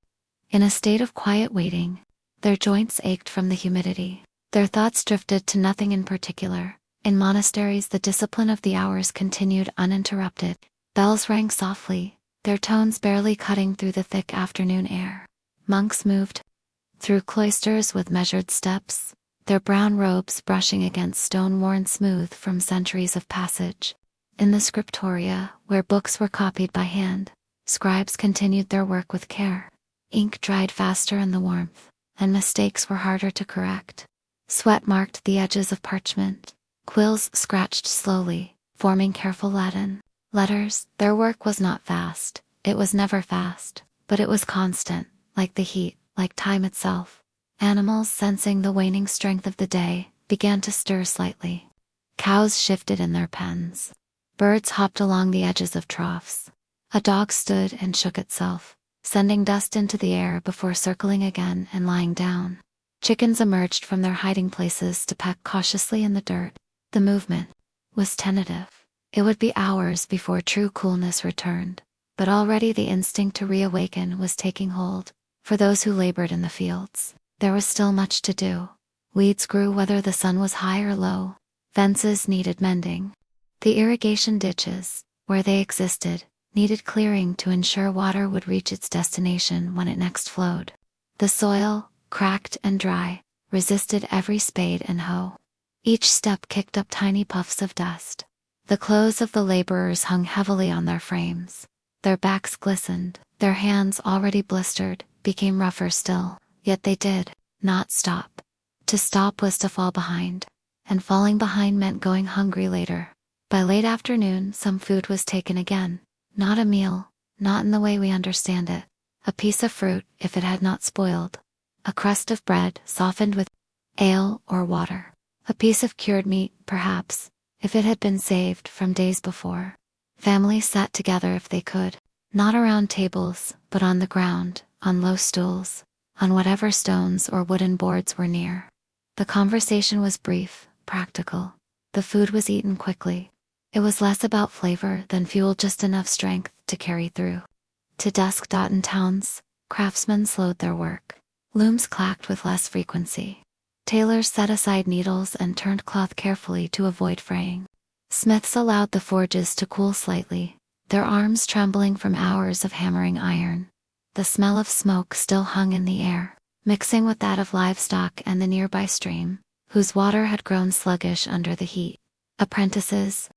in a state of quiet waiting. Their joints ached from the humidity. Their thoughts drifted to nothing in particular. In monasteries, the discipline of the hours continued uninterrupted. Bells rang softly, their tones barely cutting through the thick afternoon air. Monks moved through cloisters with measured steps, their brown robes brushing against stone worn smooth from centuries of passage. In the scriptoria, where books were copied by hand, scribes continued their work with care. Ink dried faster in the warmth, and mistakes were harder to correct. Sweat marked the edges of parchment. Quills scratched slowly, forming careful Latin letters. Their work was not fast. It was never fast, but it was constant, like the heat, like time itself. Animals, sensing the waning strength of the day, began to stir slightly. Cows shifted in their pens. Birds hopped along the edges of troughs. A dog stood and shook itself, sending dust into the air before circling again and lying down. Chickens emerged from their hiding places to peck cautiously in the dirt. The movement was tentative. It would be hours before true coolness returned, but already the instinct to reawaken was taking hold. For those who labored in the fields, there was still much to do. Weeds grew whether the sun was high or low. Fences needed mending. The irrigation ditches, where they existed, needed clearing to ensure water would reach its destination when it next flowed. The soil, cracked and dry, resisted every spade and hoe. Each step kicked up tiny puffs of dust. The clothes of the laborers hung heavily on their frames. Their backs glistened, their hands already blistered became rougher still, yet they did not stop. To stop was to fall behind, and falling behind meant going hungry later. By late afternoon, some food was taken again. Not a meal, not in the way we understand it. A piece of fruit, if it had not spoiled. A crust of bread, softened with ale or water. A piece of cured meat, perhaps, if it had been saved from days before. Families sat together if they could, not around tables, but on the ground, on low stools, on whatever stones or wooden boards were near. The conversation was brief, practical. The food was eaten quickly. It was less about flavor than fuel, just enough strength to carry through. To dusk. In towns, craftsmen slowed their work. Looms clacked with less frequency. Tailors set aside needles and turned cloth carefully to avoid fraying. Smiths allowed the forges to cool slightly. their arms trembling from hours of hammering iron. The smell of smoke still hung in the air, mixing with that of livestock and the nearby stream, whose water had grown sluggish under the heat. Apprentices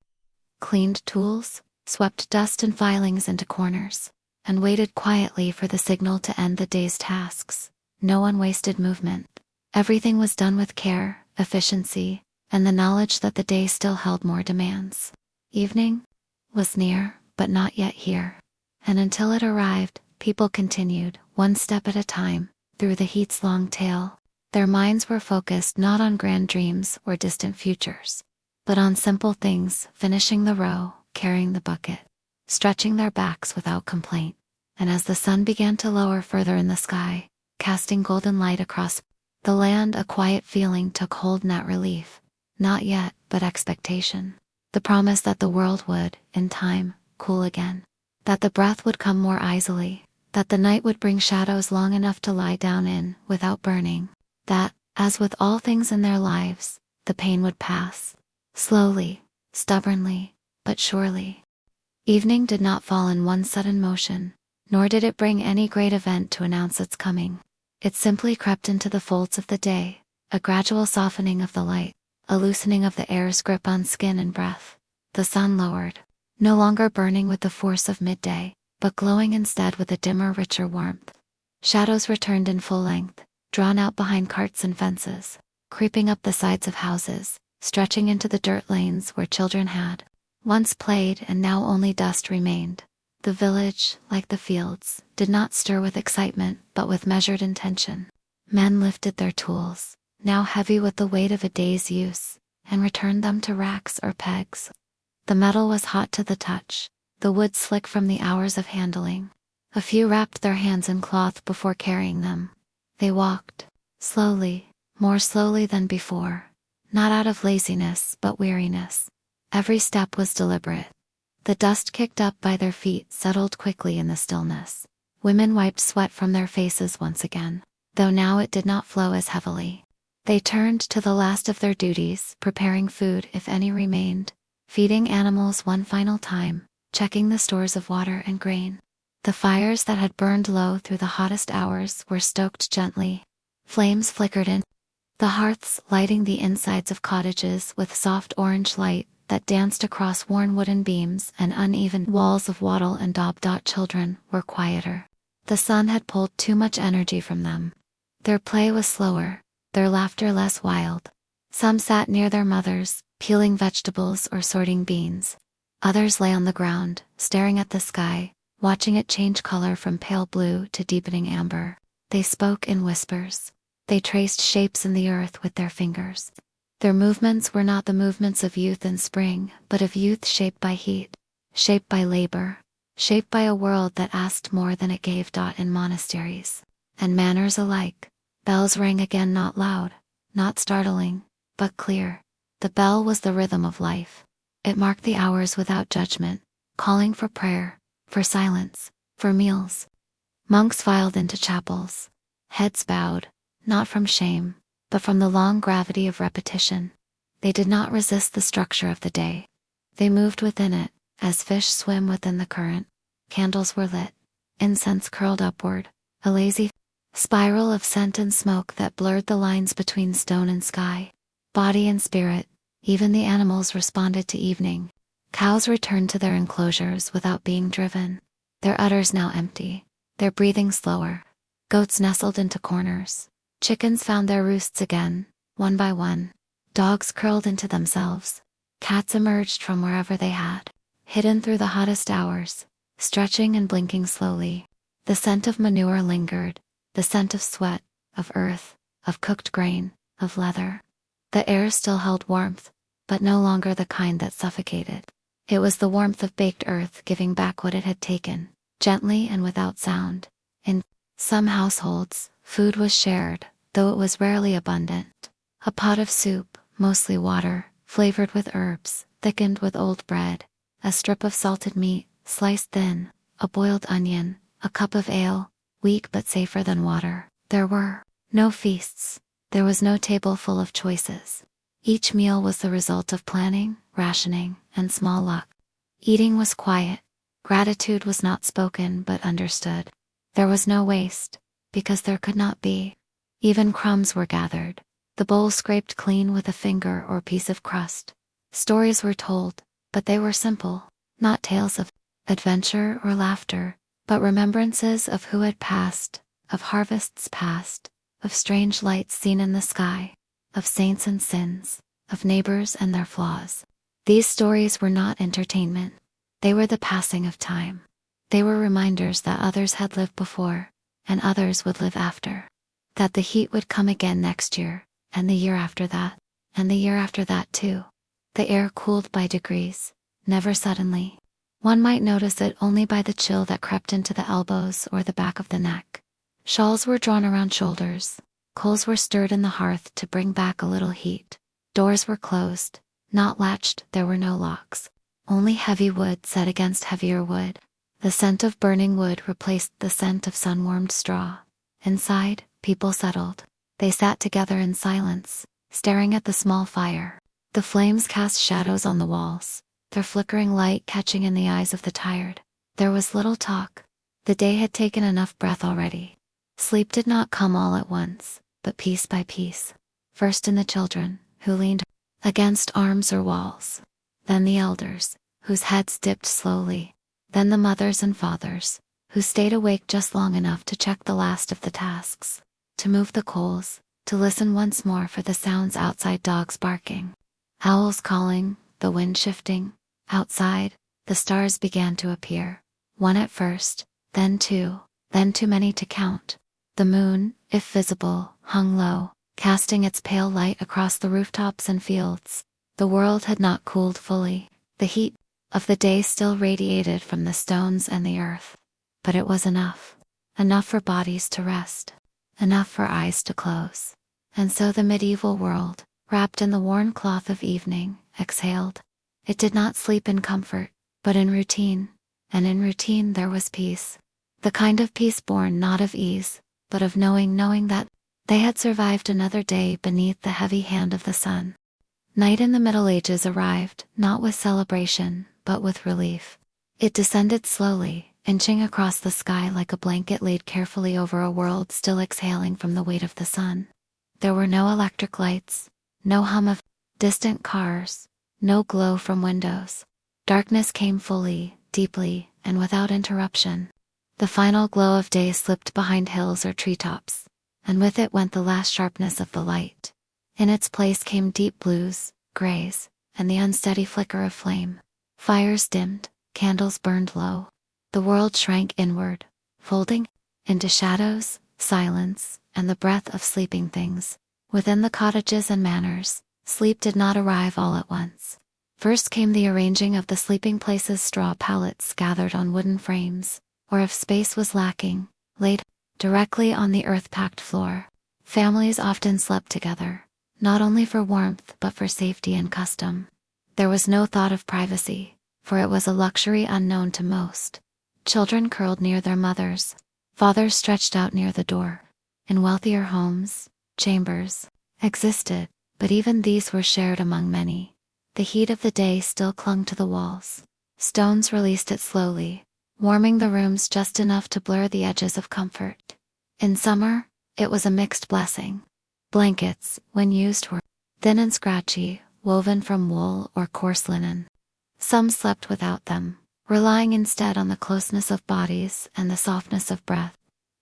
cleaned tools, swept dust and filings into corners, and waited quietly for the signal to end the day's tasks. No one wasted movement. Everything was done with care, efficiency, and the knowledge that the day still held more demands. Evening was near, but not yet here. And until it arrived, people continued, one step at a time, through the heat's long tail. Their minds were focused not on grand dreams or distant futures, but on simple things: finishing the row, carrying the bucket, stretching their backs without complaint. And as the sun began to lower further in the sky, casting golden light across the land, a quiet feeling took hold, not relief, not yet, but expectation. The promise that the world would, in time, cool again, that the breath would come more easily, that the night would bring shadows long enough to lie down in without burning, that, as with all things in their lives, the pain would pass, slowly, stubbornly, but surely. Evening did not fall in one sudden motion, nor did it bring any great event to announce its coming. It simply crept into the folds of the day, a gradual softening of the light, a loosening of the air's grip on skin and breath. The sun lowered, no longer burning with the force of midday, but glowing instead with a dimmer, richer warmth. Shadows returned in full length, drawn out behind carts and fences, creeping up the sides of houses, stretching into the dirt lanes where children had once played and now only dust remained. The village, like the fields, did not stir with excitement, but with measured intention. Men lifted their tools, now heavy with the weight of a day's use, and returned them to racks or pegs. The metal was hot to the touch, the wood slick from the hours of handling. A few wrapped their hands in cloth before carrying them. They walked, slowly, more slowly than before, not out of laziness but weariness. Every step was deliberate. The dust kicked up by their feet settled quickly in the stillness. Women wiped sweat from their faces once again, though now it did not flow as heavily. They turned to the last of their duties, preparing food if any remained, feeding animals one final time, checking the stores of water and grain. The fires that had burned low through the hottest hours were stoked gently. Flames flickered in the hearths, lighting the insides of cottages with soft orange light that danced across worn wooden beams and uneven walls of wattle and daub. Children were quieter. The sun had pulled too much energy from them. Their play was slower, their laughter less wild. Some sat near their mothers, peeling vegetables or sorting beans. Others lay on the ground, staring at the sky, watching it change color from pale blue to deepening amber. They spoke in whispers. They traced shapes in the earth with their fingers. Their movements were not the movements of youth in spring, but of youth shaped by heat, shaped by labor, shaped by a world that asked more than it gave. In monasteries and manors alike, bells rang again, not loud, not startling, but clear. The bell was the rhythm of life. It marked the hours without judgment, calling for prayer, for silence, for meals. Monks filed into chapels, heads bowed, not from shame, but from the long gravity of repetition. They did not resist the structure of the day. They moved within it, as fish swim within the current. Candles were lit, incense curled upward, a lazy spiral of scent and smoke that blurred the lines between stone and sky. Body and spirit, even the animals responded to evening. Cows returned to their enclosures without being driven, their udders now empty, their breathing slower. Goats nestled into corners. Chickens found their roosts again, one by one. Dogs curled into themselves. Cats emerged from wherever they had hidden through the hottest hours, stretching and blinking slowly. The scent of manure lingered, the scent of sweat, of earth, of cooked grain, of leather. The air still held warmth, but no longer the kind that suffocated. It was the warmth of baked earth giving back what it had taken, gently and without sound. In some households, food was shared, though it was rarely abundant. A pot of soup, mostly water, flavored with herbs, thickened with old bread, a strip of salted meat, sliced thin, a boiled onion, a cup of ale, weak but safer than water. There were no feasts. There was no table full of choices. Each meal was the result of planning, rationing, and small luck. Eating was quiet, Gratitude was not spoken but understood. There was no waste, because there could not be. Even crumbs were gathered, the bowl scraped clean with a finger or piece of crust. Stories were told, but they were simple, not tales of adventure or laughter, but remembrances of who had passed, of harvests past, of strange lights seen in the sky, of saints and sins, of neighbors and their flaws. These stories were not entertainment. They were the passing of time. They were reminders that others had lived before, and others would live after. That the heat would come again next year, and the year after that, and the year after that too. The air cooled by degrees, never suddenly. One might notice it only by the chill that crept into the elbows or the back of the neck. Shawls were drawn around shoulders. Coals were stirred in the hearth to bring back a little heat. Doors were closed, not latched, there were no locks. Only heavy wood set against heavier wood. The scent of burning wood replaced the scent of sun-warmed straw. Inside, people settled. They sat together in silence, staring at the small fire. The flames cast shadows on the walls, their flickering light catching in the eyes of the tired. There was little talk. The day had taken enough breath already. Sleep did not come all at once, but piece by piece. First in the children, who leaned against arms or walls. Then the elders, whose heads dipped slowly. Then the mothers and fathers, who stayed awake just long enough to check the last of the tasks, to move the coals, to listen once more for the sounds outside, dogs barking, owls calling, the wind shifting. Outside, the stars began to appear. One at first, then two, then too many to count. The moon, if visible, hung low, casting its pale light across the rooftops and fields. The world had not cooled fully. The heat of the day still radiated from the stones and the earth. But it was enough. Enough for bodies to rest. Enough for eyes to close. And so the medieval world, wrapped in the worn cloth of evening, exhaled. It did not sleep in comfort, but in routine. And in routine there was peace. The kind of peace born not of ease, but of knowing that they had survived another day beneath the heavy hand of the sun. Night in the Middle Ages arrived, not with celebration, but with relief. It descended slowly, inching across the sky like a blanket laid carefully over a world still exhaling from the weight of the sun. There were no electric lights, no hum of distant cars, no glow from windows. Darkness came fully, deeply, and without interruption. The final glow of day slipped behind hills or treetops, and with it went the last sharpness of the light. In its place came deep blues, grays, and the unsteady flicker of flame. Fires dimmed, candles burned low. The world shrank inward, folding into shadows, silence, and the breath of sleeping things. Within the cottages and manors, sleep did not arrive all at once. First came the arranging of the sleeping places, straw pallets gathered on wooden frames, or if space was lacking, laid directly on the earth-packed floor. Families often slept together, not only for warmth but for safety and custom. There was no thought of privacy, for it was a luxury unknown to most. Children curled near their mothers. Fathers stretched out near the door. In wealthier homes, chambers existed, but even these were shared among many. The heat of the day still clung to the walls. Stones released it slowly, warming the rooms just enough to blur the edges of comfort. In summer, it was a mixed blessing. Blankets, when used, were thin and scratchy, woven from wool or coarse linen. Some slept without them, relying instead on the closeness of bodies and the softness of breath.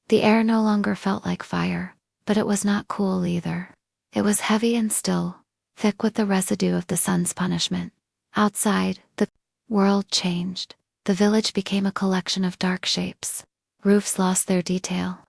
The air no longer felt like fire, but it was not cool either. It was heavy and still, thick with the residue of the sun's punishment. Outside, the world changed. The village became a collection of dark shapes. Roofs lost their detail.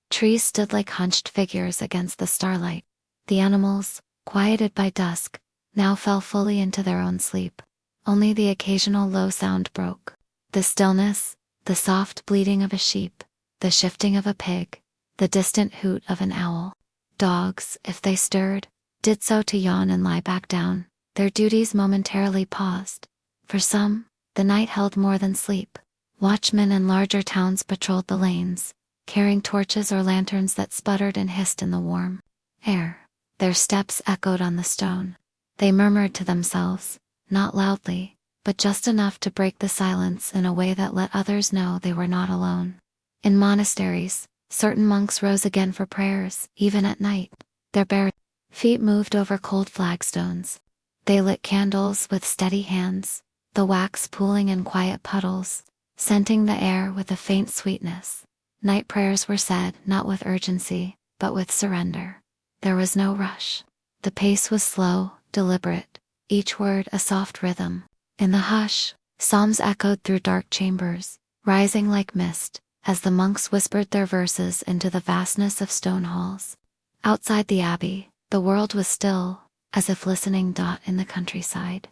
Trees stood like hunched figures against the starlight. The animals, quieted by dusk, now fell fully into their own sleep. Only the occasional low sound broke. The stillness, the soft bleating of a sheep, the shifting of a pig, the distant hoot of an owl. Dogs, if they stirred, did so to yawn and lie back down. Their duties momentarily paused. For some, the night held more than sleep. Watchmen in larger towns patrolled the lanes, carrying torches or lanterns that sputtered and hissed in the warm air. Their steps echoed on the stone. They murmured to themselves, not loudly, but just enough to break the silence in a way that let others know they were not alone. In monasteries, certain monks rose again for prayers, even at night. Their bare feet moved over cold flagstones. They lit candles with steady hands, the wax pooling in quiet puddles, scenting the air with a faint sweetness. Night prayers were said not with urgency, but with surrender. There was no rush. The pace was slow, deliberate, each word a soft rhythm. In the hush, psalms echoed through dark chambers, rising like mist, as the monks whispered their verses into the vastness of stone halls. Outside the abbey, the world was still, as if listening. In the countryside,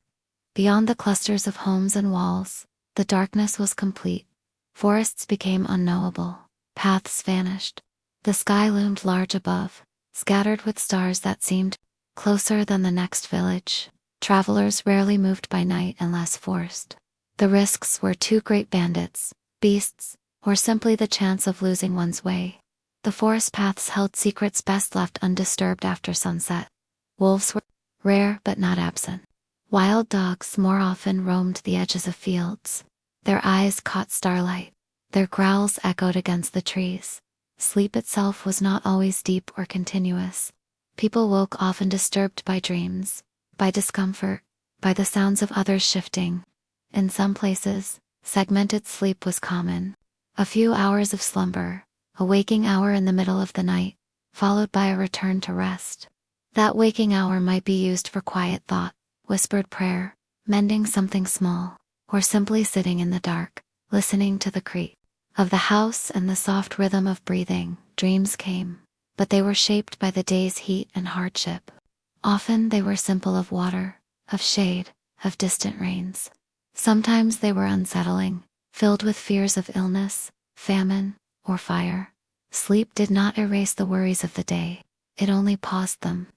beyond the clusters of homes and walls, the darkness was complete. Forests became unknowable, paths vanished. The sky loomed large above, scattered with stars that seemed closer than the next village. Travelers rarely moved by night unless forced. The risks were too great: bandits, beasts, or simply the chance of losing one's way. The forest paths held secrets best left undisturbed after sunset. Wolves were rare but not absent. Wild dogs more often roamed the edges of fields. Their eyes caught starlight. Their growls echoed against the trees. Sleep itself was not always deep or continuous. People woke often disturbed by dreams, by discomfort, by the sounds of others shifting. In some places, segmented sleep was common. A few hours of slumber, a waking hour in the middle of the night, followed by a return to rest. That waking hour might be used for quiet thought, whispered prayer, mending something small, or simply sitting in the dark, listening to the creak of the house and the soft rhythm of breathing. Dreams came, but they were shaped by the day's heat and hardship. Often they were simple: of water, of shade, of distant rains. Sometimes they were unsettling, filled with fears of illness, famine, or fire. Sleep did not erase the worries of the day, it only paused them.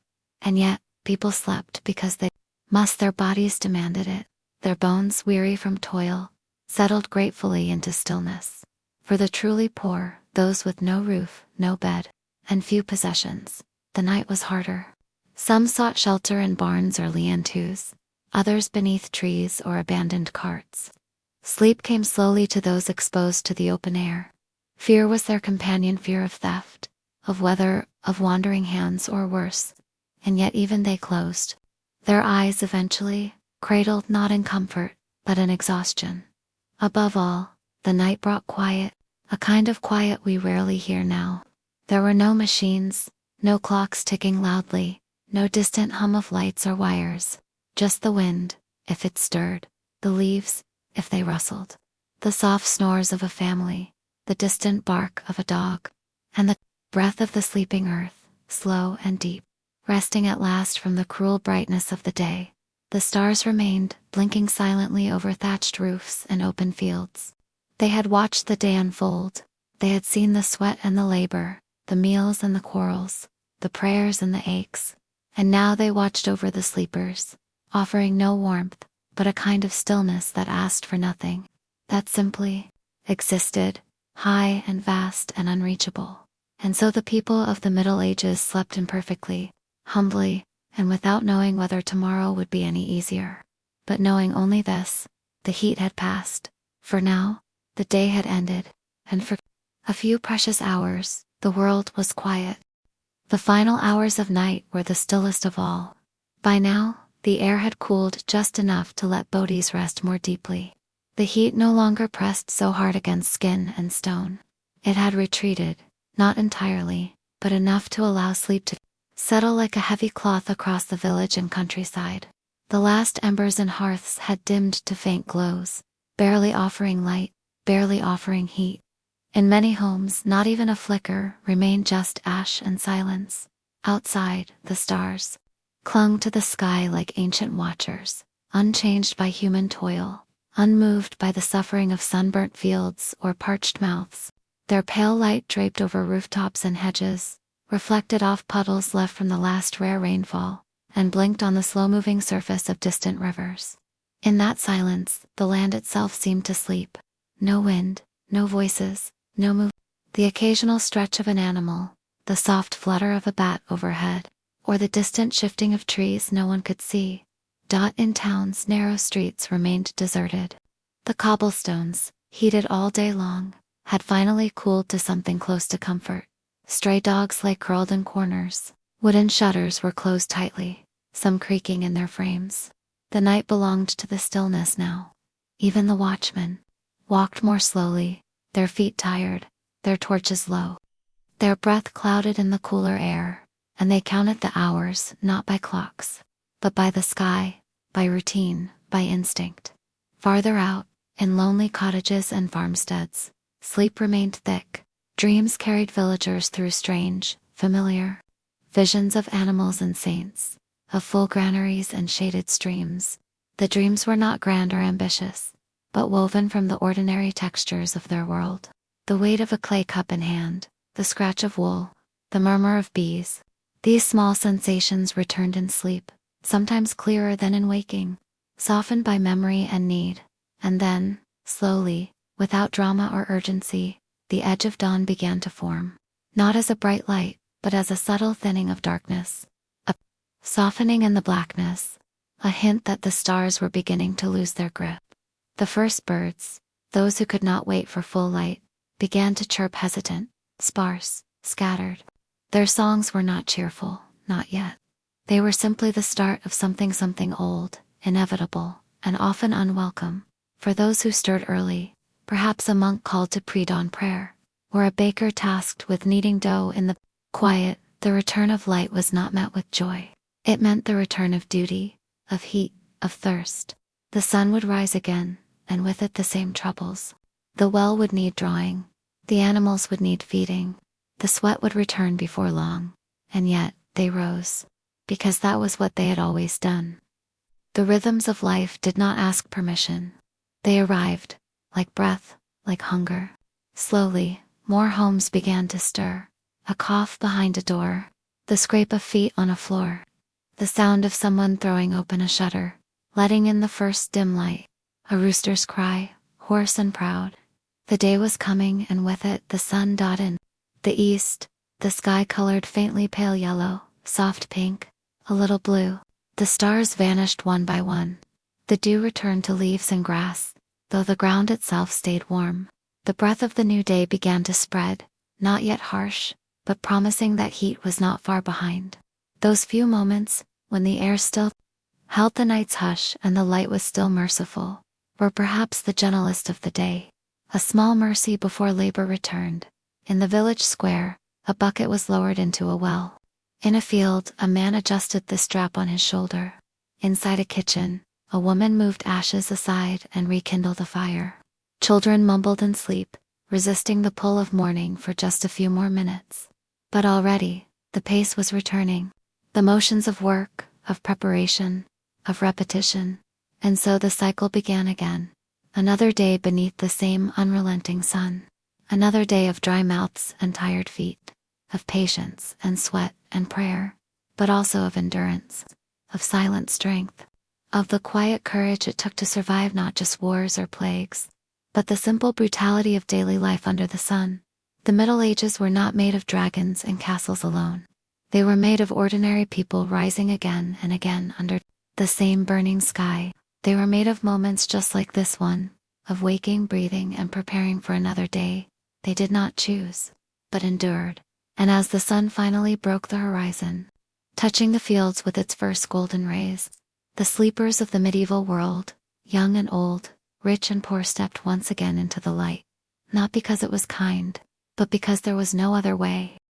And yet, people slept because they must. Their bodies demanded it. Their bones, weary from toil, settled gratefully into stillness. For the truly poor, those with no roof, no bed, and few possessions, the night was harder. Some sought shelter in barns or lean-tos, others beneath trees or abandoned carts. Sleep came slowly to those exposed to the open air. Fear was their companion: fear of theft, of weather, of wandering hands, or worse. And yet even they closed their eyes eventually, cradled not in comfort, but in exhaustion. Above all, the night brought quiet, a kind of quiet we rarely hear now. There were no machines, no clocks ticking loudly, no distant hum of lights or wires. Just the wind, if it stirred, the leaves, if they rustled, the soft snores of a family, the distant bark of a dog, and the breath of the sleeping earth, slow and deep. Resting at last from the cruel brightness of the day, the stars remained, blinking silently over thatched roofs and open fields. They had watched the day unfold. They had seen the sweat and the labor, the meals and the quarrels, the prayers and the aches. And now they watched over the sleepers, offering no warmth, but a kind of stillness that asked for nothing, that simply existed, high and vast and unreachable. And so the people of the Middle Ages slept imperfectly, humbly, and without knowing whether tomorrow would be any easier. But knowing only this: the heat had passed. For now, the day had ended, and for a few precious hours, the world was quiet. The final hours of night were the stillest of all. By now, the air had cooled just enough to let bodies rest more deeply. The heat no longer pressed so hard against skin and stone. It had retreated, not entirely, but enough to allow sleep to settle like a heavy cloth across the village and countryside. The last embers in hearths had dimmed to faint glows, barely offering light, barely offering heat. In many homes, not even a flicker remained, just ash and silence. Outside, the stars clung to the sky like ancient watchers, unchanged by human toil, unmoved by the suffering of sunburnt fields or parched mouths. Their pale light draped over rooftops and hedges, reflected off puddles left from the last rare rainfall, and blinked on the slow-moving surface of distant rivers. In that silence, the land itself seemed to sleep. No wind, no voices, no movement. The occasional stretch of an animal, the soft flutter of a bat overhead, or the distant shifting of trees no one could see. In town's narrow streets remained deserted. The cobblestones, heated all day long, had finally cooled to something close to comfort. Stray dogs lay curled in corners. Wooden shutters were closed tightly, some creaking in their frames. The night belonged to the stillness now. Even the watchmen walked more slowly, their feet tired, their torches low, their breath clouded in the cooler air, and they counted the hours not by clocks, but by the sky, by routine, by instinct. Farther out, in lonely cottages and farmsteads, sleep remained thick. Dreams carried villagers through strange, familiar visions of animals and saints, of full granaries and shaded streams. The dreams were not grand or ambitious, but woven from the ordinary textures of their world. The weight of a clay cup in hand, the scratch of wool, the murmur of bees. These small sensations returned in sleep, sometimes clearer than in waking, softened by memory and need. And then, slowly, without drama or urgency, the edge of dawn began to form, not as a bright light, but as a subtle thinning of darkness, a softening in the blackness, a hint that the stars were beginning to lose their grip. The first birds, those who could not wait for full light, began to chirp hesitant, sparse, scattered. Their songs were not cheerful, not yet. They were simply the start of something old, inevitable, and often unwelcome. For those who stirred early, perhaps a monk called to pre-dawn prayer, or a baker tasked with kneading dough in the quiet, the return of light was not met with joy. It meant the return of duty, of heat, of thirst. The sun would rise again, and with it the same troubles. The well would need drawing, the animals would need feeding, the sweat would return before long, and yet, they rose, because that was what they had always done. The rhythms of life did not ask permission. They arrived, like breath, like hunger. Slowly, more homes began to stir. A cough behind a door, the scrape of feet on a floor, the sound of someone throwing open a shutter, letting in the first dim light, a rooster's cry, hoarse and proud. The day was coming, and with it the sun. In the east, the sky colored faintly pale yellow, soft pink, a little blue. The stars vanished one by one. The dew returned to leaves and grass, though the ground itself stayed warm. The breath of the new day began to spread, not yet harsh, but promising that heat was not far behind. Those few moments, when the air still held the night's hush and the light was still merciful, were perhaps the gentlest of the day. A small mercy before labor returned. In the village square, a bucket was lowered into a well. In a field, a man adjusted the strap on his shoulder. Inside a kitchen, a woman moved ashes aside and rekindled a fire. Children mumbled in sleep, resisting the pull of morning for just a few more minutes. But already, the pace was returning. The motions of work, of preparation, of repetition. And so the cycle began again. Another day beneath the same unrelenting sun. Another day of dry mouths and tired feet. Of patience and sweat and prayer. But also of endurance. Of silent strength. Of the quiet courage it took to survive not just wars or plagues, but the simple brutality of daily life under the sun. The Middle Ages were not made of dragons and castles alone. They were made of ordinary people rising again and again under the same burning sky. They were made of moments just like this one, of waking, breathing, and preparing for another day. They did not choose, but endured. And as the sun finally broke the horizon, touching the fields with its first golden rays, the sleepers of the medieval world, young and old, rich and poor, stepped once again into the light. Not because it was kind, but because there was no other way.